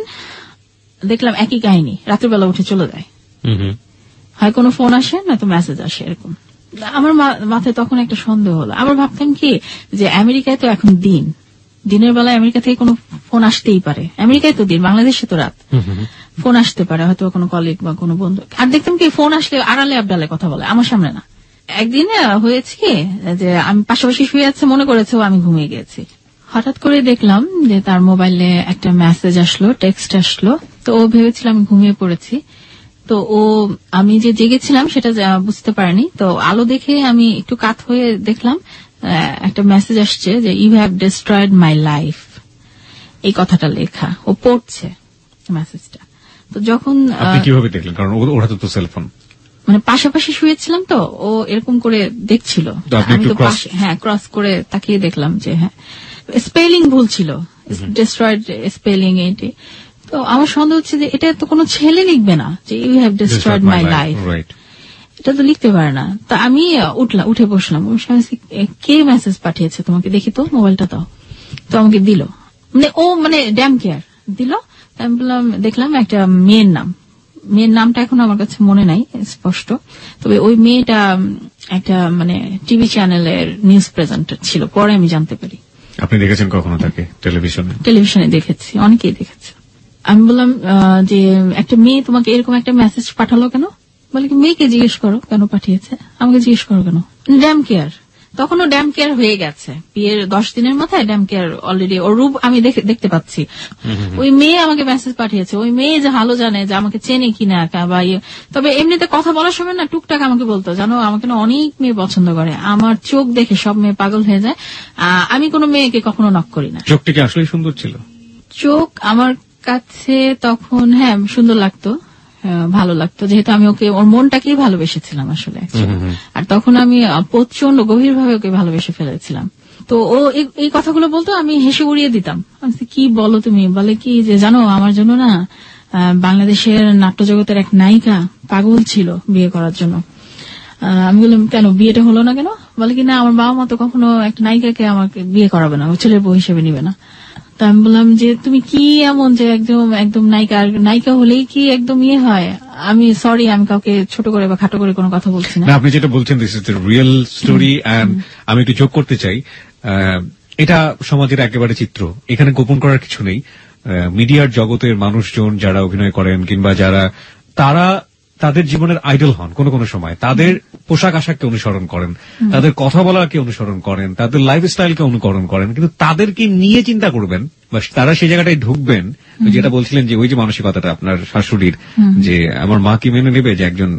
দেখলাম একই কাহিনী, রাত্রিবেলা উঠে চলে যায়। হয় কোনো ফোন আসে না তো মেসেজ আসে এরকম। আমার মাথায় তখন একটা সন্দেহ হলো। আবার ভাবতাম কি যে আমেরিকায় তো এখন দিনের বেলায় আমেরিকা থেকে কোনো ফোন আসতেই পারে। আমেরিকায় তো দিন, বাংলাদেশে তো রাত। ফোন আসতে পারে হয়তো কোনো কলিগ বা কোনো বন্ধু। আর দেখতাম কি ফোন আসলে আড়ালে আবডালে কথা বলে, আমার সামনে না। একদিন হয়েছে কি যে আমি পাশাপাশি শুয়ে আছে, মনে করেছে আমি ঘুমিয়ে গেছি। হঠাৎ করে দেখলাম যে তার মোবাইলে একটা মেসেজ আসলো, টেক্সট আসলো। তো ও ভেবেছিল আমি ঘুমিয়ে পড়েছি। তো আমি যে জেগেছিলাম সেটা বুঝতে পারিনি। তো আলো দেখে আমি একটু কাত হয়ে দেখলাম একটা মেসেজ আসছে যে you have destroyed my life, এই কথাটা লেখা। ও পড়ছে মেসেজটা। তো যখন আপনি কিভাবে দেখলেন? কারণ ওর হাতে তো সেলফোন, মানে পাশাপাশি শুয়েছিলাম তো ও এরকম করে দেখছিল। আমি তো ক্রস করে তাকিয়ে দেখলাম যে হ্যাঁ স্পেলিং ভুল ছিল, ডিস্ট্রয়েড স্পেলিং এটি। তো আমার সন্দেহ হচ্ছে যে এটা তো কোনো ছেলে লিখবে না যে you have destroyed my life, এটা তো লিখতে পারে না। তা আমি উঠে বসলাম, কে মেসেজ পাঠিয়েছে তোমাকে, দেখি তো মোবাইলটা দাও। তো আমাকে দিল, মানে ড্যাম কেয়ার দিল। আমি বললাম, দেখলাম একটা মেয়ের নামটা এখন আমার কাছে মনে নাই স্পষ্ট, তবে ওই মেয়েটা একটা মানে টিভি চ্যানেলের নিউজ প্রেজেন্টার ছিল, পরে আমি জানতে পারি। আপনি দেখেছেন কখনো তাকে? টেলিভিশনে দেখেছি, অনেকেই দেখেছে। আমি বললাম যে একটা মেয়ে তোমাকে এরকম একটা মেসেজ পাঠালো কেন? বলে কি মেয়েকে জিজ্ঞেস করো কেন পাঠিয়েছে, আমাকে জিজ্ঞেস করো কেন। ড্যাম কেয়ার, তখনও ড্যাম কেয়ার হয়ে গেছে। বিয়ের 10 দিনের মাথায় ড্যাম কেয়ার অলরেডি, ওর রূপ আমি দেখতে পাচ্ছি। ওই মেয়ে আমাকে মেসেজ পাঠিয়েছে, ওই মেয়ে যে ভালো জানে যে আমাকে চেনে কিনা বা তবে এমনিতে কথা বলার সময় না টুকটাক আমাকে বলতো, জানো আমাকে না অনেক মেয়ে পছন্দ করে, আমার চোখ দেখে সব মেয়ে পাগল হয়ে যায়, আমি কোনো মেয়েকে কখনো নক করি না। চোখটা কি আসলে সুন্দর ছিল? চোখ আমার কাছে তখন হ্যাঁ সুন্দর লাগতো, ভালো লাগতো, যেহেতু আমি ওকে ওর মনটাকেই ভালোবেসেছিলাম আসলে। আর তখন আমি প্রচন্ড গভীরভাবে ওকে ভালোবেসে ফেলেছিলাম। তো ও এই কথাগুলো বলতো, আমি হেসে উড়িয়ে দিতাম। কি বলো তুমি? বলে কি যে জানো আমার জন্য না বাংলাদেশের নাট্য জগতের এক নায়িকা পাগল ছিল বিয়ে করার জন্য। আমি বললাম কেন, বিয়েটা হলো না কেন? বলে কি না আমার বাবা মা তো কখনো একটা নায়িকাকে আমাকে বিয়ে করাবে না, ও ছেলের বউ হিসেবে নিবে না। তা আমি বললাম যে তুমি কি এমন যে একদম নায়িকা হলেই কি একদম ইয়ে হয়? আমি সরি, আমি কাউকে ছোট করে বা খাটো করে কোনো কথা বলছি না। আপনি যেটা বলছেন this is the real story. আমি একটু যোগ করতে চাই, এটা সমাজের একেবারে চিত্র, এখানে গোপন করার কিছু নেই। মিডিয়ার জগতের মানুষজন যারা অভিনয় করেন কিংবা যারা তাদের জীবনের আইডল হন কোন কোন সময়, তাদের পোশাক আশাককে অনুসরণ করেন, তাদের কথা বলাকে অনুসরণ করেন, তাদের লাইফস্টাইলকে অনুকরণ করেন, কিন্তু তাদেরকে নিয়ে চিন্তা করবেন বা তারা সেই জায়গাটায় ঢুকবেন, যেটা বলছিলেন যে ওই যে মানসিকতাটা আপনার শাশুড়ির, যে আমার মা কি মেনে নেবে যে একজন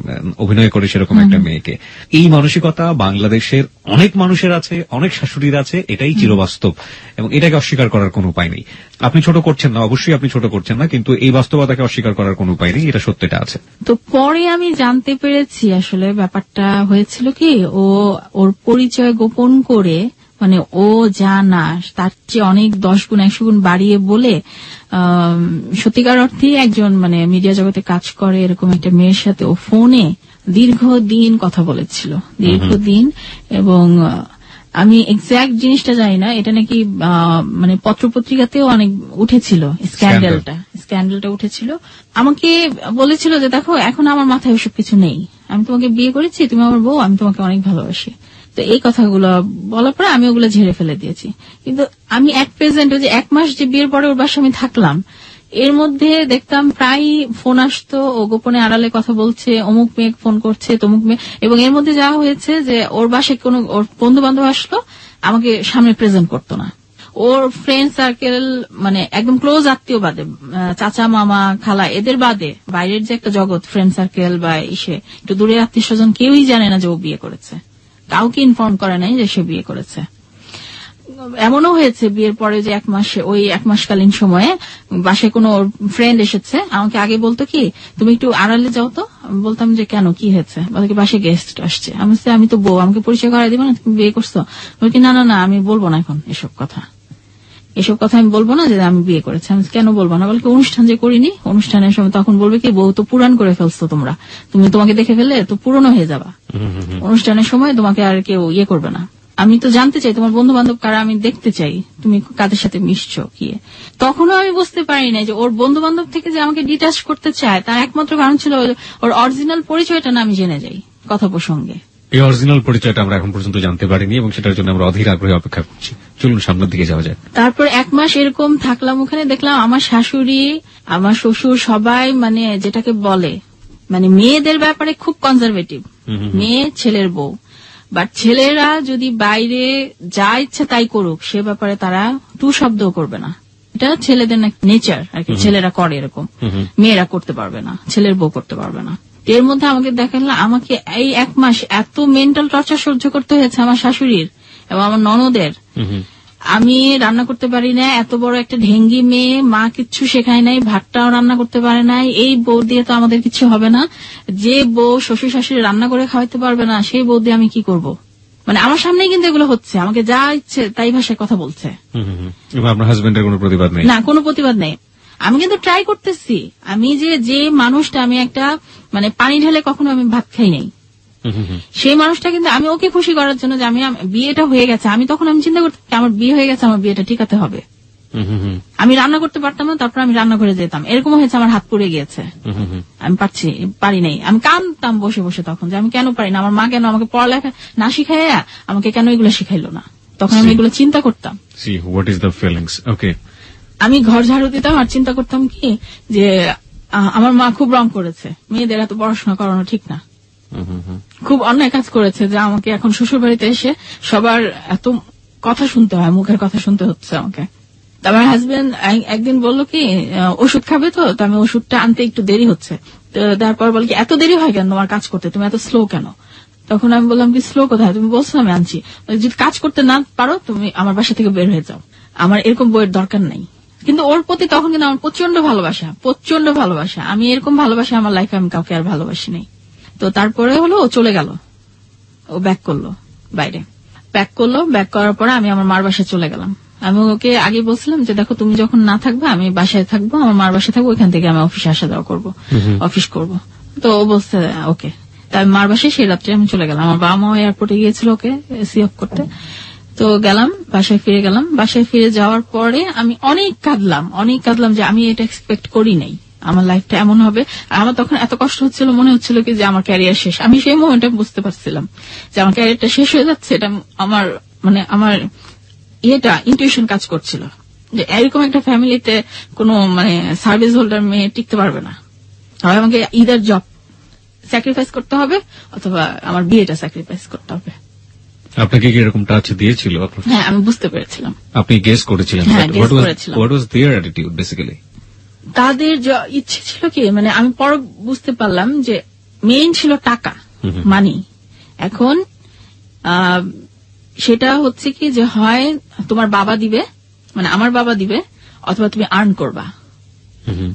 অভিনয় করে সেরকম একটা মেয়েকে, এই মানসিকতা বাংলাদেশের অনেক মানুষের আছে, অনেক শাশুড়ির আছে, এটাই চিরবাস্তব এবং এটাকে অস্বীকার করার কোনো উপায় নেই। আপনি ছোট করছেন না, অবশ্যই আপনি ছোট করছেন না, কিন্তু এই বাস্তবতাকে অস্বীকার করার কোনো উপায় নেই, এটা সত্যিটা আছে। তো পরে আমি জানতে পেরেছি আসলে ব্যাপারটা হয়েছিল কি, ওর পরিচয় গোপন করে, মানে ও যা না তার চেয়ে অনেক 10 গুণ 100 গুণ বাড়িয়ে বলে সত্যিকার অর্থে একজন মানে মিডিয়া জগতে কাজ করে এরকম একটা মেয়ের সাথে ও ফোনে দীর্ঘদিন কথা বলেছিল, দীর্ঘদিন। এবং আমি এক্সাক্ট জিনিসটা জানি না, এটা নাকি মানে পত্রপত্রিকাতেও অনেক উঠেছিল, স্ক্যান্ডালটা উঠেছিল। আমাকে বলেছিল যে দেখো এখন আমার মাথায় ওসব কিছু নেই, আমি তোমাকে বিয়ে করেছি, তুমি আমার বউ, আমি তোমাকে অনেক ভালোবাসি। তো এই কথাগুলো বলার পরে আমি ওগুলো ঝেড়ে ফেলে দিয়েছি। কিন্তু আমি এক প্রেজেন্ট ওই যে 1 মাস যে বিয়ের পরে ওর বাসায় আমি থাকলাম, এর মধ্যে দেখতাম প্রায় ফোন আসতো, ও গোপনে আড়ালে কথা বলছে, অমুক মেয়ে ফোন করছে, তমুক মেয়ে। এবং এর মধ্যে যা হয়েছে যে ওর বাসায় কোন ওর বন্ধু বান্ধব আসলো, আমাকে সামনে প্রেজেন্ট করতো না। ওর ফ্রেন্ড সার্কেল মানে একদম ক্লোজ আত্মীয় বাদে, চাচা মামা খালা এদের বাদে বাইরের যে একটা জগৎ ফ্রেন্ড সার্কেল বা ইসে একটু দূরের আত্মীয় স্বজন কেউই জানে না যে ও বিয়ে করেছে, কাউকে ইনফর্ম করে নাই যে সে বিয়ে করেছে। এমনও হয়েছে বিয়ের পরে যে 1 মাসে ওই 1 মাসকালীন সময়ে বাসায় কোনো ফ্রেন্ড এসেছে, আমাকে আগে বলতো কি তুমি একটু আড়ালে যাও তো। আমি বলতাম যে কেন, কি হয়েছে? বলে কি বাসায় গেস্ট আসছে। আমি তো বউ, আমাকে পরিচয় করাই দিবে না, তুমি বিয়ে করছো? বলে কি না না না আমি বলবো না এখন এসব কথা আমি বলবো না যে আমি বিয়ে করেছি। আমি কেন বলবো না? বলে কি অনুষ্ঠান যে করিনি, অনুষ্ঠানের সময় তখন বলবে কি বউ তো পুরান করে ফেলছো তোমাকে দেখে ফেললে তো পুরনো হয়ে যাবা, অনুষ্ঠানের সময় তোমাকে আর কেউ ইয়ে করবে না। আমি তো জানতে চাই তোমার বন্ধু বান্ধব কারা, আমি দেখতে চাই তুমি কাদের সাথে মিশছো কি। তখনও আমি বুঝতে পারি না যে ওর বন্ধু বান্ধব থেকে যে আমাকে ডিটাচ করতে চায় তার একমাত্র কারণ ছিল ওর অরিজিনাল পরিচয়টা না আমি জেনে যাই কথা প্রসঙ্গে। এই অরিজিনাল পরিচয়টা আমরা এখন পর্যন্ত জানতে পারিনি এবং সেটার জন্য আমরা অধীর আগ্রহে অপেক্ষা করছি। চলুন সামনের দিকে যাওয়া যায়। তারপর 1 মাস এরকম থাকলাম ওখানে, দেখলাম আমার শাশুড়ি আমার শ্বশুর সবাই মানে যেটাকে বলে মানে মেয়েদের ব্যাপারে খুব কনজারভেটিভ, মেয়ে ছেলের বউ। বাট ছেলেরা যদি বাইরে যা ইচ্ছা তাই করুক সে ব্যাপারে তারা টু শব্দও করবে না। এটা ছেলেদের নেচার আর কি, ছেলেরা করে এরকম, মেয়েরা করতে পারবে না, ছেলের বউ করতে পারবে না। এর মধ্যে আমাকে দেখালো আমাকে এই 1 মাস এত মেন্টাল টর্চার সহ্য করতে হয়েছে আমার শাশুড়ির এবং আমার ননদের। আমি রান্না করতে পারি না, এত বড় একটা ঢেঙ্গি মেয়ে, মা কিচ্ছু শেখায় নাই, ভাতটাও রান্না করতে পারে নাই, এই বউ দিয়ে তো আমাদের কিছু হবে না। যে বউ শ্বশুর শাশুড়ি রান্না করে খাওয়াতে পারবে না সেই বউ দিয়ে আমি কি করব? মানে আমার সামনেই কিন্তু এগুলো হচ্ছে, আমাকে যা ইচ্ছে তাই ভাষায় কথা বলছে। আপনার হাজবেন্ডের কোনো প্রতিবাদ নেই? না, কোনো প্রতিবাদ নেই। আমি কিন্তু ট্রাই করতেছি, আমি যে মানুষটা আমি একটা মানে পানি ঢেলে কখনো আমি ভাত খাই নাই, সেই মানুষটা কিন্তু আমি ওকে খুশি করার জন্য যে আমি বিয়েটা হয়ে গেছে, আমি চিন্তা করতে আমার বিয়ে হয়ে গেছে, আমার বিয়েটা ঠিকাতে হবে। আমি রান্না করতে পারতাম না, তারপর আমি রান্না করে যেতাম, এরকম হয়েছে আমার হাত পুড়ে গিয়েছে, আমি পারি নাই। আমি কাঁদতাম বসে বসে তখন যে আমি কেন পারি না, আমার মা কেন আমাকে পড়ালেখা না শিখাইয়া আমাকে কেন এগুলো শিখাইলো না। তখন আমি এগুলো চিন্তা করতাম। আমি ঘর ঝাড়ু দিতাম আর চিন্তা করতাম কি যে আমার মা খুব রং করেছে, মেয়েদের এত পড়াশোনা করানো ঠিক না, খুব অন্যায় কাজ করেছে যে আমাকে এখন শ্বশুর বাড়িতে এসে সবার এত কথা শুনতে হয়, মুখের কথা শুনতে হচ্ছে আমাকে। আমার হাজবেন্ড একদিন বললো কি ওষুধ খাবে, তো আমি ওষুধটা আনতে একটু দেরি হচ্ছে। তারপর বল কি এত দেরি হয় কেন তোমার কাজ করতে, তুমি এত স্লো কেন? তখন আমি বললাম কি স্লো কোথায়, তুমি বলছো আমি আনছি, যদি কাজ করতে না পারো তুমি আমার বাসা থেকে বের হয়ে যাও, আমার এরকম বইয়ের দরকার নাই। কিন্তু ওর প্রতি তখন কিন্তু আমার প্রচন্ড ভালোবাসা, আমি এরকম ভালোবাসা আমার লাইফে আমি কাউকে আর ভালোবাসি নাই। তো তারপরে হলো ও চলে গেল, ও ব্যাক করলো বাইরে, ব্যাক করার পরে আমি আমার মার বাসায় চলে গেলাম। আমি ওকে আগে বলছিলাম যে দেখো তুমি যখন না থাকবে আমি বাসায় থাকবো, আমার মার বাসায় থাকবো, ওইখান থেকে আমি অফিসে আসা যাওয়া করবো, অফিস করবো। তো ও বলছে ওকে। তাই মার বাসায় সেই রাত্রে আমি চলে গেলাম, আমার বাবা মা এয়ারপোর্টে গিয়েছিল ওকে সি অফ করতে। তো গেলাম, বাসায় ফিরে গেলাম। বাসায় ফিরে যাওয়ার পরে আমি অনেক কাঁদলাম যে আমি এটা এক্সপেক্ট করি নাই আমার লাইফটা এমন হবে। আর আমার তখন এত কষ্ট হচ্ছিল, মনে হচ্ছিল কি যে আমার ক্যারিয়ার শেষ। আমি সেই মোমেন্টে বুঝতে পারছিলাম যে আমার ক্যারিয়ারটা শেষ হয়ে যাচ্ছে। এটা আমার ইন্টুইশন কাজ করছিল যে এরকম একটা ফ্যামিলিতে কোনো মানে সার্ভিস হোল্ডার মেয়ে টিকতে পারবে না, হয় আমাকে ইদার জব স্যাক্রিফাইস করতে হবে অথবা আমার বিয়েটা স্যাক্রিফাইস করতে হবে। আপনাকে কি এরকম টাচ দিয়েছিল? হ্যাঁ, আমি বুঝতে পেরেছিলাম। আপনি গেস করেছিলেন? হ্যাঁ, গেস করেছিলাম। What was their attitude basically? তাদের ইচ্ছে ছিল কি, মানে আমি পরে বুঝতে পারলাম যে মেইন ছিল টাকা, মানি। এখন সেটা হচ্ছে কি যে হয় তোমার বাবা দিবে, মানে আমার বাবা দিবে, অথবা তুমি আর্ন করবা।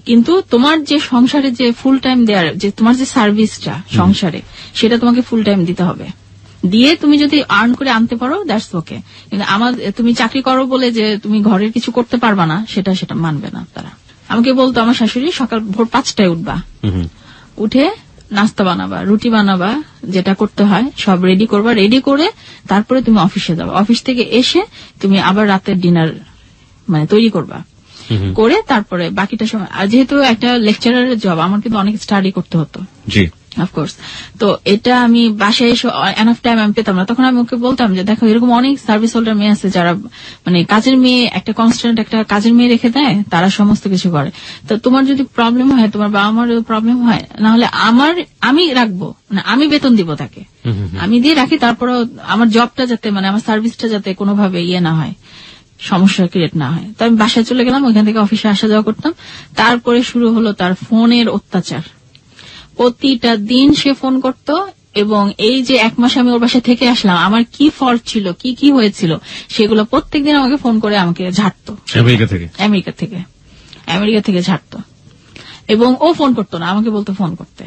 কিন্তু তোমার যে সংসারে যে ফুল টাইম দেয়ার, যে তোমার যে সার্ভিসটা সংসারে, সেটা তোমাকে ফুল টাইম দিতে হবে। দিয়ে তুমি যদি আর্ন করে আনতে পারো দ্যাটস ওকে, কিন্তু আমার তুমি চাকরি করো বলে যে তুমি ঘরের কিছু করতে পারবা না, সেটা মানবে না তারা। আমাকে বলতো আমার শাশুড়ি, সকাল ভোর 5টায় উঠবা, উঠে নাস্তা বানাবা, রুটি বানাবা, যেটা করতে হয় সব রেডি করবা, রেডি করে তারপরে তুমি অফিসে যাবা, অফিস থেকে এসে তুমি আবার রাতের ডিনার মানে তৈরি করবা, করে তারপরে বাকিটা সময়। আর যেহেতু একটা লেকচারারের জব, আমার কিন্তু অনেক স্টাডি করতে হতো, জি অফকোর্স। তো এটা আমি বাসায় এসে এনাফ টাইম আমি পেতাম না। তখন আমি ওকে বলতাম যে দেখো, এরকম অনেক সার্ভিস হোল্ডার মেয়ে আছে যারা মানে কাজের মেয়ে, একটা কনস্ট্যান্ট একটা কাজের মেয়ে রেখে দেয়, তারা সমস্ত কিছু করে। তো তোমার যদি প্রবলেম হয়, তোমার বাবা মার প্রবলেম হয়, না হলে আমি রাখবো, মানে আমি বেতন দিব তাকে, আমি দিয়ে রাখি, তারপরে আমার জবটা যাতে মানে আমার সার্ভিসটা যাতে কোনোভাবে ইয়ে না হয়, সমস্যা ক্রিয়েট না হয়। তো আমি বাসায় চলে গেলাম, ওইখান থেকে অফিসে আসা যাওয়া করতাম। তারপরে শুরু হলো তার ফোনের অত্যাচার। প্রতিটা দিন সে ফোন করত, এবং এই যে 1 মাস আমি ওর বাসায় থেকে আসলাম, আমার কি ফল্ট ছিল, কি কি হয়েছিল, সেগুলো প্রত্যেকদিন আমাকে ফোন করে আমাকে ঝাড়তো। আমেরিকা থেকে ঝাড়তো। এবং ও ফোন করতো না, আমাকে বলতো ফোন করতে।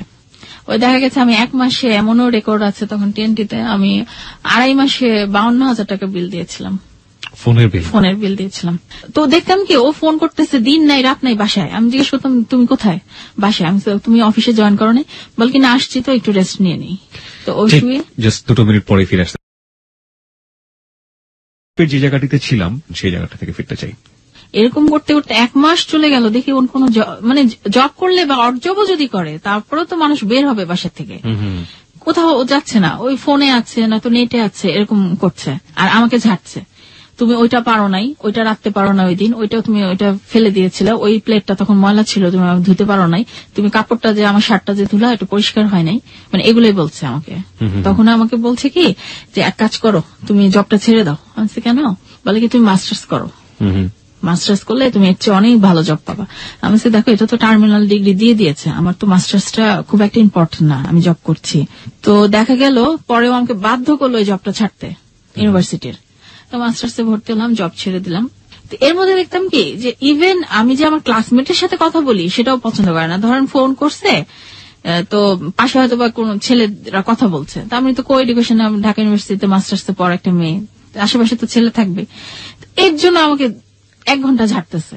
ওই দেখা গেছে আমি 1 মাসে, এমনও রেকর্ড আছে তখন টিএনটিতে, আমি 2.5 মাসে 52,000 টাকা বিল দিয়েছিলাম, ফোনের বিল দিয়েছিলাম। তো দেখতাম কি, ও ফোন করতেছে দিন নাই রাত নাই বাসায়। আমি জিজ্ঞেস করতাম তুমি কোথায়? বাসায়। আমি তুমি অফিসে জয়েন করো নি? বলকি না, আসছি তো, একটু রেস্ট নিয়ে নিই। তো ও শুয়ে জাস্ট 2 মিনিট পরে ফিরে আসতে, যে জায়গাটিতে ছিলাম সেই জায়গাটা থেকে ফিরতে চাই। এরকম করতে করতে 1 মাস চলে গেল। দেখি ওর কোনো মানে জব করলে বা অড জবও যদি করে, তারপরেও তো মানুষ বের হবে বাসা থেকে, কোথাও যাচ্ছে না, ওই ফোনে আছে না তো নেটে আছে, এরকম করছে আর আমাকে ঝাড়ছে। তুমি ওইটা পারো নাই, ওইটা রাখতে পারো না, ওই দিন ওইটা তুমি ওইটা ফেলে দিয়েছিলে, ওই প্লেটটা তখন ময়লা ছিল, তুমি ধুতে পারো নাই, তুমি কাপড়টা যে আমার শার্টটা যে ধুলা এটা পরিষ্কার হয় নাই, মানে এগুলোই বলছে আমাকে। তখন আমাকে বলছে কি যে এক কাজ করো, তুমি জবটা ছেড়ে দাও। আমি কেন? বলে কি তুমি মাস্টার্স করো, মাস্টার্স করলে তুমি এর চেয়ে অনেক ভালো জব পাবা। আমি দেখো, এটা তো টার্মিনাল ডিগ্রি দিয়ে দিয়েছে, আমার তো মাস্টার্সটা খুব একটা ইম্পর্টেন্ট না, আমি জব করছি। তো দেখা গেল পরেও আমাকে বাধ্য করলো এই জবটা ছাড়তে, ইউনিভার্সিটির। তো মাস্টার্সে ভর্তি হলাম, জব ছেড়ে দিলাম। তো এর মধ্যে দেখতাম কি যে ইভেন আমি যে আমার ক্লাসমেটের সাথে কথা বলি সেটাও পছন্দ করে না। ধরেন ফোন করছে, তো পাশে হয়তো বা কোন ছেলেরা কথা বলছে, তা আমি তো কো এডুকেশন, ঢাকা ইউনিভার্সিটিতে মাস্টার্সে পড়া একটা মেয়ে, আশেপাশে তো ছেলে থাকবে, এর জন্য আমাকে 1 ঘন্টা ঝাড়তেছে।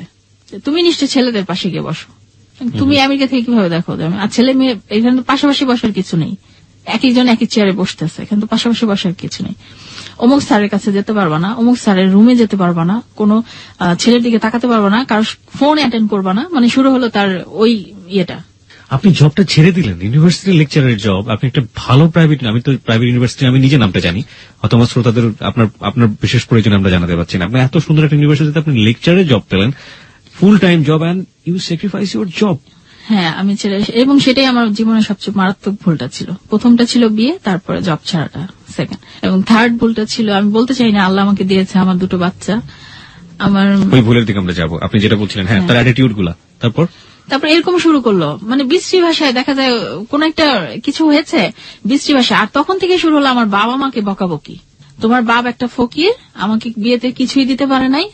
তুমি নিশ্চয় ছেলেদের পাশে গিয়ে বসো, তুমি আমেরিকা থেকে কিভাবে দেখো? আর ছেলে মেয়ে এখানে তো পাশাপাশি বসার কিছু নেই, এক একজন এক এক চেয়ারে বসতেছে, এখানে তো পাশাপাশি বসার কিছু নেই। অমুক স্যারের কাছে যেতে পারবা না, অমুক স্যারের রুমে যেতে পারবা না, কোন ছেলের দিকে তাকাতে পারবা না, কারো ফোন অ্যাটেন্ড করবা না, মানে শুরু হলো তার ওই ইয়েটা। আপনি জবটা ছেড়ে দিলেন, ইউনিভার্সিটি লেকচারের জব, আপনি একটা ভালো প্রাইভেট, আমি তো প্রাইভেট ইউনিভার্সিটি আমি নিজে নামটা জানি, হয়তো আমার শ্রোতাদের আপনার বিশেষ প্রয়োজন আমরা জানাতে পারছি না। আপনি এত সুন্দর একটা ইউনিভার্সিটিতে আপনি লেকচারের জব পেলেন, full time job, and you sacrifice your job. হ্যাঁ, আমি ছেড়ে, এবং সেটাই আমার জীবনের সবচেয়ে মারাত্মক ভুলটা ছিল। প্রথমটা ছিল বিয়ে, তারপরে জব ছাড়াটা সেকেন্ড, এবং থার্ড ভুলটা ছিল, আমি বলতে চাই না, আল্লাহ আমাকে দিয়েছে আমার 2 বাচ্চা। আমার ওই ভুলের দিকে আমরা যাবো, আপনি যেটা বলছিলেন। হ্যাঁ, তার অ্যাটিটিউড গুলা। তারপর এরকম শুরু করলো, মানে বিশ্রী ভাষায়, দেখা যায় কোন একটা কিছু হয়েছে বিশ্রী ভাষা। আর তখন থেকে শুরু হলো আমার বাবা মাকে বকাবকি। তোমার বাপ একটা ফকির, আমাকে বিয়েতে কিছুই দিতে পারে নাই,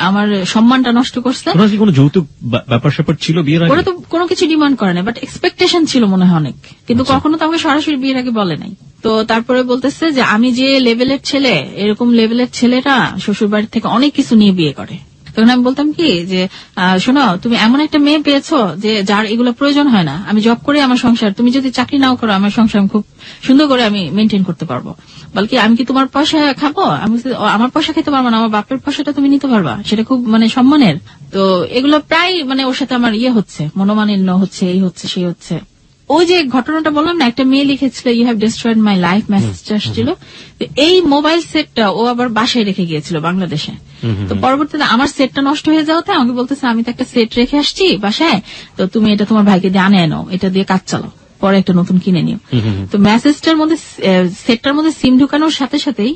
আমার সম্মানটা নষ্ট করছে। কোনো যৌতুক ব্যাপার স্যাপার ছিল বিয়ের আগে? ওরা তো কোনো কিছু ডিমান্ড করে না, বাট এক্সপেকটেশন ছিল মনে হয় অনেক, কিন্তু কখনো তো আমাকে সরাসরি বিয়ের আগে বলে নাই। তো তারপরে বলতেছে যে আমি যে লেভেলের ছেলে, এরকম লেভেলের ছেলেরা শ্বশুর বাড়ি থেকে অনেক কিছু নিয়ে বিয়ে করে। তখন আমি বলতাম কি যে শোনো, তুমি এমন একটা মেয়ে পেয়েছো যে যার এগুলো প্রয়োজন হয় না, আমি জব করে আমার সংসার, তুমি যদি চাকরি নাও করো, আমার সংসার আমি খুব সুন্দর করে আমি মেনটেন করতে পারবো। বলকি আমি কি তোমার পয়সা খাবো? আমি আমার পয়সা খেতে পারবো না, আমার বাপের পয়সাটা তুমি নিতে পারবা, সেটা খুব মানে সম্মানের। তো এগুলো প্রায় মানে ওর সাথে আমার ইয়ে হচ্ছে, মনোমালিন্য হচ্ছে, এই হচ্ছে সেই হচ্ছে। ওই যে ঘটনাটা বললাম না, একটা মেয়ে লিখেছিল you have destroyed my life, মেসেজটা আসছিল। এই মোবাইল সেটটা ও আবার বাসায় রেখে গিয়েছিল বাংলাদেশে। তো পরবর্তীতে আমার সেটটা নষ্ট হয়ে যাওয়াতে আমাকে বলতেছে আমি তো একটা সেট রেখে আসছি বাসায়, তো তুমি এটা তোমার ভাইকে দিয়ে আনে আনো, এটা দিয়ে কাজ চালাও, পরে একটা নতুন কিনে নিও। তো মেসেজটার মধ্যে সেটটার মধ্যে সিম ঢুকানোর সাথে সাথেই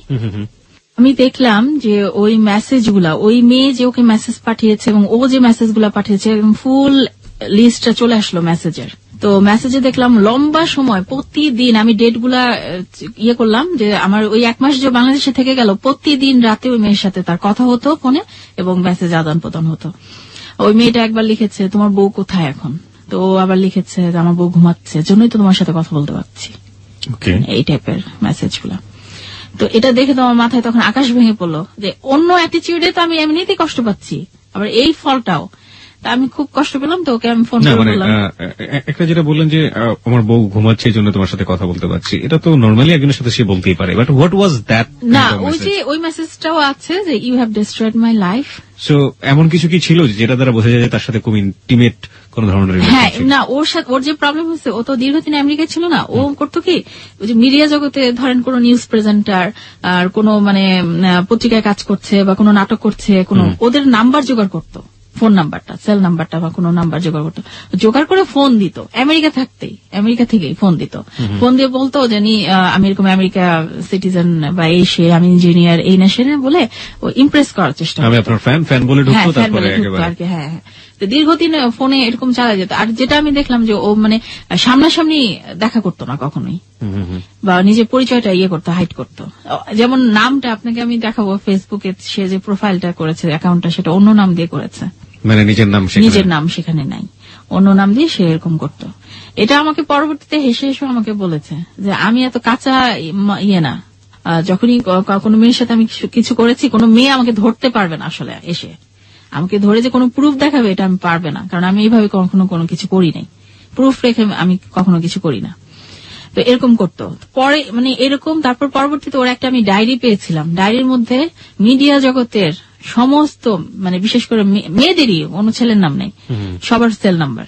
আমি দেখলাম যে ওই মেসেজগুলা, ওই মেয়ে যে ওকে মেসেজ পাঠিয়েছে এবং ও যে মেসেজগুলা পাঠিয়েছে ফুল লিস্টটা চলে আসলো মেসেজের। তো মেসেজে দেখলাম লম্বা সময় প্রতিদিন, আমি ডেট গুলা ইয়ে করলাম যে আমার ওই 1 মাস যে বাংলাদেশে থেকে গেল, প্রতিদিন রাতে ওই মেয়ের সাথে তার কথা হতো ফোনে এবং মেসেজ আদান প্রদান হতো। ওই মেয়েটা একবার লিখেছে তোমার বউ কোথায় এখন, তো ও আবার লিখেছে যে আমার বউ ঘুমাচ্ছে, জন্যই তো তোমার সাথে কথা বলতে পারছি, এই টাইপের মেসেজ গুলা। তো এটা দেখে তো আমার মাথায় তখন আকাশ ভেঙে পড়লো যে অন্য অ্যাটিচিউডে তো আমি এমনিতেই কষ্ট পাচ্ছি, আবার এই ফলটাও। তা আমি খুব কষ্ট পেলাম, তো ওকে আমি ফোন করে বললাম। একটা যেটা বললেন যে আমার বউ ঘুমাচ্ছে এই জন্য তোমার সাথে কথা বলতে পারছি, এটা তো নর্মালি একজনের সাথে সে বলতেই পারে, বাট হোয়াট ওয়াজ দ্যাট? না, ওই যে ওই মেসেজটাও আছে যে you have destroyed my life. So এমন কিছু কি ছিল যেটা দ্বারা বোঝা যায় যে তার সাথে খুব ইন্টিমেট কোন ধরনের? হ্যাঁ, না, ওর সাথে ওর যে প্রবলেম হচ্ছে, ও তো দীর্ঘদিন আমেরিকায় ছিল না, ও করতো কি ওই যে মিডিয়া জগতে ধরেন কোন নিউজ প্রেজেন্টার আর কোন মানে পত্রিকায় কাজ করছে বা কোন নাটক করছে, কোন ওদের নাম্বার জোগাড় করতো, ফোন নাম্বারটা, সেল নাম্বারটা বা কোনো নাম্বার জোগাড় করতো, জোগাড় করে ফোন দিত আমেরিকা থাকতেই, আমেরিকা থেকেই ফোন দিত। ফোন দিয়ে বলতো যে আমি এরকম আমেরিকা সিটিজেন বা এই সে, আমি ইঞ্জিনিয়ার, এই না সে না বলে ও ইমপ্রেস করার চেষ্টা, আমি আপনার ফ্যান বলে ঢুকতো তারপরে একেবারে। হ্যাঁ, দীর্ঘদিন ফোনে এরকম চালা যেত। আর যেটা আমি দেখলাম যে ও মানে সামনাসামনি দেখা করতো না কখনোই, বা নিজের পরিচয়টা ইয়ে করতো, হাইড করতো। যেমন নামটা আপনাকে আমি দেখাবো, ফেসবুকে সে যে প্রোফাইলটা করেছে, অ্যাকাউন্টটা, সেটা অন্য নাম দিয়ে করেছে, মানে নিজের নাম সেখানে নাই, অন্য নাম দিয়ে সে এরকম করতো। এটা আমাকে পরবর্তীতে হেসে হেসে আমাকে বলেছে যে আমি এত কাঁচা ইয়ে না, যখনই কোনো মেয়ের সাথে আমি কিছু করেছি, কোনো মেয়ে আমাকে ধরতে পারবে না, আসলে এসে আমাকে ধরে যে কোনো প্রুফ দেখাবে এটা আমি পারবে না, কারণ আমি এইভাবে কখনো কোনো কিছু করি নাই, প্রুফ রেখে আমি কখনো কিছু করি না। তো এরকম করতো পরে, মানে এরকম। তারপর পরবর্তীতে ওর একটা আমি ডায়েরি পেয়েছিলাম, ডায়েরির মধ্যে মিডিয়া জগতের সমস্ত, মানে বিশেষ করে মেয়েদেরই, অন্য ছেলের নাম নেই, সবার সেল নাম্বার।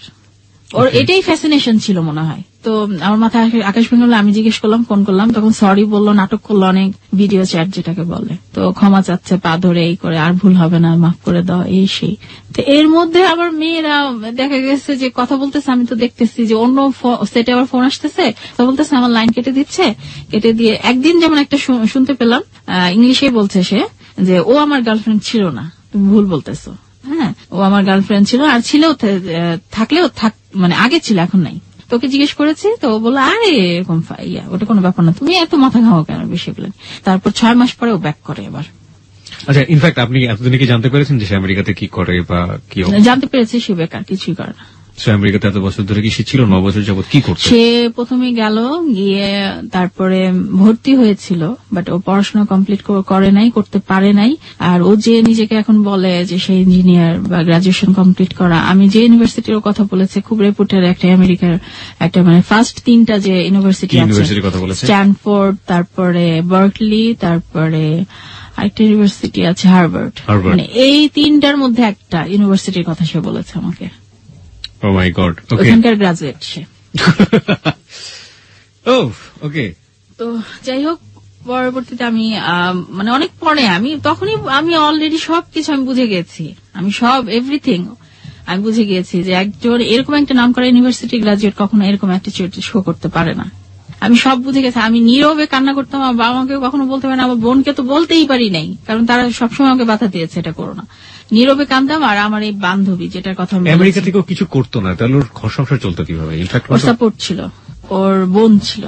ওর এটাই ফ্যাসিনেশন ছিল মনে হয়। তো আমার মাথায় আকাশ ভেঙে গেল, আমি জিজ্ঞেস করলাম, ফোন করলাম, তখন সরি বললো, নাটক করলো, অনেক ভিডিও চ্যাট যেটাকে বলে, তো ক্ষমা চাচ্ছে, পা ধরে এই করে, আর ভুল হবে না, মাফ করে দাও, এই সেই। তো এর মধ্যে আবার মেয়েরা দেখা গেছে যে কথা বলতেছে, আমি তো দেখতেছি যে অন্য সেটে আবার ফোন আসতেছে, তো বলতেছে আমার লাইন কেটে দিচ্ছে, কেটে দিয়ে একদিন যেমন একটা শুনতে পেলাম, ইংলিশে বলছে সে যে ও আমার গার্লফ্রেন্ড ছিল না, তুমি ভুল বলতেছো, হ্যাঁ ও আমার গার্লফ্রেন্ড ছিল, আর ছিল থাকলেও মানে আগে ছিল, এখন নাই। তোকে জিজ্ঞেস করেছি, তো বললো আরে এরকম ওটা কোনো ব্যাপার না, তুমি এত মাথা খাও কেন বেশি বলেন। তারপর 6 মাস পরে ও ব্যাক করে এবার। আচ্ছা, ইনফ্যাক্ট আপনি এতদিনে কি জানতে পেরেছেন যে সে আমেরিকাতে কি করে বা কি? জানতে পেরেছি সে বেকার, কিছুই করে না। সে আমেরিকাতে এত বছর ধরে কি সে ছিল? 9 বছর যাবত কি করতো? সে প্রথমে গেল, গিয়ে তারপরে ভর্তি হয়েছিল, বাট ও পড়াশোনা কমপ্লিট করে নাই, করতে পারে নাই। আর ও যে নিজেকে এখন বলে যে সে ইঞ্জিনিয়ার বা গ্রাজুয়েশন কমপ্লিট করা, আমি যে ইউনিভার্সিটির কথা বলেছে, খুব রেপুটেড একটা আমেরিকার একটা, মানে ফার্স্ট 3টা যে ইউনিভার্সিটি আছে, স্ট্যানফোর্ড, তারপরে বার্কলি, তারপরে আরেকটা ইউনিভার্সিটি আছে হার্ভার্ড, মানে এই 3টার মধ্যে একটা ইউনিভার্সিটির কথা সে বলেছে আমাকে। Oh my God! Okay. ওখানকার গ্রাজুয়েট সে। ওকে। তো যাই হোক, পরবর্তীতে আমি মানে অনেক পরে আমি অলরেডি সবকিছু আমি বুঝে গেছি, আমি সব এভরিথিং আমি বুঝে গিয়েছি যে একজন এরকম একটা নাম করা ইউনিভার্সিটি গ্রাজুয়েট কখনো এরকম অ্যাটিটিউড শো করতে পারে না। আমি সব বুঝে গেছি। আমি নীরবে কান্না করতাম, আমার বাবা মাকে কখনো বলতে পারি না, আমার বোনকে তো বলতেই পারি নাই, কারণ তারা সবসময় আমাকে বাধা দিয়েছে এটা করো না। নীরবে কান্দাম। আর আমার এই বান্ধবী, যেটার কথা আমেরিকা থেকেও কিছু করতো না, তাহলে ওর ঘর সংসার চলতো কিভাবে? ওর সাপোর্ট ছিল, ওর বোন ছিল,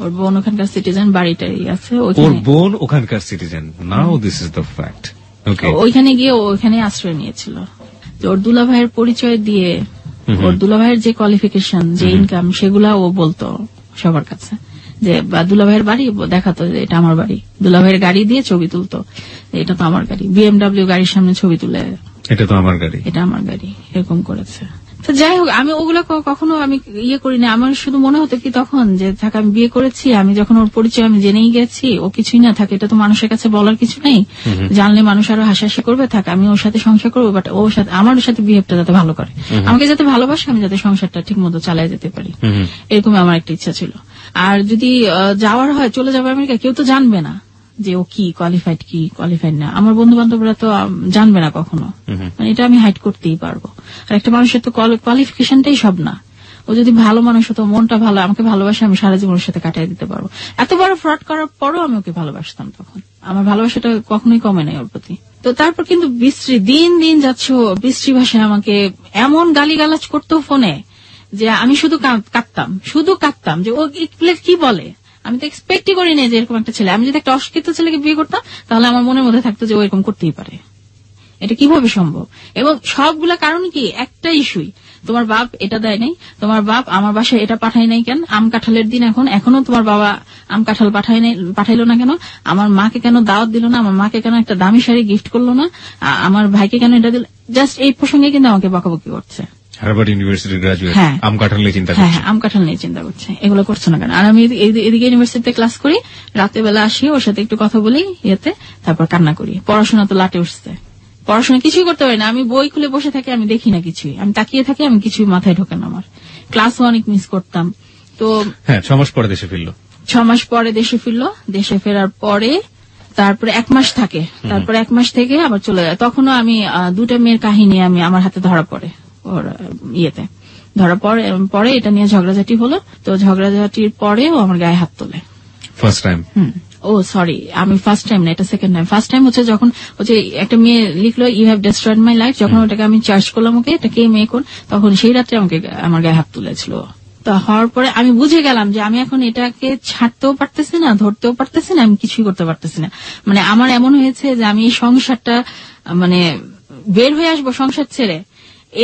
ওর বোন ওখানকার সিটিজেন, বাড়িটাই আছে, ওর বোন ওখানকার citizen. Now this is the fact. ওইখানে গিয়ে ওখানে আশ্রয় নিয়েছিল। ওর দুলা ভাইয়ের পরিচয় দিয়ে, ওর দুলা ভাইয়ের যে কোয়ালিফিকেশন, যে ইনকাম, সেগুলা ও বলতো সবার কাছে, যে দুলা ভাইয়ের বাড়ি দেখাতো যে এটা আমার বাড়ি, দুলা ভাইয়ের গাড়ি দিয়ে ছবি তুলতো, এটা তো আমার গাড়ি, BMW গাড়ির সামনে ছবি তুলে, এটা তো আমার গাড়ি, এটা আমার গাড়ি, এরকম করেছে। তো যাই হোক, আমি ওগুলো কখনো আমি ইয়ে করিনি। আমার শুধু মনে হতো কি তখন যে থাক আমি বিয়ে করেছি, আমি যখন ওর পরিচয় আমি জেনেই গেছি, ও কিছুই না থাকে, এটা তো মানুষের কাছে বলার কিছু নেই, জানলে মানুষ আরো হাসাহাসি করবে, থাক আমি ওর সাথে সংসার করবো, বাট ওর সাথে আমার ওর সাথে বিহেভটা যাতে ভালো করে, আমাকে যাতে ভালোবাসে, আমি যাতে সংসারটা ঠিক মতো চালিয়ে যেতে পারি, এরকমই আমার একটা ইচ্ছা ছিল। আর যদি যাওয়ার হয়, চলে যাবে আমেরিকা, কেউ তো জানবে না যে ও কি কোয়ালিফাইড কি কোয়ালিফাইড না, আমার বন্ধু বান্ধবরা তো জানবে না কখনো, মানে এটা আমি হাইড করতেই পারবো। আর একটা মানুষের তো কোয়ালিফিকেশনটাই সব না, ও যদি ভালো মানুষ হতো, মনটা ভালো, আমাকে ভালোবাসে, আমি সারা জীবনের সাথে কাটিয়ে দিতে পারবো। এত বড় ফ্রড করার পরও আমি ওকে ভালোবাসতাম, তখন আমার ভালোবাসাটা কখনোই কমে নাই ওর প্রতি। তো তারপর কিন্তু বিশ্রী দিন দিন যাচ্ছে, বিশ্রী ভাষায় আমাকে এমন গালিগালাজ করতো ফোনে যে আমি শুধু কাঁদতাম যে ও কি বলে। আমি তো এক্সপেক্টই করিনি যে এরকম একটা ছেলে, আমি যদি একটা অশিক্ষিত ছেলেকে বিয়ে করতাম তাহলে আমার মনের মধ্যে থাকতো যে ও এরকম করতেই পারে, এটা কিভাবে সম্ভব। এবং সবগুলা কারণ কি, একটা ইস্যুই, তোমার বাপ এটা দেয় নাই, তোমার বাপ আমার বাসায় এটা পাঠায় নাই কেন, আম কাঁঠালের দিন এখনো তোমার বাবা আম কাঁঠাল পাঠাইলো না কেন, আমার মাকে কেন দাওয়াত দিল না, আমার মাকে কেন একটা দামি শাড়ি গিফট করলো না, আমার ভাইকে কেন এটা দিল, জাস্ট এই প্রসঙ্গে কিন্তু আমাকে বকাবকি করছে। হার্ভার্ড ইউনিভার্সিটির গ্রাজুয়েট, আম কাঁঠাল নিয়ে চিন্তা করছে। হ্যাঁ, আম কাঁঠাল নিয়ে চিন্তা করছে, এগুলো করছো না কেন। আর আমি এদিকে ইউনিভার্সিটিতে ক্লাস করি, রাতের বেলা আসি, ওর সাথে একটু কথা বলি ইয়েতে, তারপর কান্না করি। পড়াশোনা তো লাটে উঠছে, পড়াশোনা কিছুই করতে পারি না, আমি বই খুলে বসে থাকি, আমি দেখি না কিছুই, আমি তাকিয়ে থাকি, আমি কিছুই মাথায় ঢোকে না আমার। ক্লাসও অনেক মিস করতাম। তো 6 মাস পরে দেশে ফিরলো। 6 মাস পরে দেশে ফিরলো। দেশে ফেরার পরে তারপরে 1 মাস থাকে, তারপরে 1 মাস থেকে আবার চলে যায়। তখনও আমি 2টা মেয়ের কাহিনী আমি আমার হাতে ধরা পড়ে, ওর ইয়েতে ধরা পরে এটা নিয়ে ঝগড়াঝাটি হলো। তো ঝগড়াঝাটির পরে ও আমার গায়ে হাত তোলে ফার্স্ট টাইম। ও সরি, আমি ফার্স্ট টাইম না, এটা সেকেন্ড টাইম। ফার্স্ট টাইম হচ্ছে যখন হচ্ছে একটা মেয়ে লিখলো you have destroyed my life, যখন ওটাকে আমি চার্জ করলাম ওকে এটা কে মেয়ে কোন, তখন সেই রাত্রে আমাকে আমার গায়ে হাত তুলেছিল। তো হওয়ার পরে আমি বুঝে গেলাম যে আমি এখন এটাকে ছাড়তেও পারতেছি না, ধরতেও পারতেছি না, আমি কিছুই করতে পারতেছি না। মানে আমার এমন হয়েছে যে আমি এই সংসারটা মানে বের হয়ে আসবো সংসার ছেড়ে,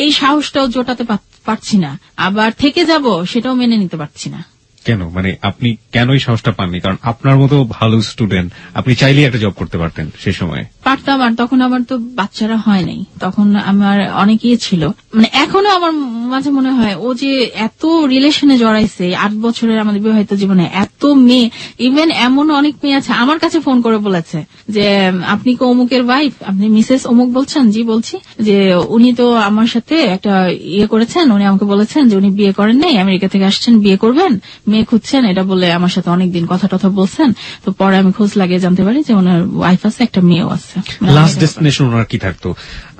এই সাহসটাও জোটাতে পারছি না, আবার থেকে যাব সেটাও মেনে নিতে পারছি না। কেন, মানে আপনি কেন এই সাহসটা পাননি? কারণ আপনার মতো ভালো স্টুডেন্ট, আপনি চাইলেই একটা জব করতে পারতেন সেই সময়। পারতাম, আর তখন আমার তো বাচ্চারা হয় নাই, তখন আমার অনেকেই ছিল। মানে এখনো আমার মাঝে মনে হয় ও যে এত রিলেশনে জড়াইছে 8 বছরের আমাদের বিবাহিত জীবনে, এত মেয়ে, ইভেন এমন অনেক মেয়ে আছে আমার কাছে ফোন করে বলেছে যে আপনি কি অমুকের ওয়াইফ, আপনি মিসেস অমুক বলছেন? জি বলছি। যে উনি তো আমার সাথে একটা ইয়ে করেছেন, উনি আমাকে বলেছেন যে উনি বিয়ে করেন নাই, আমেরিকা থেকে আসছেন, বিয়ে করবেন, মেয়ে খুঁজছেন, এটা বলে আমার সাথে অনেকদিন কথা বলছেন। তো পরে আমি খোঁজ লাগিয়ে জানতে পারি যে ওনার ওয়াইফ আছে, একটা মেয়েও আছে। লাস্ট ডেস্টিনেশন ওনার কি থাকতো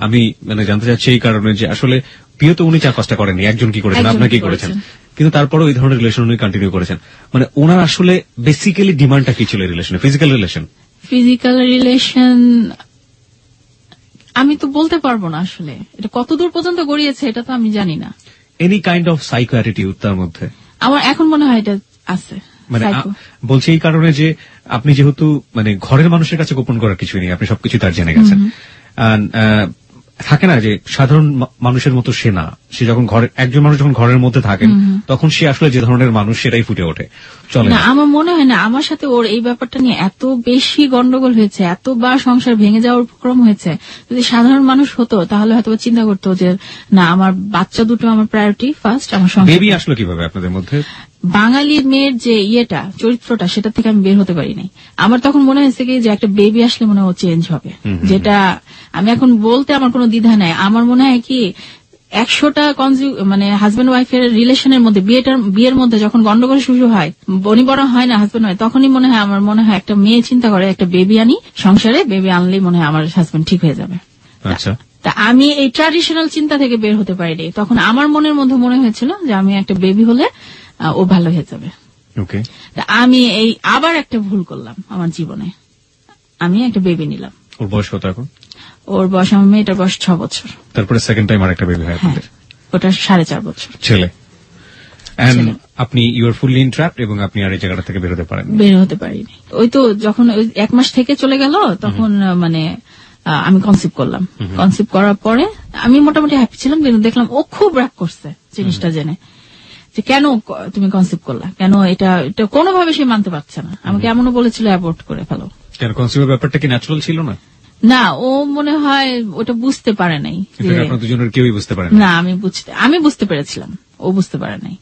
আমি মানে জানতে চাচ্ছি, এই কারণে যে আসলে বিয়ে তো উনি 4-5টা করেননি, একজন কি করেছেন, আপনার কি করেছেন, কিন্তু তারপরও এই ধরনের রিলেশন উনি কন্টিনিউ করেছেন। মানে ওনার আসলে বেসিক্যালি ডিমান্ডটা কি ছিল রিলেশনে? ফিজিক্যাল রিলেশন আমি তো বলতে পারবো না আসলে, এটা কতদূর পর্যন্ত গড়িয়েছে এটা তো আমি জানি না। Any kind of psycho attitude তার মধ্যে আমার এখন মনে হয় এটা আছে। মানে বলছি এই কারণে যে আপনি যেহেতু মানে ঘরের মানুষের কাছে গোপন করার কিছুই নেই, আপনি সবকিছু তার জেনে গেছেন। থাকে না যে সাধারণ মানুষের মতো সে না, সে যখন একজন মানুষ যখন ঘরের মধ্যে থাকেন তখন সে আসলে যে ধরনের মানুষ সেটাই ফুটে ওঠে, চলে না। আমার মনে হয় না আমার সাথে ওর এই ব্যাপারটা নিয়ে এত বেশি গন্ডগোল হয়েছে, এতবার সংসার ভেঙে যাওয়ার উপক্রম হয়েছে। যদি সাধারণ মানুষ হতো তাহলে হয়তো চিন্তা করতো যে না, আমার বাচ্চা দুটো আমার প্রায়োরিটি ফার্স্ট, আমার সংসার। বেবি আসলো কিভাবে আপনাদের মধ্যে? বাঙালির মেয়ের যে ইয়েটা, চরিত্রটা, সেটা থেকে আমি বের হতে পারি নাই। আমার তখন মনে হয়েছে কি যে একটা বেবি আসলে মনে হয় চেঞ্জ হবে, যেটা আমি এখন বলতে আমার কোনো দ্বিধা নাই। আমার মনে হয় কি 100টা মানে হাজব্যান্ড ওয়াইফের রিলেশনের মধ্যে বিয়ের মধ্যে যখন গন্ডগোল শুরু হয়, বনিবরা হয় না হাজব্যান্ড ওয়াইফ, তখনই মনে হয় আমার মনে হয় একটা মেয়ে চিন্তা করে একটা বেবি আনি সংসারে, বেবি আনলেই মনে হয় আমার হাজব্যান্ড ঠিক হয়ে যাবে। আচ্ছা, তা আমি এই ট্র্যাডিশনাল চিন্তা থেকে বের হতে পারিনি। তখন আমার মনের মধ্যে মনে হয়েছিল যে আমি একটা বেবি হলে ও ভালো হয়ে যাবে। আমি এই আবার একটা ভুল করলাম আমার জীবনে, আমি একটা বেবি নিলাম। ওর বয়স কত এখন? ওর বয়স, আমার মেয়েটার বয়স 6 বছর। তারপরে সেকেন্ড টাইম আরেকটা বেবি হয় আপনাদের? ওটা 4.5 বছর ছেলে। আপনি ইউ আর ফুললি ইন্ট্র্যাপড এবং আপনি আর এই জায়গাটা থেকে বের হতে পারিনি। ওই তো যখন 1 মাস থেকে চলে গেল তখন মানে আমি কনসিভ করলাম। কনসিভ করার পরে আমি মোটামুটি হ্যাপি ছিলাম, কিন্তু দেখলাম ও খুব রাগ করছে জিনিসটা জেনে, যে কেন তুমি কনসিভ করলা, কেন এটা কোনোভাবে সে মানতে পারছে না। আমাকে এমনও বলেছিল অ্যাবর্ট করে ফেলো। কেন, কনসিভের ব্যাপারটা কি ন্যাচারাল ছিল না? না, ও মনে হয় ওটা বুঝতে পারে নাই। আপনার দুজনের কেউই বুঝতে পারে না, আমি বুঝতে পেরেছিলাম, ও বুঝতে পারে নাই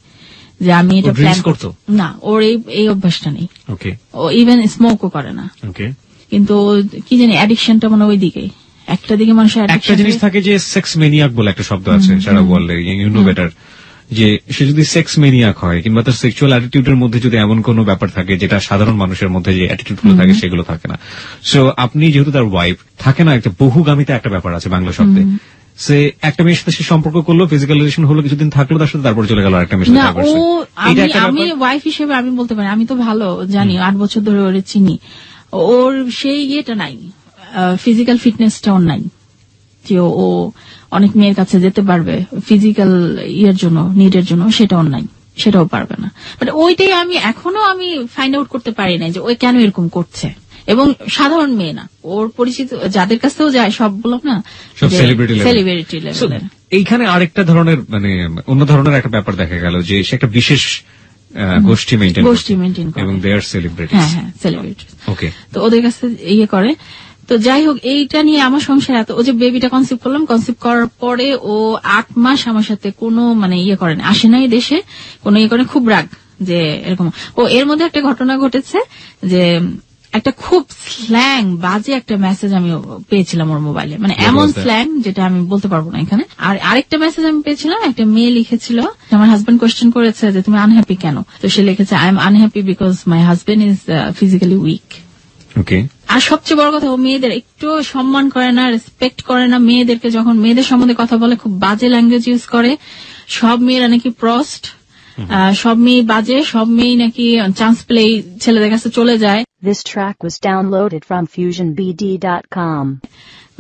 যে আমি এটা প্ল্যান করতো না। ওর এই অভ্যাসটা নেই। ও ইভেন স্মোকও করে না। কিন্তু কি জানি অ্যাডিকশনটা মানে ওই দিকেই, একটা দিকে মানুষের একটা জিনিস থাকে যে সেক্স মেনিয়াক বলে একটা শব্দ আছে সারা ওয়ার্ল্ডে, ইউ নো বেটার, যে সে যদি সেক্স মেনিয়াক হয় কিংবা তার সেক্সুয়াল অ্যাটিটিউডের মধ্যে যদি এমন কোন ব্যাপার থাকে যেটা সাধারণ মানুষের মধ্যে যে অ্যাটিটিউড গুলো থাকে সেগুলো থাকে না। সো আপনি যেহেতু তার ওয়াইফ, থাকে না একটা বহুগামিতা একটা ব্যাপার আছে বাংলা শব্দে, সে একটা মেয়ের সাথে সে সম্পর্ক করলো, ফিজিক্যাল রিলেশন হলো, কিছুদিন থাকলো তার সাথে, তারপর চলে গেল আরেকটা মেয়ের সাথে। আমি ওয়াইফ হিসেবে আমি বলতে পারি, আমি তো ভালো জানি, 8 বছর ধরে ওরে চিনি, ওর সেই ইয়েটা নাই, ফিজিক্যাল ফিটনেসটা ওর নাই যে ও অনেক মেয়ের কাছে যেতে পারবে ফিজিক্যাল ইয়ের জন্য, নিডের জন্য, সেটাও নাই, সেটাও পারবে না। বাট ওইটাই আমি এখনো ফাইন্ড আউট করতে পারি নাই যে ওই কেন এরকম করছে। এবং সাধারণ মেয়ে না, ওর পরিচিত যাদের কাছেও যায় সবগুলো না সেলিব্রিটি লেভেলের। এইখানে আরেকটা ধরনের মানে অন্য ধরনের একটা ব্যাপার দেখা গেল যে সে একটা বিশেষ গোষ্ঠী মেইনটেইন করে এবং দে আর সেলিব্রিটিজ। হ্যাঁ, সেলিব্রিটিজ। ওকে, তো ওদের কাছে ইয়ে করে। তো যাই হোক, এইটা নিয়ে আমার সংসার এত, ও যে বেবিটা কনসিভ করলাম, কনসিভ করার পরে ও 8 মাস আমার সাথে কোনো মানে ইয়ে করে না, আসে নাই দেশে, কোনো ইয়ে করে, খুব রাগ যে এরকম। ও এর মধ্যে একটা ঘটনা ঘটেছে যে একটা খুব স্ল্যাং বাজে একটা মেসেজ আমি পেয়েছিলাম ওর মোবাইলে, মানে এমন স্ল্যাং যেটা আমি বলতে পারবো না এখানে। আর আরেকটা মেসেজ আমি পেয়েছিলাম, একটা মেয়ে লিখেছিল, আমার হাজবেন্ড কোয়েশ্চেন করেছে যে তুমি আনহ্যাপি কেন, তো সে লিখেছে I am unhappy because my husband is physically weak. আর সবচেয়ে বড় কথা, ও মেয়েদের একটু সম্মান করে না, রেসপেক্ট করে না। মেয়েদেরকে যখন মেয়েদের সম্বন্ধে কথা বলে খুব বাজে ল্যাঙ্গুয়েজ ইউজ করে। সব মেয়েরা নাকি প্রস্ট, সব মেয়ে বাজে, সব মেয়ে নাকি চান্স পেলে ছেলেদের কাছে চলে যায়। This track was downloaded from fusionbd.com.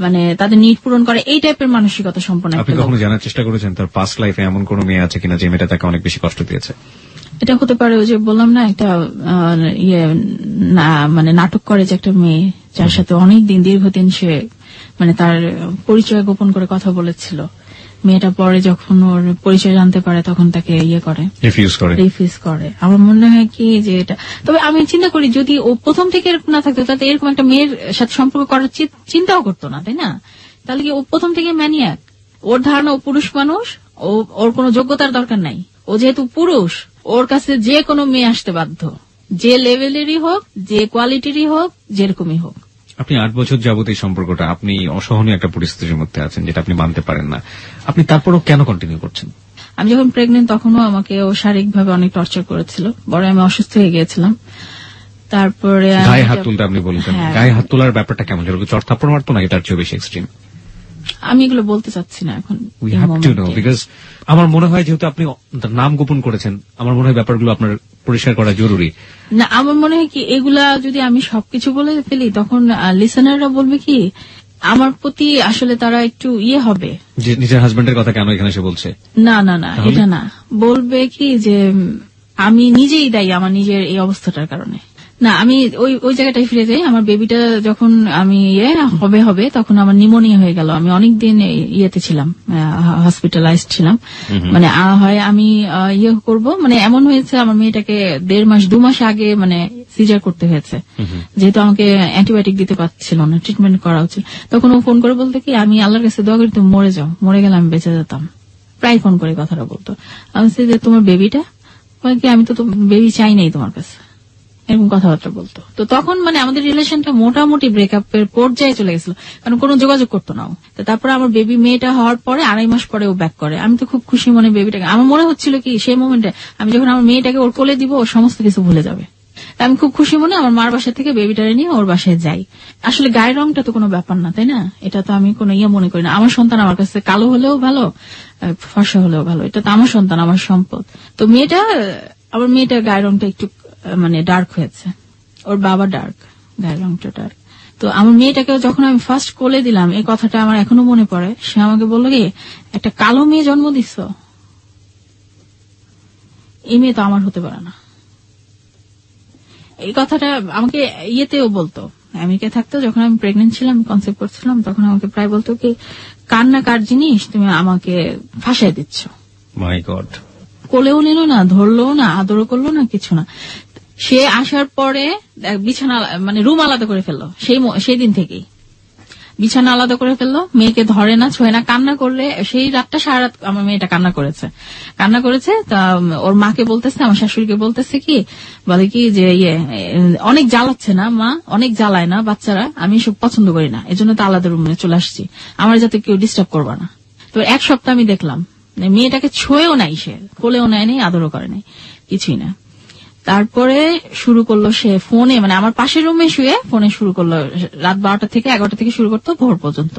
মানে তাদের নিড পূরণ করে, এই টাইপের মানসিকতা সম্পন্ন। আপনি কখনো জানার চেষ্টা করেছেন তার পাস্ট লাইফে এমন কোন মেয়ে আছে কিনা যে মেয়েটা তাকে অনেক বেশি কষ্ট দিয়েছে? এটা হতে পারে, ওই যে বললাম না, একটা মানে নাটক করে যে একটা মেয়ে, যার সাথে অনেকদিন দীর্ঘদিন সে মানে তার পরিচয় গোপন করে কথা বলেছিল। মেয়েটা পরে যখন ওর পরিচয় জানতে পারে তখন তাকে রিফিউজ করে। আমার মনে হয় কি যে এটা, তবে আমি চিন্তা করি যদি ও প্রথম থেকে এরকম না থাকতো, তাতে এরকম একটা মেয়ের সাথে সম্পর্ক করার চিন্তাও করতো না, তাই না? তাহলে কি ও প্রথম থেকে ম্যানিয়াক? ওর ধারণা ও পুরুষ মানুষ, ওর কোনো যোগ্যতার দরকার নাই। ও যেহেতু পুরুষ, ওর কাছে যে কোনো মেয়ে আসতে বাধ্য, যে লেভেলেরই হোক, যে কোয়ালিটিরই হোক, যেরকমই হোক। আপনি 8 বছর যাবত এই সম্পর্কটা, আপনি অসহনীয় একটা পরিস্থিতির মধ্যে আছেন যেটা আপনি মানতে পারেন না, আপনি তারপরও কেন কন্টিনিউ করছেন? আমি যখন প্রেগনেন্ট তখনও আমাকে ও শারীরিকভাবে অনেক টর্চার করেছিল, বড় আমি অসুস্থ হয়ে গিয়েছিলাম। তারপরে গায়ে হাত তুলতে আপনি বলতেন, গায়ে হাত তোলার ব্যাপারটা কেমন? যেরকম চড় থাপ্পড় মারতো না, এটার চেয়ে বেশি এক্সট্রিম? আমি এগুলো বলতে চাচ্ছি না এখন। We have to know, because আমার মনে হয় যেহেতু আপনি নাম গোপন করেছেন, আমার মনে হয় ব্যাপারগুলো আপনার পরিষ্কার করা জরুরি। না, আমার মনে হয় কি এগুলা যদি আমি সবকিছু বলে ফেলি তখন লিসেনাররা বলবে কি আমার প্রতি আসলে তারা একটু ইয়ে হবে যে নিজের হাজবেন্ডের কথা কেন এখানে সে বলছে। না না না, এটা না, বলবে কি যে আমি নিজেই দায়ী আমার নিজের এই অবস্থাটার কারণে। না, আমি ওই জায়গাটায় ফিরে যাই। আমার বেবিটা যখন আমি হবে তখন আমার নিউমোনিয়া হয়ে গেল। আমি অনেকদিন ইয়েতে ছিলাম, হসপিটালাইজড ছিলাম। মানে হয় আমি ইয়ে করব, মানে এমন হয়েছে আমার মেয়েটাকে 1.5 মাস 2 মাস আগে মানে সিজার করতে হয়েছে, যেহেতু আমাকে অ্যান্টিবায়োটিক দিতে পারছিল না, ট্রিটমেন্ট করা উচিত। তখন ও ফোন করে বলতো কি আমি আল্লাহর কাছে দোয়া করি তুমি মরে যাও, মরে গেলে আমি বেঁচে যেতাম। প্রায় ফোন করে কথাটা বলতো। আমি বলছি যে তোমার বেবিটা, কি আমি তো বেবি চাই নাই তোমার কাছে, এরকম কথাবার্তা বলতো। তো তখন মানে আমাদের রিলেশনটা মোটামুটি ব্রেকআপের পর্যায়ে চলে গেছিল, কারণ কোনো যোগাযোগ করতো না। তো তারপরে আমার বেবি মেয়েটা হওয়ার পরে 2.5 মাস পরে ও ব্যাক করে। আমি তো খুব খুশি মনে বেবিটাকে, আমার মনে হচ্ছিল কি সেই মোমেন্টে আমি যখন আমার মেয়েটাকে ওর কোলে দিব ও সমস্ত কিছু ভুলে যাবে। আমি খুব খুশি মনে আমার মার বাসা থেকে বেবিটারে নিয়ে ওর বাসায় যাই। আসলে গায়ের রংটা তো কোনো ব্যাপার না, তাই না? এটা তো আমি কোনো মনে করি না। আমার সন্তান আমার কাছে কালো হলেও ভালো, ফর্সা হলেও ভালো, এটা তো আমার সন্তান, আমার সম্পদ। তো আমার মেয়েটার গায়ের রংটা একটু মানে ডার্ক হয়েছে, ওর বাবা ডার্ক, গায়ের রংটা ডার্ক। তো আমার মেয়েটাকে যখন আমি ফার্স্ট কোলে দিলাম, এই কথাটা আমার এখনো মনে পড়ে। সে আমাকে বললো কি একটা কালো মেয়ে জন্ম দিচ্ছ, এই মেয়ে তো আমার হতে পারে না। এই কথাটা আমাকে ইয়েতেও বলতো, আমেরিকায় থাকতো যখন আমি প্রেগনেন্ট ছিলাম, কনসেপ্ট করছিলাম, তখন আমাকে প্রায় বলতো কি কার না কার জিনিস তুমি আমাকে ফাঁসাই দিচ্ছ। মাই গড। কোলেও নিল না, ধরলো না, আদরও করলো না, কিছু না। সে আসার পরে বিছানা মানে রুম আলাদা করে ফেললো সেই দিন থেকেই। বিছানা আলাদা করে ফেললো, মেয়েকে ধরে না, ছোঁয় না, কান্না করলে সেই রাতটা সারা রাত আমার মেয়েটা কান্না করেছে। তা ওর মাকে বলতেছে, আমার শাশুড়িকে বলতেছে কি, বলে কি যে অনেক জ্বালাচ্ছে না মা, অনেক জ্বালায় না বাচ্চারা, আমি এসব পছন্দ করি না, এজন্য তো আলাদা রুমে চলে আসছি, আমার যাতে কেউ ডিস্টার্ব করবে না। তো এক সপ্তাহ আমি দেখলাম মেয়েটাকে ছুঁয়েও নাই, সে কোলেও নেয় নাই, আদরও করে নাই, কিছুই না। তারপরে শুরু করলো সে ফোনে, মানে আমার পাশের রুমে শুয়ে ফোনে শুরু করলো, রাত 12টা থেকে 11টা থেকে শুরু করতো ভোর পর্যন্ত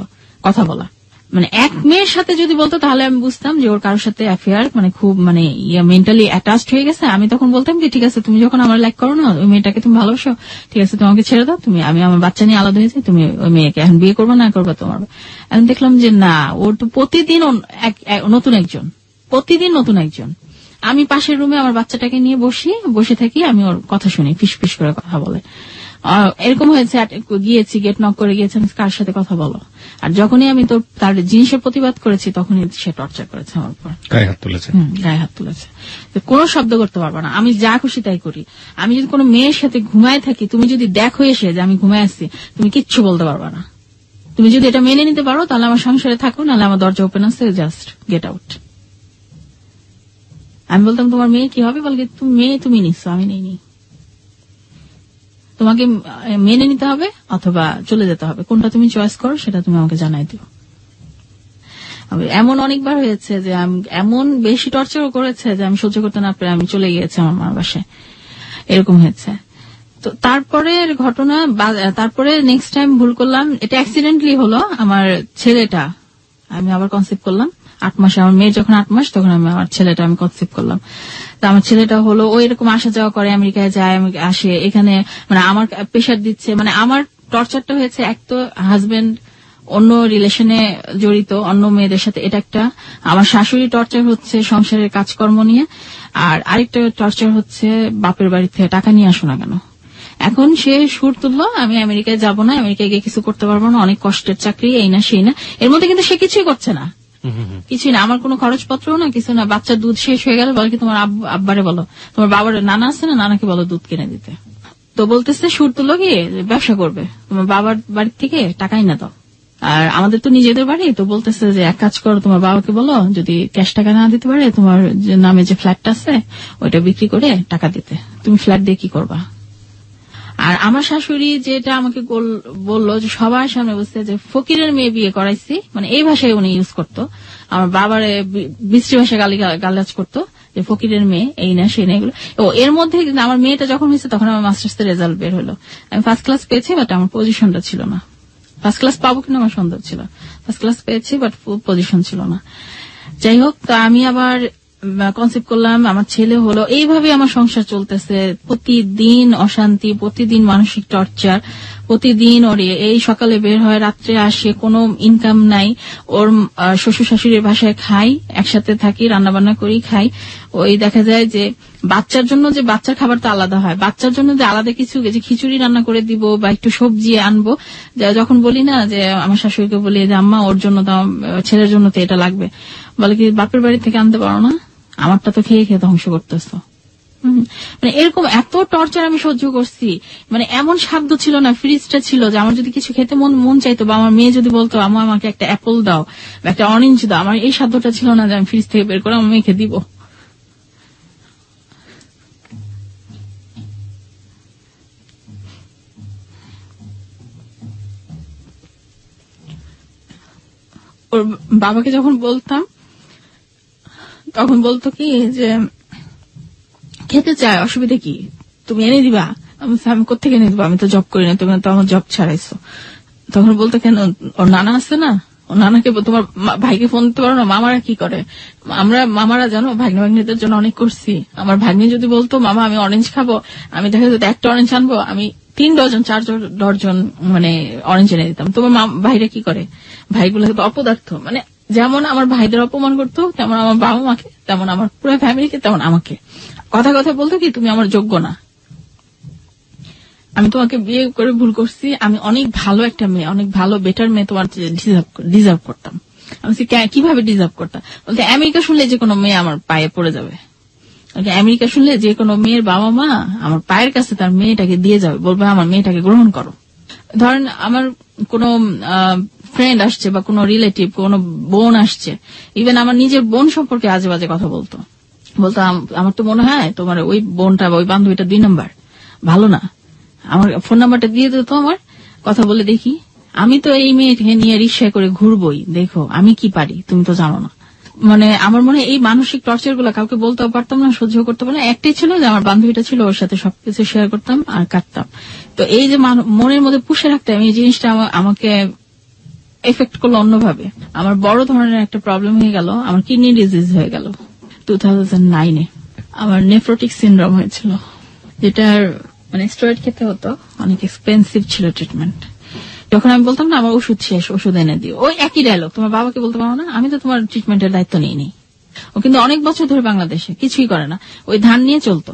কথা বলা। মানে এক মেয়ের সাথে যদি বলতো তাহলে আমি বুঝতাম যে ওর কারোর সাথে অ্যাফেয়ার, মানে খুব মানে মেন্টালি অ্যাটাচড হয়ে গেছে। আমি তখন বলতাম কি, ঠিক আছে তুমি যখন আমার লাইক করো না, ওই মেয়েটাকে তুমি ভালোবাসো, ঠিক আছে তোমাকে ছেড়ে দাও, আমি আমার বাচ্চা নিয়ে আলাদা হয়েছি, তুমি ওই মেয়েকে এখন বিয়ে করবে না করবে তোমার। এখন দেখলাম যে না, ওর তো প্রতিদিন নতুন একজন। আমি পাশের রুমে আমার বাচ্চাটাকে নিয়ে বসে থাকি, আমি ওর কথা শুনি, ফিস ফিস করে কথা বলে। এরকম হয়েছে, গিয়েছি গেট নক করে গিয়েছেন, কার সাথে কথা বলো। আর যখনই আমি তার জিনিসের প্রতিবাদ করেছি তখনই সে টর্চার করেছে আমার উপর, গায়ে হাত তুলেছে। কোনো শব্দ করতে পারবো না, আমি যা খুশি তাই করি। আমি যদি কোনো মেয়ের সাথে ঘুমায় থাকি, তুমি যদি দেখো এসে যে আমি ঘুমায় আসছি, তুমি কিচ্ছু বলতে পারবা না। তুমি যদি এটা মেনে নিতে পারো তাহলে আমার সংসারে থাকো, নাহলে আমার দরজা ওপেন আছে, জাস্ট গেট আউট। আমি বলতাম তোমার মেয়ে কি হবে, বলকে তুমি মেয়ে তুমি নিচ্ছো, আমি নেইনি, তোমাকে মেনে নিতে হবে অথবা চলে যেতে হবে, কোনটা তুমি চয়েস করো সেটা তুমি আমাকে জানাই দিও। এমন অনেকবার হয়েছে যে এমন বেশি টর্চারও করেছে যে আমি সহ্য করতে না পেরে আমি চলে গিয়েছি আমার মার বাসায়, এরকম হয়েছে। তো তারপরে ঘটনা, তারপরে নেক্সট টাইম ভুল করলাম, এটা অ্যাক্সিডেন্টলি হলো। আমার ছেলেটা আমি আবার কনসিভ করলাম 8 মাসে, আমার মেয়ে যখন 8 মাস তখন আমি আমার ছেলেটা আমি কনসিভ করলাম। তো আমার ছেলেটা হলো ও এরকম আসা যাওয়া করে, আমেরিকায় যায়, আসে, এখানে মানে আমার প্রেশার দিচ্ছে। মানে আমার টর্চারটা হয়েছে, এক তো হাজবেন্ড অন্য রিলেশনে জড়িত অন্য মেয়েদের সাথে, এটা একটা। আমার শাশুড়ি টর্চার হচ্ছে সংসারের কাজকর্ম নিয়ে, আর আরেকটা টর্চার হচ্ছে বাপের বাড়ি থেকে টাকা নিয়ে আসো না কেন। এখন সে সুর তুললো আমি আমেরিকায় যাব না, আমেরিকায় গিয়ে কিছু করতে পারবো না, অনেক কষ্টের চাকরি, এই না সেই না। এর মধ্যে কিন্তু সে কিছুই করছে না, কিছুই না, আমার কোনো খরচপত্রও না, কিছু না। বাচ্চার দুধ শেষ হয়ে গেল, বলে কি তোমার আব্বারে বলো, তোমার বাবার নানা আছে না, নানাকে বলো দুধ কিনে দিতে। তো বলতেছে সুর তুলো কি ব্যবসা করবে, তোমার বাবার বাড়ি থেকে টাকাই না দাও, আর আমাদের তো নিজেদের বাড়ি। তো বলতেছে যে এক কাজ করো, তোমার বাবাকে বলো যদি ক্যাশ টাকা না দিতে পারে তোমার নামে যে ফ্ল্যাটটা আছে ওইটা বিক্রি করে টাকা দিতে, তুমি ফ্ল্যাট দিয়ে কি করবা। আর আমার শাশুড়ি যেটা আমাকে বললো যে সবার সামনে বুঝতে, যে ফকিরের মেয়ে বিয়ে করাইছি, মানে এই ভাষায় উনি ইউজ করতো। আমার বাবার বিশ্রী ভাষা গালাজ করতো যে ফকিরের মেয়ে, এই না সেই না এগুলো। এর মধ্যে আমার মেয়েটা যখন হয়েছে তখন আমার মাস্টার্স এর রেজাল্ট বের হলো, আমি ফার্স্ট ক্লাস পেয়েছি, বাট আমার পজিশনটা ছিল না। ফার্স্ট ক্লাস পাবো কিনা আমার সন্দেহ ছিল, ফার্স্ট ক্লাস পেয়েছি বাট পজিশন ছিল না। যাই হোক, তো আমি আবার কনসিভ করলাম, আমার ছেলে হলো, এইভাবে আমার সংসার চলতেছে। প্রতিদিন অশান্তি, প্রতিদিন মানসিক টর্চার, প্রতিদিন ওর এই সকালে বের হয়, রাত্রে আসে, কোনো ইনকাম নাই। ওর শ্বশুর শাশুড়ির বাসায় খাই, একসাথে থাকি, রান্না বান্না করি, খাই। ওই দেখা যায় যে বাচ্চার জন্য যে বাচ্চার খাবার তো আলাদা হয়, বাচ্চার জন্য যে আলাদা কিছু, যে খিচুড়ি রান্না করে দিব বা একটু সবজি আনবো, যখন বলি না যে আমার শাশুড়িকে বলি যে আম্মা ওর জন্য তো ছেলের জন্য তো এটা লাগবে, বলে কি বাপের বাড়ি থেকে আনতে পারো না, আমারটা তো খেয়ে খেয়ে ধ্বংস করতেছো। মানে এরকম এত টর্চার আমি সহ্য করছি। মানে এমন সাধ্য ছিল না, ফ্রিজটা ছিল যে আমার যদি কিছু খেতে মন চাইতো, বা আমার মেয়ে যদি বলতো আম্মা আমাকে একটা অ্যাপল দাও বা একটা অরেঞ্জ দাও, আমার এই সাধ্যটা ছিল না যে আমি ফ্রিজ থেকে বের করে আমার মেয়েকে দিব। ওর বাবাকে যখন বলতাম তখন বলতো কি যে খেতে চায়, অসুবিধা কি, তুমি এনে দিবা। আমি কোথেকে এনে দিবা, আমি তো জব করি না, তুমি তো আমার জব ছাড়াইছো। তখন বলতো কেন, ওর নানা আছে না, ওর নানাকে তোমার ভাইকে ফোন দিতে পারো না। মামারা কি করে, মামারা জানো ভাগ্নে ভাগ্নিদের জন্য অনেক করছি। আমার ভাগ্নি যদি বলতো মামা আমি অরেঞ্জ খাবো, আমি দেখা যেত একটা অরেঞ্জ আনবো, আমি 3 ডজন 4 ডজন মানে অরেঞ্জ এনে দিতাম। তোমার ভাইরা কি করে, ভাইগুলো তো অপদার্থ। মানে যেমন আমার ভাইদের অপমান করতো, তেমন আমার বাবা মাকে, তেমন আমার পুরো ফ্যামিলিকে, তেমন আমাকে কথা বলতো কি তুমি আমার যোগ্য না, আমি তোমাকে বিয়ে করে ভুল করছি, আমি অনেক ভালো একটা মেয়ে, অনেক ভালো বেটার মেয়ে তোমার ডিজার্ভ করতাম। আমি কিভাবে ডিজার্ভ করতাম, বলতে আমেরিকা শুনলে যে কোনো মেয়ে আমার পায়ে পড়ে যাবে, আমেরিকা শুনলে যে কোনো মেয়ের বাবা মা আমার পায়ের কাছে তার মেয়েটাকে দিয়ে যাবে, বলবে আমার মেয়েটাকে গ্রহণ করো। ধরেন আমার কোনো ফ্রেন্ড আসছে বা কোনো রিলেটিভ, কোনো বোন আসছে, ইভেন আমার নিজের বোন সম্পর্কে আজে বাজে কথা বলতো আমার তো মনে হয় তোমার ওই বোনটা বা ওই বান্ধবীটা 2 নম্বর, ভালো না, আমার ফোন নাম্বারটা দিয়ে দিত, আমার কথা বলে দেখি, আমি তো এই মেয়েকে নিয়ে রিক্সায় করে ঘুরবই, দেখো আমি কি পারি, তুমি তো জানো না। মানে আমার মনে হয় এই মানসিক টর্চার গুলো কাউকে বলতেও পারতাম না, সহ্য করতে পারতাম না। একটাই ছিল যে আমার বান্ধবীটা ছিল, ওর সাথে সবকিছু শেয়ার করতাম আর কাটতাম। তো এই যে মনের মধ্যে পুষে রাখতাম, এই জিনিসটা আমাকে এফেক্ট করলো অন্যভাবে। আমার বড় ধরনের একটা প্রবলেম হয়ে গেল, আমার কিডনি ডিজিজ হয়ে গেল 2009-এ। আমার নেফ্রোটিক সিনড্রোম হয়েছিল, যেটার মানে স্টেরয়েড খেতে হতো, অনেক এক্সপেন্সিভ ছিল ট্রিটমেন্ট। যখন আমি বলতাম না আমার ওষুধ শেষ, ওষুধ এনে দিও, ওই একই ডায়লগ, তোমার বাবাকে বলতে পারো না, আমি তো তোমার ট্রিটমেন্টের দায়িত্ব নিইনি। ও কিন্তু অনেক বছর ধরে বাংলাদেশে কিছুই করে না, ওই ধান নিয়ে চলতো।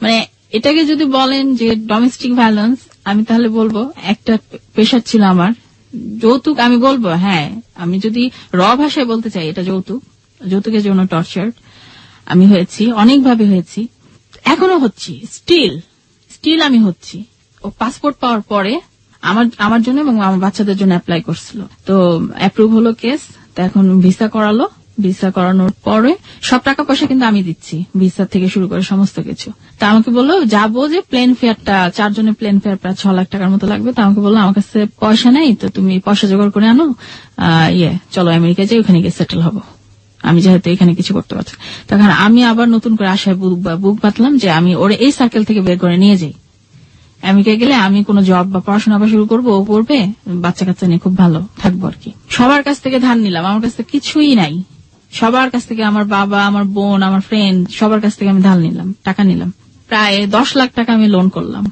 মানে এটাকে যদি বলেন যে ডোমেস্টিক ভায়োলেন্স, আমি তাহলে বলবো একটা পেশার ছিল আমার যৌতুক। আমি বলবো হ্যাঁ, আমি যদি র ভাষায় বলতে চাই, এটা যৌতুক, যৌতুকের জন্য টর্চার আমি হয়েছি, অনেকভাবে হয়েছি, এখনো হচ্ছি, স্টিল আমি হচ্ছি। ও পাসপোর্ট পাওয়ার পরে আমার জন্য এবং আমার বাচ্চাদের জন্য অ্যাপ্লাই করছিল, তো অ্যাপ্রুভ হলো কেস, তো এখন ভিসা করালো। ভিসা করানোর পরে সব টাকা পয়সা কিন্তু আমি দিচ্ছি, ভিসা থেকে শুরু করে সমস্ত কিছু। তা আমাকে বললো যাবো যে প্লেন ফেয়ারটা, 4 জনের প্লেন ফেয়ার প্রায় 6 লাখ টাকার মতো লাগবে। তা আমাকে বললো আমার কাছে পয়সা নেই, তো তুমি পয়সা জোগাড় করে আনো, চলো আমেরিকায় যাই, ওখানে গিয়ে সেটেল হবো, আমি যেহেতু এখানে কিছু করতে পারছি। তখন আমি আবার নতুন করে আশায় বুক বাঁধলাম যে আমি ওরে এই সার্কেল থেকে বের করে নিয়ে যাই, আমেরিকায় গেলে আমি কোনো জব বা পড়াশোনা শুরু করবো, ও করবে, বাচ্চা কাচ্চা নিয়ে খুব ভালো থাকবো আর কি। সবার কাছ থেকে ধার নিলাম, আমার কাছে কিছুই নাই, সবার কাছ থেকে, আমার বাবা, আমার বোন, আমার ফ্রেন্ড, সবার কাছ থেকে আমি ধার নিলাম, টাকা নিলাম, প্রায় 10 লাখ টাকা আমি লোন করলাম।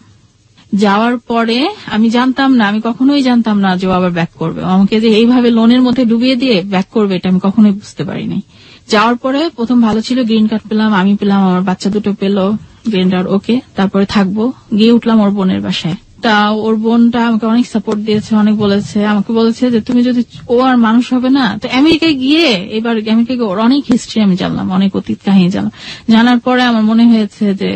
যাওয়ার পরে আমি জানতাম না, আমি কখনোই জানতাম না যে ও আবার ব্যাক করবে, আমাকে যে এইভাবে লোনের মধ্যে ডুবিয়ে দিয়ে ব্যাক করবে, এটা আমি কখনোই বুঝতে পারিনি। যাওয়ার পরে প্রথম ভালো ছিল, গ্রিন কার্ড পেলাম, আমি পেলাম, আমার বাচ্চা দুটো পেলো গ্রিন কার্ড, ওকে, তারপরে থাকবো, গিয়ে উঠলাম ওর বোনের বাসায়। তা ওর বোনটা আমাকে অনেক সাপোর্ট দিয়েছে, অনেক বলেছে, আমাকে বলেছে যে তুমি যদি, ও আর মানুষ হবে না। তো আমেরিকায় গিয়ে, এবার আমেরিকায় ওর অনেক হিস্ট্রি আমি জানলাম, অনেক অতীত কাহিনী জানলাম। জানার পরে আমার মনে হয়েছে যে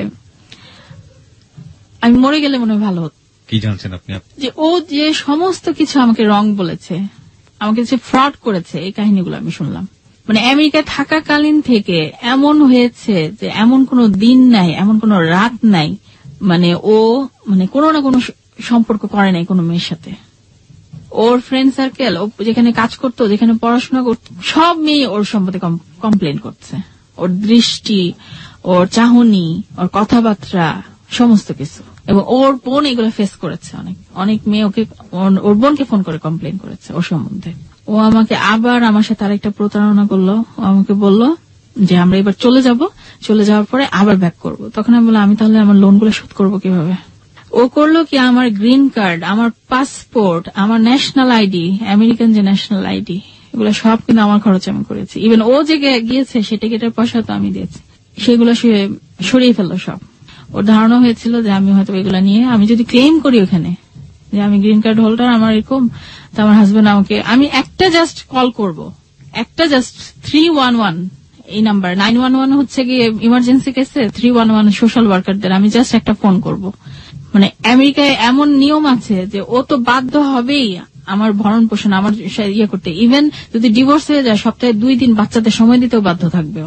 আমি মরে গেলে মনে হয় ভালো হতো। কি জানছেন আপনি? যে ও যে সমস্ত কিছু আমাকে রং বলেছে, আমাকে যে ফ্রড করেছে, এই কাহিনীগুলো আমি শুনলাম। মানে আমেরিকায় থাকাকালীন থেকে এমন হয়েছে যে এমন কোনো দিন নাই, এমন কোনো রাত নাই, মানে ও মানে কোনো না কোনো সম্পর্ক করে নাই কোনো মেয়ের সাথে। ওর ফ্রেন্ড সার্কেল, ও যেখানে কাজ করতো, যেখানে পড়াশোনা করতো, সব মেয়ে ওর সম্পর্কে কমপ্লেন করছে। ওর দৃষ্টি, ওর চাহনি, ওর কথাবার্তা, সমস্ত কিছু। এবং ওর বোন এগুলো ফেস করেছে, অনেক মেয়ে ওকে, ওর বোনকে ফোন করে কমপ্লেন করেছে ওর সম্বন্ধে। ও আমাকে আবার আমার সাথে আরেকটা প্রতারণা করলো, ও আমাকে বললো যে আমরা এবার চলে যাব, চলে যাওয়ার পরে আবার ব্যাক করব। তখন আমি বললাম আমি তাহলে আমার লোনগুলো শোধ করবো কিভাবে? ও করলো কি, আমার গ্রিন কার্ড, আমার পাসপোর্ট, আমার ন্যাশনাল আইডি, আমেরিকান যে ন্যাশনাল আইডি, এগুলো সব কিন্তু আমার খরচ আমি করেছি। ইভেন ও যে গিয়েছে সে টিকিটের পয়সা তো আমি দিয়েছি, সেগুলো সে সরিয়ে ফেললো সব। ওর ধারণা হয়েছিল যে আমি হয়তো এগুলো নিয়ে আমি যদি ক্লেম করি ওখানে যে আমি গ্রিন কার্ড হোল্ডার, আমার এরকম, তো আমার হাজবেন্ড আমাকে, আমি একটা জাস্ট কল করব, একটা জাস্ট 311 এই নাম্বার, 911 হচ্ছে গিয়ে ইমার্জেন্সি কেসে, 311 সোশ্যাল ওয়ার্কারদের আমি জাস্ট একটা ফোন করব। মানে আমেরিকায় এমন নিয়ম আছে যে ও তো বাধ্য হবেই আমার ভরণ পোষণ, আমার ইয়ে করতে। ইভেন যদি ডিভোর্স হয়ে যায়, সপ্তাহে 2 দিন বাচ্চাদের সময় দিতেও বাধ্য থাকবে।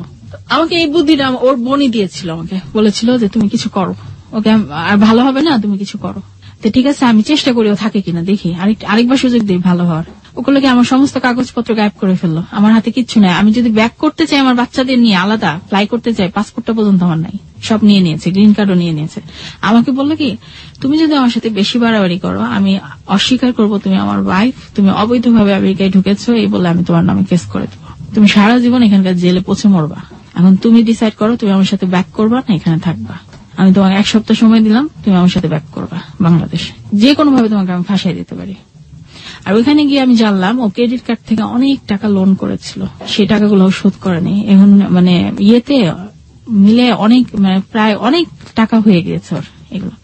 আমাকে এই বুদ্ধিটা ওর বোনই দিয়েছিল, আমাকে বলেছিল যে তুমি কিছু করো, ওকে আর ভালো হবে না, তুমি কিছু করো। তো ঠিক আছে, আমি চেষ্টা করি ও থাকে কিনা, দেখি আরেকবার সুযোগ দিই ভালো হওয়ার। ওগুলোকে আমার সমস্ত কাগজপত্র গায়েব করে ফেললো, আমার হাতে কিচ্ছু নাই। আমি যদি ব্যাক করতে চাই আমার বাচ্চাদের নিয়ে আলাদা ফ্লাই করতে চাই, পাসপোর্টটা পর্যন্ত আমার নাই, সব নিয়ে নিয়েছে, গ্রিন কার্ডও নিয়ে নিয়েছে। আমাকে বললো কি, তুমি যদি আমার সাথে বেশি বাড়াবাড়ি করো আমি অস্বীকার করবো তুমি আমার ওয়াইফ, তুমি অবৈধভাবে আমেরিকায় ঢুকেছো, এই বলে আমি তোমার নামে কেস করে দেবো, তুমি সারা জীবন এখানকার জেলে পচে মরবা। এখন তুমি ডিসাইড করো তুমি আমার সাথে ব্যাক করবা না এখানে থাকবা। আমি তোমাকে 1 সপ্তাহ সময় দিলাম, তুমি আমার সাথে ব্যাক করবা বাংলাদেশে, যে কোনো ভাবে তোমাকে আমি ফাঁসাই দিতে পারি। আর ওইখানে গিয়ে আমি জানলাম ও ক্রেডিট কার্ড থেকে অনেক টাকা লোন করেছিল, সেই টাকাগুলো শোধ করেনি। এখন মানে ইয়েতে মিলে অনেক, মানে প্রায় অনেক টাকা হয়ে গিয়েছে ওর এগুলো।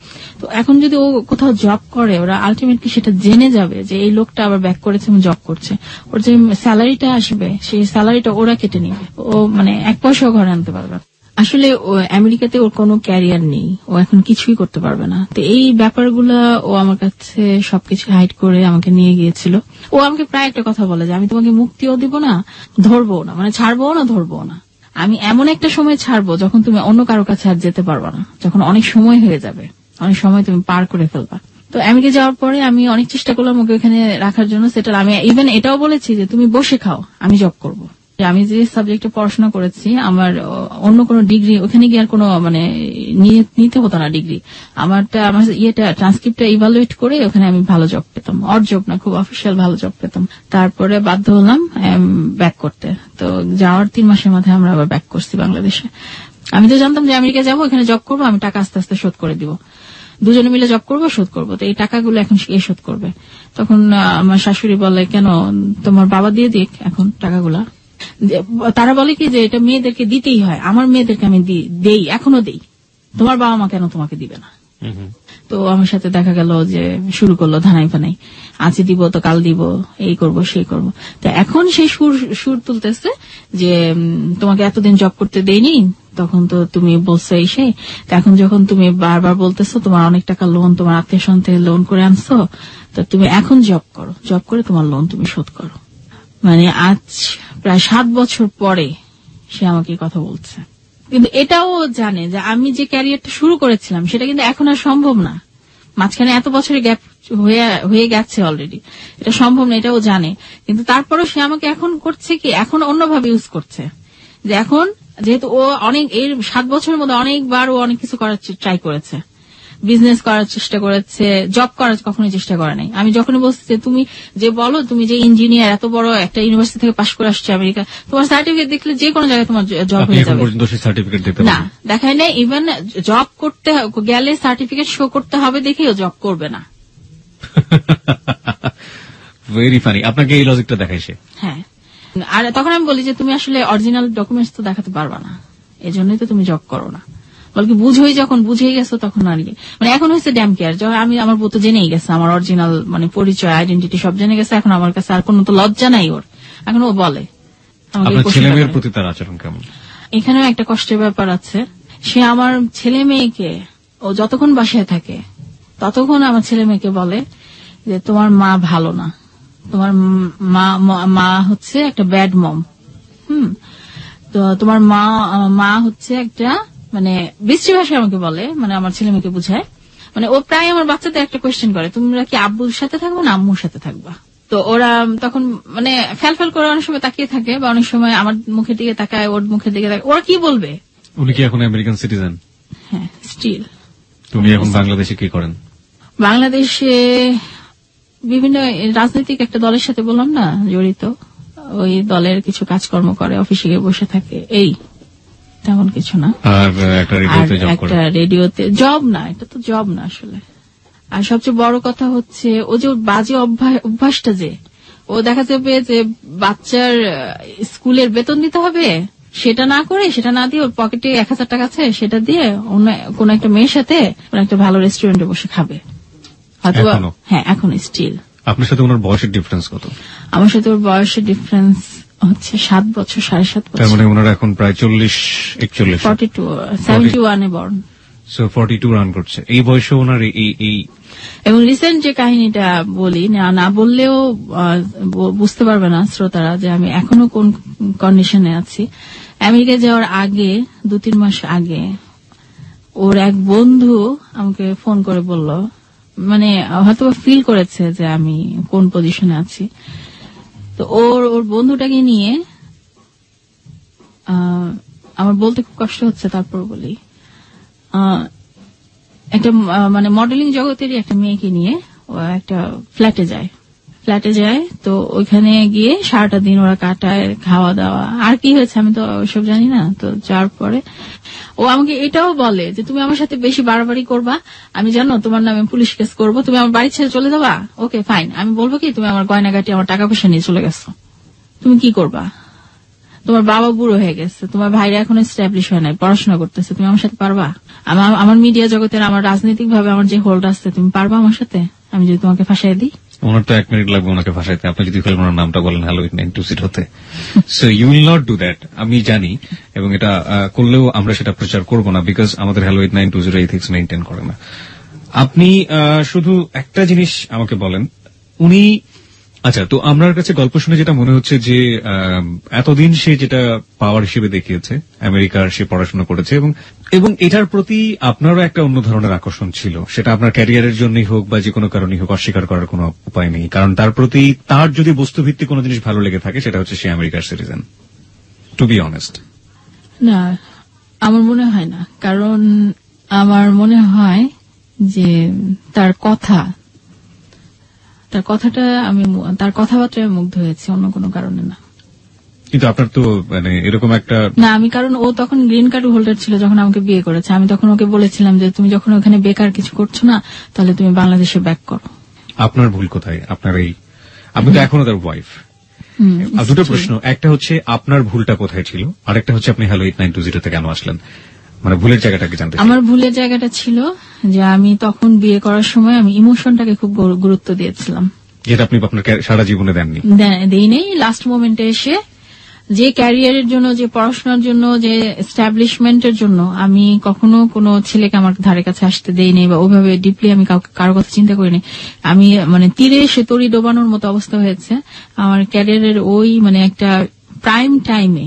তো এখন যদি ও কোথাও জব করে, ওরা আলটিমেটলি সেটা জেনে যাবে যে এই লোকটা আবার ব্যাক করেছে এবং জব করছে। ওর যে স্যালারিটা আসবে সেই স্যালারিটা ওরা কেটে নিবে, ও মানে 1 পয়সাও ঘরে আনতে পারবে। আসলে আমেরিকাতে ওর কোনো ক্যারিয়ার নেই, ও এখন কিছুই করতে পারবে না। তো এই ব্যাপারগুলা ও আমার কাছে সবকিছু হাইড করে আমাকে নিয়ে গিয়েছিল। ও আমাকে প্রায় একটা কথা বলে যে আমি তোমাকে মুক্তিও দিব না, ধরবো না, মানে ছাড়বো না, ধরবো না। আমি এমন একটা সময় ছাড়বো যখন তুমি অন্য কারো কাছে আর যেতে পারবা না, যখন অনেক সময় হয়ে যাবে, অনেক সময় তুমি পার করে ফেলবা। তো আমেরিকা যাওয়ার পরে আমি অনেক চেষ্টা করলাম ওকে ওখানে রাখার জন্য, সেটা আমি ইভেন এটাও বলেছি যে তুমি বসে খাও, আমি জব করবো। আমি যে সাবজেক্টে পড়াশোনা করেছি, আমার অন্য কোনো ডিগ্রি ওখানে গিয়ে আর কোনো মানে নিতে হতো না ডিগ্রি। আমার ট্রান্সক্রিপ্টটা ইভালুয়েট করে ওখানে আমি ভালো জব পেতাম, অড জব না, খুব অফিসিয়াল ভালো জব পেতাম। তারপরে বাধ্য হলাম ব্যাক করতে। তো যাওয়ার 3 মাসের মাথায় আমরা আবার ব্যাক করছি বাংলাদেশে। আমি তো জানতাম যে আমেরিকা যাবো, এখানে জব করবো, আমি টাকা আস্তে আস্তে শোধ করে দিব, দুজনে মিলে জব করবো, শোধ করবো। তো এই টাকাগুলো এখন এ শোধ করবে। তখন আমার শাশুড়ি বলে, কেন তোমার বাবা দিয়ে দিক এখন টাকাগুলা। তারা বলে কি যে এটা মেয়েদেরকে দিতেই হয়, আমার মেয়েদেরকে আমি দেই, এখনো দেই, তোমার বাবা মা কেন তোমাকে দিবে না। তো আমার সাথে দেখা গেল যে শুরু করলো ধানাই ফানাই, আজকে দিব তো কাল দিব, এই করব সেই করব। তো এখন সেই সুর তুলতেছে যে তোমাকে এতদিন জব করতে দেইনি, তখন তো তুমি বলছো এই সেই, এখন যখন তুমি বারবার বলতেছো তোমার অনেক টাকা লোন, তোমার আত্মীয় স্বজন থেকে লোন করে আনছো, তো তুমি এখন জব করো, জব করে তোমার লোন তুমি শোধ করো। মানে আজ প্রায় 7 বছর পরে সে আমাকে কথা বলছে। কিন্তু এটাও জানে যে আমি যে ক্যারিয়ারটা শুরু করেছিলাম সেটা কিন্তু এখন আর সম্ভব না, মাঝখানে এত বছরের গ্যাপ হয়ে গেছে অলরেডি, এটা সম্ভব না, এটাও জানে। কিন্তু তারপরও সে আমাকে এখন করছে কি, এখন অন্যভাবে ইউজ করছে। যে এখন যেহেতু ও অনেক এর 7 বছরের মধ্যে অনেকবার ও অনেক কিছু করার ট্রাই করেছে, বিজনেস করার চেষ্টা করেছে, জব করার কখনোই চেষ্টা করে নাই। আমি যখনই বলছি যে তুমি যে বলো তুমি যে ইঞ্জিনিয়ার, এত বড় একটা ইউনিভার্সিটি থেকে পাশ করে আসছে আমেরিকা, তোমার সার্টিফিকেট দেখলে যে কোনো জায়গায় তোমার জব হয়ে যাবে না, দেখায় না। ইভেন জব করতে গেলে সার্টিফিকেট শো করতে হবে দেখেও জব করবে না। ভেরি ফানি, আপনাকে এই লজিকটা দেখাইছে। হ্যাঁ, আর তখন আমি বলি যে তুমি আসলে অরিজিনাল ডকুমেন্টস তো দেখাতে পারবা না, এজন্যই তো তুমি জব করো না। বলকি যখন বুঝেই গেছো তখন আর কি, মানে এখন হয়েছে ড্যাম কেয়ার। আমি আমার বউ তো জেনেই গেছে, আমার অরিজিনাল মানে পরিচয়, আইডেন্টিটি সব জেনে গেছে। এখন আমার কাছে আর কোনো তো লজ্জা নাই ওর, এখন ও বলে। ছেলেমেয়ের প্রতি তার আচরণ কেমন? এখানেও একটা কষ্টের ব্যাপার আছে। সে আমার ছেলে মেয়েকে, ও যতক্ষণ বাসায় থাকে ততক্ষণ আমার ছেলে মেয়েকে বলে যে তোমার মা ভালো না, তোমার মা হচ্ছে একটা ব্যাড মম। তো তোমার মা হচ্ছে একটা, মানে বিশ্রী ভাষায় আমাকে বলে, মানে আমার ছেলে মেয়েকে বুঝায়। মানে ও প্রায় আমার বাচ্চাদের একটা কোয়েশ্চেন করে, তোমরা কি আব্বুর সাথে থাকবা না আম্মুর সাথে থাকবা। তো ওরা তখন মানে ফ্যাল করে অনেক সময় তাকিয়ে থাকে, বা অনেক সময় আমার মুখের দিকে তাকায়, ওর মুখের দিকে তাকায়। ওরা কি বলবে? উনি কি এখন আমেরিকান সিটিজেন? হ্যাঁ, স্টিল। তুমি এখন বাংলাদেশে কি করেন? বাংলাদেশে বিভিন্ন রাজনৈতিক একটা দলের সাথে বললাম না জড়িত, ওই দলের কিছু কাজকর্ম করে, অফিসে গিয়ে বসে থাকে, এই তেমন কিছু না। আর একটা রেডিওতে জব না, এটা তো জব না আসলে। আর সবচেয়ে বড় কথা হচ্ছে ও যে বাজে অভ্যাসটা, যে ও দেখা যাবে যে বাচ্চার স্কুলের বেতন দিতে হবে, সেটা না করে, সেটা না দিয়ে ওর পকেটে 1000 টাকা আছে, সেটা দিয়ে কোন একটা মেয়ের সাথে একটা ভালো রেস্টুরেন্টে বসে খাবে হয়তো। হ্যাঁ, এখন স্টিল। আপনার সাথে ওনার বয়সের ডিফারেন্স কত? আমার সাথে ওর বয়সের ডিফারেন্স হচ্ছে 7 বছর, 7.5 বছর। তার মানে ওনার এখন প্রায় 40-41, 71 এ বর্ন। 42 রান করছে এই বয়সে ওনার এই। এবং রিসেন্ট যে কাহিনীটা বলি, না বললেও বুঝতে পারবে না শ্রোতারা যে আমি এখনো কোন কন্ডিশনে আছি। আমেরিকা যাওয়ার আগে 2-3 মাস আগে ওর এক বন্ধু আমাকে ফোন করে বলল, মানে হয়তো ফিল করেছে যে আমি কোন পজিশনে আছি। তো ওর বন্ধুটাকে নিয়ে, আমার বলতে খুব কষ্ট হচ্ছে, তারপর বলি, একটা মানে মডেলিং জগতেরই একটা মেয়েকে নিয়ে ও একটা ফ্ল্যাটে যায়। তো ওইখানে গিয়ে সারাটা দিন ওরা কাটায়, খাওয়া দাওয়া, আর কি হয়েছে আমি তো ওইসব জানি না। তো যাওয়ার পরে ও আমাকে এটাও বলে যে তুমি আমার সাথে বেশি বাড়াবাড়ি করবা, আমি জানো তোমার নামে পুলিশ কেস করবো, তুমি আমার বাড়ি ছেড়ে চলে যাবা। ওকে ফাইন, আমি বলবো কি তুমি আমার গয়নাগাটি, আমার টাকা পয়সা নিয়ে চলে গেছো, তুমি কি করবা? তোমার বাবা বুড়ো হয়ে গেছে, তোমার ভাইরা এখন এস্টাবলিশ হয় নাই, পড়াশোনা করতেছে, তুমি আমার সাথে পারবা? আমার মিডিয়া জগতের, আমার রাজনৈতিক ভাবে আমার যে হোল্ড আসছে, তুমি পারবা আমার সাথে? আমি যদি তোমাকে ফাঁসাই দিই? ওনার তো 1 মিনিট লাগবে ওনাকে ভাষাইতে, আপনি যদি ফেলেন ওনার নামটা বলেন হ্যালোইড 920 হতে। So you will not do that, আমি জানি, এবং এটা করলেও আমরা সেটা প্রচার করব না, বিকজ আমাদের হ্যালোইড 920 এথিক্স মেইনটেইন করে না। আপনি শুধু একটা জিনিস আমাকে বলেন, উনি আচ্ছা, তো আপনার কাছে গল্প শুনে যেটা মনে হচ্ছে যে এতদিন সে যেটা পাওয়ার হিসেবে দেখিয়েছে, আমেরিকার সে পড়াশোনা করেছে, এবং এটার প্রতি আপনারও একটা অন্য ধরনের আকর্ষণ ছিল, সেটা আপনার ক্যারিয়ারের জন্যই হোক বা যে কোনো কারণেই হোক, অস্বীকার করার কোনো উপায় নেই, কারণ তার প্রতি তার যদি বস্তুভিত্তিক কোনো জিনিস ভালো লেগে থাকে সেটা হচ্ছে সে আমেরিকার সিটিজেন, টু বি অনেস্ট। না, আমার মনে হয় না, কারণ আমার মনে হয় যে তার কথাটা আমি তার কথাবার্তায় মুগ্ধ হয়েছে, অন্য কোনো কারণে না। কিন্তু আপনার তো মানে এরকম একটা না, আমি কারণ ও তখন গ্রিন কার্ড হোল্ডার ছিল যখন আমাকে বিয়ে করেছে। আমি তখন ওকে বলেছিলাম যে তুমি যখন ওখানে বেকার কিছু করছো না, তাহলে তুমি বাংলাদেশে ব্যাক করো। আপনার ভুল কোথায়? আপনি তো এখনো তার ওয়াইফ। দুটো প্রশ্ন, একটা হচ্ছে আপনার ভুলটা কোথায় ছিল, আর একটা হচ্ছে আপনি হ্যালো 920 তে কেন আসলেন, মানে ভুলের জায়গাটাকে জানতে চাই। আমার ভুলের জায়গাটা ছিল যে আমি তখন বিয়ে করার সময় আমি ইমোশনটাকে খুব গুরুত্ব দিয়েছিলাম, যেটা আপনি আপনার সারা জীবনে দেননি। দেইনি। লাস্ট মোমেন্টে এসে যে ক্যারিয়ারের জন্য, যে পড়াশোনার জন্য, যে এস্টাবলিশমেন্টের জন্য আমি কখনো কোনো ছেলেকে আমার ধারে কাছে আসতে দেইনি, বা ওইভাবে ডিপলি আমি কারো কথা চিন্তা করিনি। আমি মানে তীরে এসে তরি ডোবানোর মতো অবস্থা হয়েছে আমার ক্যারিয়ারের। ওই মানে একটা প্রাইম টাইমে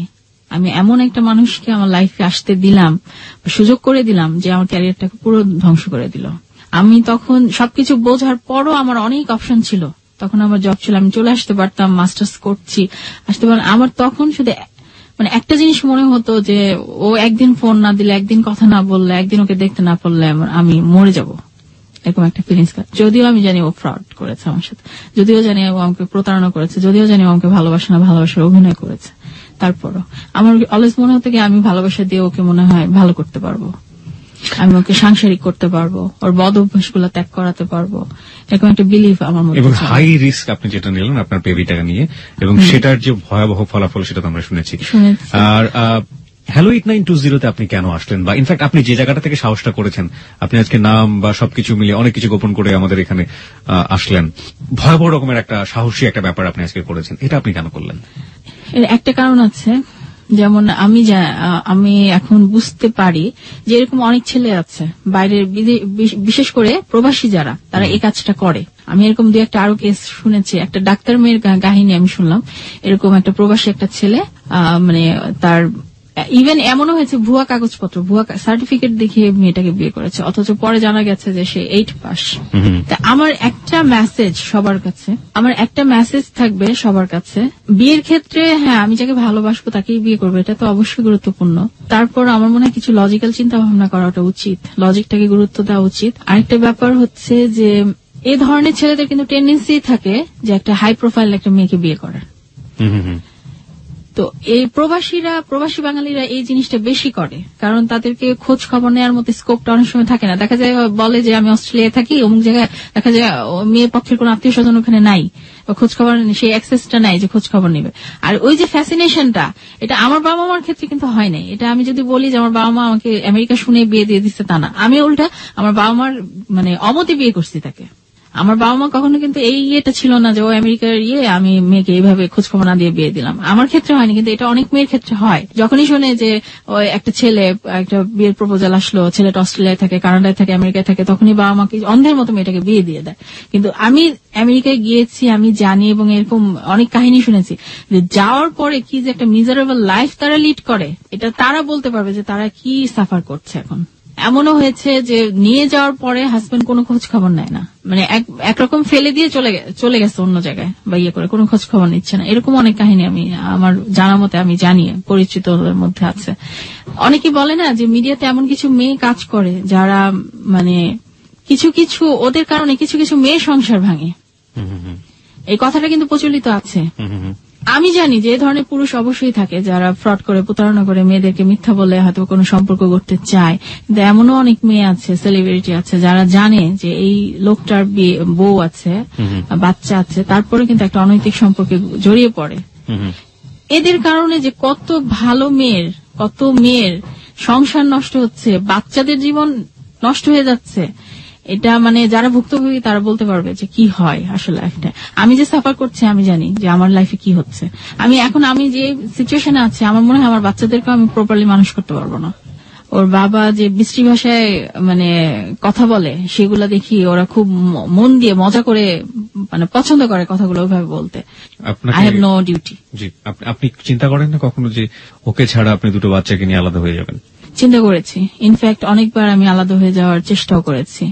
আমি এমন একটা মানুষকে আমার লাইফে আসতে দিলাম, সুযোগ করে দিলাম, যে আমার ক্যারিয়ারটাকে পুরো ধ্বংস করে দিল। আমি তখন সবকিছু বোঝার পরও আমার অনেক অপশন ছিল, তখন আমার জব ছিল, আমি চলে আসতে পারতাম, মাস্টার্স করছি, আসতে পারতাম। আমার তখন শুধু মানে একটা জিনিস মনে হতো যে ও একদিন ফোন না দিলে, একদিন কথা না বললে, একদিন ওকে দেখতে না পারলে আমি মরে যাব, এরকম একটা ফিলিংস। যদিও আমি জানি ও ফ্রড করেছে আমার সাথে, যদিও জানি ও আমাকে প্রতারণা করেছে, যদিও জানি ও আমাকে ভালোবাসে না, ভালোবাসার অভিনয় করেছে, তারপরও আমার অলওয়েজ মনে হতো কি আমি ভালোবাসা দিয়ে ওকে মনে হয় ভালো করতে পারবো, আমি ওকে সাংসারিক করতে পারবো, ওর বদ অভ্যাসগুলো ত্যাগ করাতে পারবো, এরকম একটা বিলিফ আমার মধ্যে। এবং হাই রিস্ক আপনি যেটা নিলেন আপনার বেবিটাকে নিয়ে, এবং সেটার যে ভয়াবহ ফলাফল সেটা তো আমরা শুনেছি। আর হ্যালো 920 তে আপনি কেন আসলেন, বা ইনফ্যাক্ট আপনি যে জায়গাটা থেকে সাহসটা করেছেন, আপনি আজকে নাম বা সবকিছু মিলিয়ে অনেক কিছু গোপন করে আমাদের এখানে আসলেন, ভয়াবহ রকমের একটা সাহসী একটা ব্যাপার আপনি আজকে করেছেন, এটা আপনি কেন করলেন? এর একটা কারণ আছে, যেমন আমি এখন বুঝতে পারি যে এরকম অনেক ছেলে আছে বাইরের, বিশেষ করে প্রবাসী যারা, তারা এই কাজটা করে। আমি এরকম দু একটা আরো কেস শুনেছি। একটা ডাক্তার মেয়ের কাহিনী আমি শুনলাম, এরকম একটা প্রবাসী একটা ছেলে, মানে তার ইভেন এমনও হয়েছে ভুয়া কাগজপত্র, ভুয়া সার্টিফিকেট দেখিয়ে মেয়েটাকে বিয়ে করেছে, অথচ পরে জানা গেছে যে সে 8 পাস। তা আমার একটা মেসেজ থাকবে সবার কাছে, বিয়ের ক্ষেত্রে হ্যাঁ আমি যাকে ভালোবাসবো তাকেই বিয়ে করবো, এটা তো অবশ্যই গুরুত্বপূর্ণ। তারপর আমার মনে হয় কিছু লজিক্যাল চিন্তা ভাবনা করাটা উচিত, লজিকটাকে গুরুত্ব দেওয়া উচিত। আরেকটা ব্যাপার হচ্ছে যে এই ধরনের ছেলেদের কিন্তু টেন্ডেন্সি থাকে যে একটা হাই প্রোফাইল একটা মেয়েকে বিয়ে করার। তো এই প্রবাসী বাঙালিরা এই জিনিসটা বেশি করে, কারণ তাদেরকে খোঁজ খবর নেওয়ার মতো স্কোপটা অনেক সময় থাকে না। দেখা যায় বলে যে আমি অস্ট্রেলিয়ায় থাকি, অমুক জায়গায়, দেখা যায় মেয়ের পক্ষের কোন আত্মীয় স্বজন ওখানে নাই, বা খোঁজ খবর সেই অ্যাক্সেসটা নাই যে খোঁজ খবর নেবে। আর ওই যে ফ্যাসিনেশনটা, এটা আমার বাবা মার ক্ষেত্রে কিন্তু হয় নাই। এটা আমি যদি বলি যে আমার বাবা মা আমাকে আমেরিকা শুনে বিয়ে দিয়ে দিচ্ছে, তা না, আমি উল্টা আমার বাবা মার মানে অমতে বিয়ে করছি তাকে। আমার বাবা মা কখনো কিন্তু এই ইয়েটা ছিল না যে ও আমেরিকার আমি মেয়েকে এইভাবে খোঁজখবর না দিয়ে বিয়ে দিলাম। আমার ক্ষেত্রে হয়নি, কিন্তু এটা অনেক মেয়ের ক্ষেত্রে হয়। যখনই শোনে যে ওই একটা ছেলে, একটা বিয়ের প্রপোজাল আসলো, ছেলেটা অস্ট্রেলিয়ায় থাকে, কানাডায় থাকে, আমেরিকায় থাকে, তখনই বাবা মাকে অন্ধের মতো মেয়েটাকে বিয়ে দিয়ে দেয়। কিন্তু আমি আমেরিকায় গিয়েছি, আমি জানি, এবং এরকম অনেক কাহিনী শুনেছি যে যাওয়ার পরে কি যে একটা মিজারেবল লাইফ তারা লিড করে, এটা তারা বলতে পারবে যে তারা কি সাফার করছে এখন। এমনও হয়েছে যে নিয়ে যাওয়ার পরে হাজবেন্ড কোনো খোঁজ খবর নেয় না, মানে একরকম ফেলে দিয়ে চলে গেছে অন্য জায়গায়, বা করে কোনো খোঁজ খবর নিচ্ছে না। এরকম অনেক কাহিনী আমি আমার জানা মতে আমি জানি, পরিচিতদের মধ্যে আছে। অনেকে বলে না যে মিডিয়াতে এমন কিছু মেয়ে কাজ করে যারা মানে কিছু ওদের কারণে কিছু মেয়ে সংসার ভাঙে, এই কথাটা কিন্তু প্রচলিত আছে। আমি জানি যে এই ধরনের পুরুষ অবশ্যই থাকে যারা ফ্রড করে, প্রতারণা করে, মেয়েদেরকে মিথ্যা বলে হয়তো কোনো সম্পর্ক করতে চায়। কিন্তু এমনও অনেক মেয়ে আছে, সেলিব্রিটি আছে, যারা জানে যে এই লোকটার বউ আছে, বাচ্চা আছে, তারপরে কিন্তু একটা অনৈতিক সম্পর্কে জড়িয়ে পড়ে। এদের কারণে যে কত মেয়ের সংসার নষ্ট হচ্ছে, বাচ্চাদের জীবন নষ্ট হয়ে যাচ্ছে, এটা মানে যারা ভুক্তভোগী তারা বলতে পারবে যে কি হয় আসলে লাইফটা। আমি যে সাফার করছি আমি জানি যে আমার লাইফে কি হচ্ছে। আমি যে সিচুয়েশনে আছি আমার মনে হয় আমার বাচ্চাদেরকে আমি প্রপারলি মানুষ করতে পারবো না। ওর বাবা যে বৃষ্টি ভাষায় মানে কথা বলে সেগুলো দেখি ওরা খুব মন দিয়ে মজা করে মানে পছন্দ করে কথাগুলো ওইভাবে বলতে। I have no duty. জি, আপনি চিন্তা করেন না কখনো যে ওকে ছাড়া আপনি দুটো বাচ্চাকে নিয়ে আলাদা হয়ে যাবেন? চিন্তা করেছি, ইনফ্যাক্ট অনেকবার আমি আলাদা হয়ে যাওয়ার চেষ্টাও করেছি।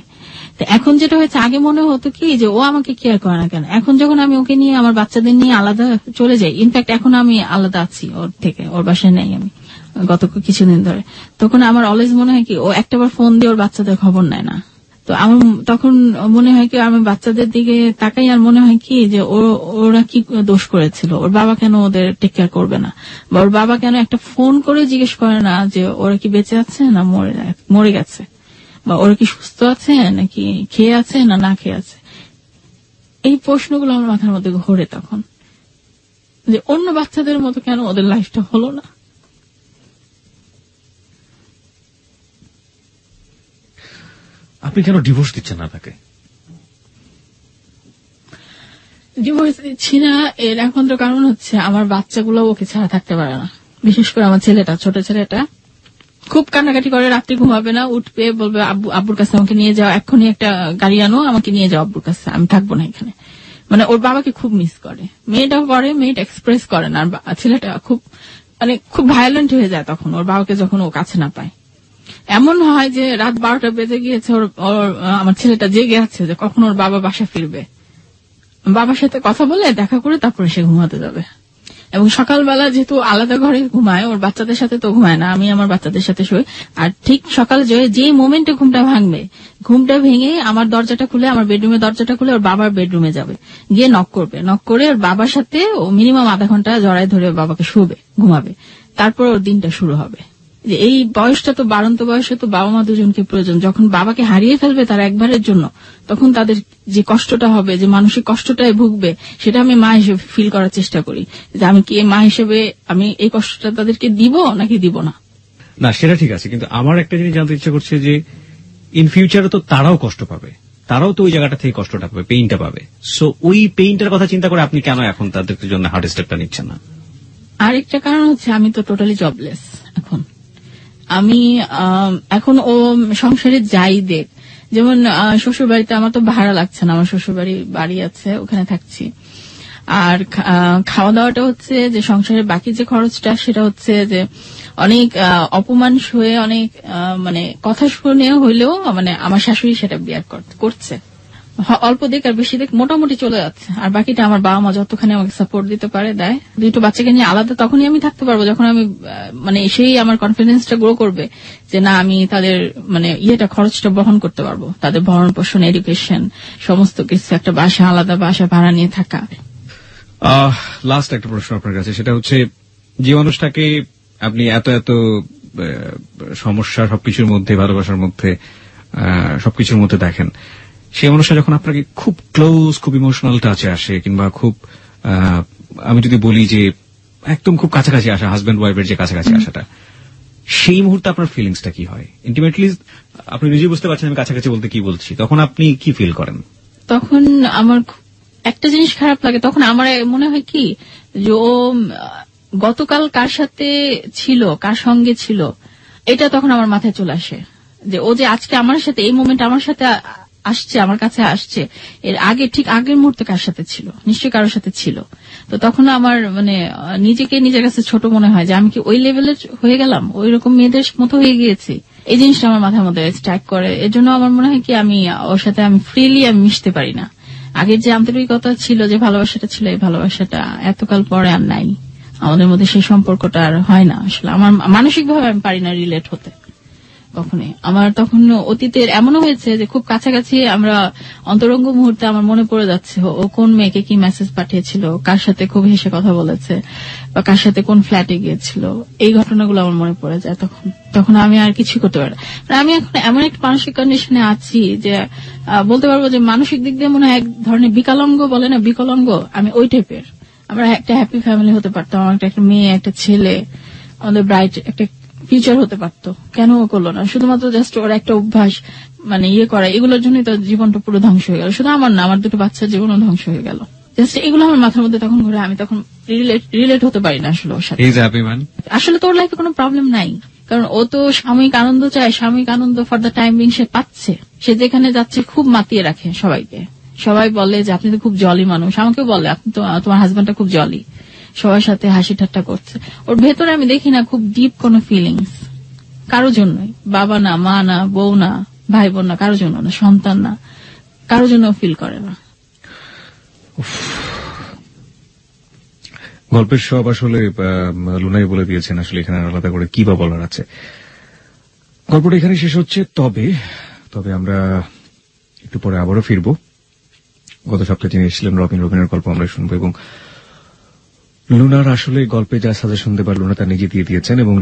এখন যেটা হয়েছে, আগে মনে হতো কি যে ও আমাকে কেয়ার করে না কেন, এখন যখন আমি ওকে নিয়ে আমার বাচ্চাদের নিয়ে আলাদা চলে যাই, ইনফ্যাক্ট এখন আমি আলাদা আছি ওর থেকে, ওর বাসায় নেই আমি গত কিছুদিন ধরে, তখন আমার অলওয়েজ মনে হয় কি ও একটাবার ফোন দিয়ে ওর বাচ্চাদের খবর নেয় না। তো আমার তখন মনে হয় কি আমি বাচ্চাদের দিকে তাকাই আর মনে হয় কি যে ওরা কি দোষ করেছিল, ওর বাবা কেন ওদের টেক কেয়ার করবে না, বা ওর বাবা কেন একটা ফোন করে জিজ্ঞেস করে না যে ওরা কি বেঁচে আছে না মরে গেছে, বা ওরা কি সুস্থ আছে নাকি খেয়ে আছে না না খেয়ে আছে। এই প্রশ্নগুলো আমার মাথার মধ্যে ঘোরে তখন, যে অন্য বাচ্চাদের মতো কেন ওদের লাইফটা হলো না। আপনি কেন ডিভোর্স দিচ্ছেন না তাকে? ডিভোর্স দিচ্ছি না এর একমাত্র কারণ হচ্ছে আমার বাচ্চাগুলো ওকে ছাড়া থাকতে পারে না। বিশেষ করে আমার ছেলেটা, ছোট ছেলেটা খুব কান্নাকাটি করে, রাত্রি ঘুমাবে না, উঠবে বলবে আব্বুর কাছে আমাকে নিয়ে যাও, এক্ষুনি একটা গাড়ি আনো আমাকে নিয়ে যাও আব্বুর কাছে, আমি থাকবো না এখানে। মানে ওর বাবাকে খুব মিস করে, মেয়েটাও করে, মেয়েটা এক্সপ্রেস করে না, আর ছেলেটা খুব ভায়োলেন্ট হয়ে যায় তখন ওর বাবাকে যখন ও কাছে না পায়। এমন হয় যে রাত 12টা বেজে গিয়েছে, আমার ছেলেটা জেগে আছে যে কখন ওর বাবা বাসা ফিরবে, বাবার সাথে কথা বলে দেখা করে তারপরে সে ঘুমাতে যাবে। এবং সকালবেলা যেহেতু আলাদা ঘরে ঘুমায়, ওর বাচ্চাদের সাথে তো ঘুমায় না, আমি আমার বাচ্চাদের সাথে শুই। আর ঠিক সকালে যে মোমেন্টে ঘুমটা ভাঙবে, ঘুমটা ভেঙে আমার দরজাটা খুলে, আমার বেডরুমের দরজাটা খুলে ওর বাবার বেডরুমে যাবে, গিয়ে নক করবে, নক করে ওর বাবার সাথে ও মিনিমাম আধা ঘন্টা জড়ায় ধরে বাবাকে শুবে, ঘুমাবে, তারপর ওর দিনটা শুরু হবে। যে এই বয়সটা তো বাড়ন্ত বয়সে তো বাবা মা দুজনকে প্রয়োজন। যখন বাবাকে হারিয়ে ফেলবে তার একবারের জন্য, তখন তাদের যে কষ্টটা হবে, যে মানসিক কষ্টটাই ভুগবে, সেটা আমি মা হিসেবে ফিল করার চেষ্টা করি যে আমি কি মা হিসেবে আমি এই কষ্টটা তাদেরকে দিব নাকি দিব না। না, সেটা ঠিক আছে, কিন্তু আমার একটা জিনিস জানতে ইচ্ছা করছে যে ইন ফিউচারে তো তারাও কষ্ট পাবে, তারাও তো ওই জায়গাটা থেকে কষ্টটা পাবে, পেইনটা পাবে। সো ওই পেইনটার কথা চিন্তা করে আপনি কেন এখন তাদের জন্য হার্ড স্টেপটা নিচ্ছেন না? আরেকটা কারণ হচ্ছে আমি তো টোটালি জবলেস এখন। এখন ও সংসারে যাই দেখ, যেমন শ্বশুর বাড়িতে আমার তো ভাড়া লাগছে না, আমার শ্বশুর বাড়ি আছে, ওখানে থাকছি। আর খাওয়া দাওয়াটা হচ্ছে যে সংসারের বাকি যে খরচটা, সেটা হচ্ছে যে অনেক অপমান হয়ে, অনেক মানে কথা শুনে হইলেও মানে আমার শাশুড়ি সেটা বিয়ার করছে, অল্প দিক আর বেশি দিক মোটামুটি চলে যাচ্ছে। আর বাকিটা আমার বাবা মা যতখানি আমাকে সাপোর্ট দিতে পারে দেয়। দুটো বাচ্চাকে নিয়ে আলাদা তখনই আমি থাকতে পারবো যখন আমি মানে সেই আমার কনফিডেন্সটা গ্রো করবে যে না, আমি তাদের মানে খরচটা বহন করতে পারবো, তাদের ভরণ পোষণ, এডুকেশন, সমস্ত কিছু, একটা বাসা, আলাদা বাসা ভাড়া নিয়ে থাকা। লাস্ট একটা প্রশ্ন আপনার কাছে, সেটা হচ্ছে যে মানুষটাকে আপনি এত সমস্যা সবকিছুর মধ্যে, ভালোবাসার মধ্যে, সবকিছুর মধ্যে দেখেন, সেই মানুষটা যখন আপনাকে খুব ক্লোজ, খুব ইমোশনাল টাচে আসে, কিংবা খুব আমি যদি বলি যে একদম খুব কাছাকাছি আসা, হাজব্যান্ড ওয়াইফের যে কাছাকাছি আসাটা, সেই মুহূর্তে আপনার ফিলিংসটা কি হয়? ইন্টিমেটলি আপনি নিজে বুঝতে পারছেন আমি কাছাকাছি বলতে কি বলছি, তখন আপনি কি ফিল করেন? তখন আমার একটা জিনিস খারাপ লাগে, তখন আমার মনে হয় কি যে ও গতকাল কার সাথে ছিল, কার সঙ্গে ছিল, এটা তখন আমার মাথায় চলে আসে। যে ও যে আজকে আমার সাথে এই মোমেন্ট আমার সাথে আসছে, আমার কাছে আসছে, এর আগে ঠিক আগের মুহূর্তে কার সাথে ছিল, নিশ্চয়ই কারোর সাথে ছিল। তো তখন আমার মানে নিজেকে নিজের কাছে ছোট মনে হয় যে আমি কি ওই লেভেলের হয়ে গেলাম, ওই রকম মেয়েদের মতো হয়ে গিয়েছি। এই জিনিসটা আমার মাথার মধ্যে স্ট্রাইক করে। এর জন্য আমার মনে হয় কি আমি ওর সাথে আমি ফ্রিলি আমি মিশতে পারি না। আগের যে আন্তরিকতা ছিল, যে ভালোবাসাটা ছিল, এই ভালোবাসাটা এতকাল পরে আর নাই আমাদের মধ্যে, সেই সম্পর্কটা আর হয় না। আসলে আমার মানসিকভাবে আমি পারি না রিলেট হতে কখনোই। আমার তখন অতীতের এমনও হয়েছে যে খুব কাছাকাছি আমরা অন্তরঙ্গ মুহূর্তে আমার মনে পড়ে যাচ্ছে ও কোন মেয়েকে কি মেসেজ পাঠিয়েছিল, কার সাথে খুব হেসে কথা বলেছে, বা কার সাথে কোন ফ্ল্যাটে গিয়েছিল, এই ঘটনাগুলো আমার মনে পড়ে যায়। তখন আমি আর কিছু করতে পারি না। আমি এখন এমন একটা মানসিক কন্ডিশনে আছি যে বলতে পারবো যে মানসিক দিক দিয়ে মনে হয় এক ধরনের বিকলাঙ্গ, বলে না বিকলাঙ্গ, আমি ওই টাইপের। আমরা একটা হ্যাপি ফ্যামিলি হতে পারতাম, আমার একটা মেয়ে, একটা ছেলে, আমাদের ব্রাইট একটা ফিউচার হতে পারতো, কেন করলো না? শুধুমাত্র জাস্ট ওর একটা অভ্যাস, মানে ইয়ে করা, এগুলোর জন্যই তো জীবনটা পুরো ধ্বংস হয়ে গেল। শুধু আমার না, আমার দুটো বাচ্চার জীবনও ধ্বংস হয়ে গেল। জাস্ট এগুলো আমার মাথার মধ্যে তখন ঘুরে, আমি তখন রিলেট হতে পারি না আসলে ওর সাথে। আসলে তোর লাইফে কোনো প্রবলেম নাই, কারণ ও তো সাময়িক আনন্দ চায়, সাময়িক আনন্দ ফর দ্য টাইম বিং সে পাচ্ছে। সে যেখানে যাচ্ছে খুব মাতিয়ে রাখে সবাইকে, সবাই বলে যে আপনি তো খুব জলি মানুষ, আমাকেও বলে আপনি তো, তোমার হাজবেন্ডটা খুব জলি, সবার সাথে হাসি ঠাট্টা করছে। ওর ভেতরে আমি দেখি না খুব ডিপ কোন ফিলিংস কারোর জন্যই, বাবা না, মা না, বউ না, ভাই বোন না, কারোর জন্য না, সন্তান না, কারোর জন্য ফিল করে না। গল্পের সব আসলে লুনাই বলে দিয়েছেন, আসলে এখানে আলাদা করে কি বা বলার আছে। গল্পটা এখানে শেষ হচ্ছে। তবে আমরা একটু পরে আবারও ফিরবো। গত সপ্তাহে যিনি এসেছিলেন রবিনের গল্প আমরা শুনবো, এবং লুনার আসলে গল্পে যা সাজেশন দেবার লুনা তা নিজে দিয়ে দিয়েছেন, এবং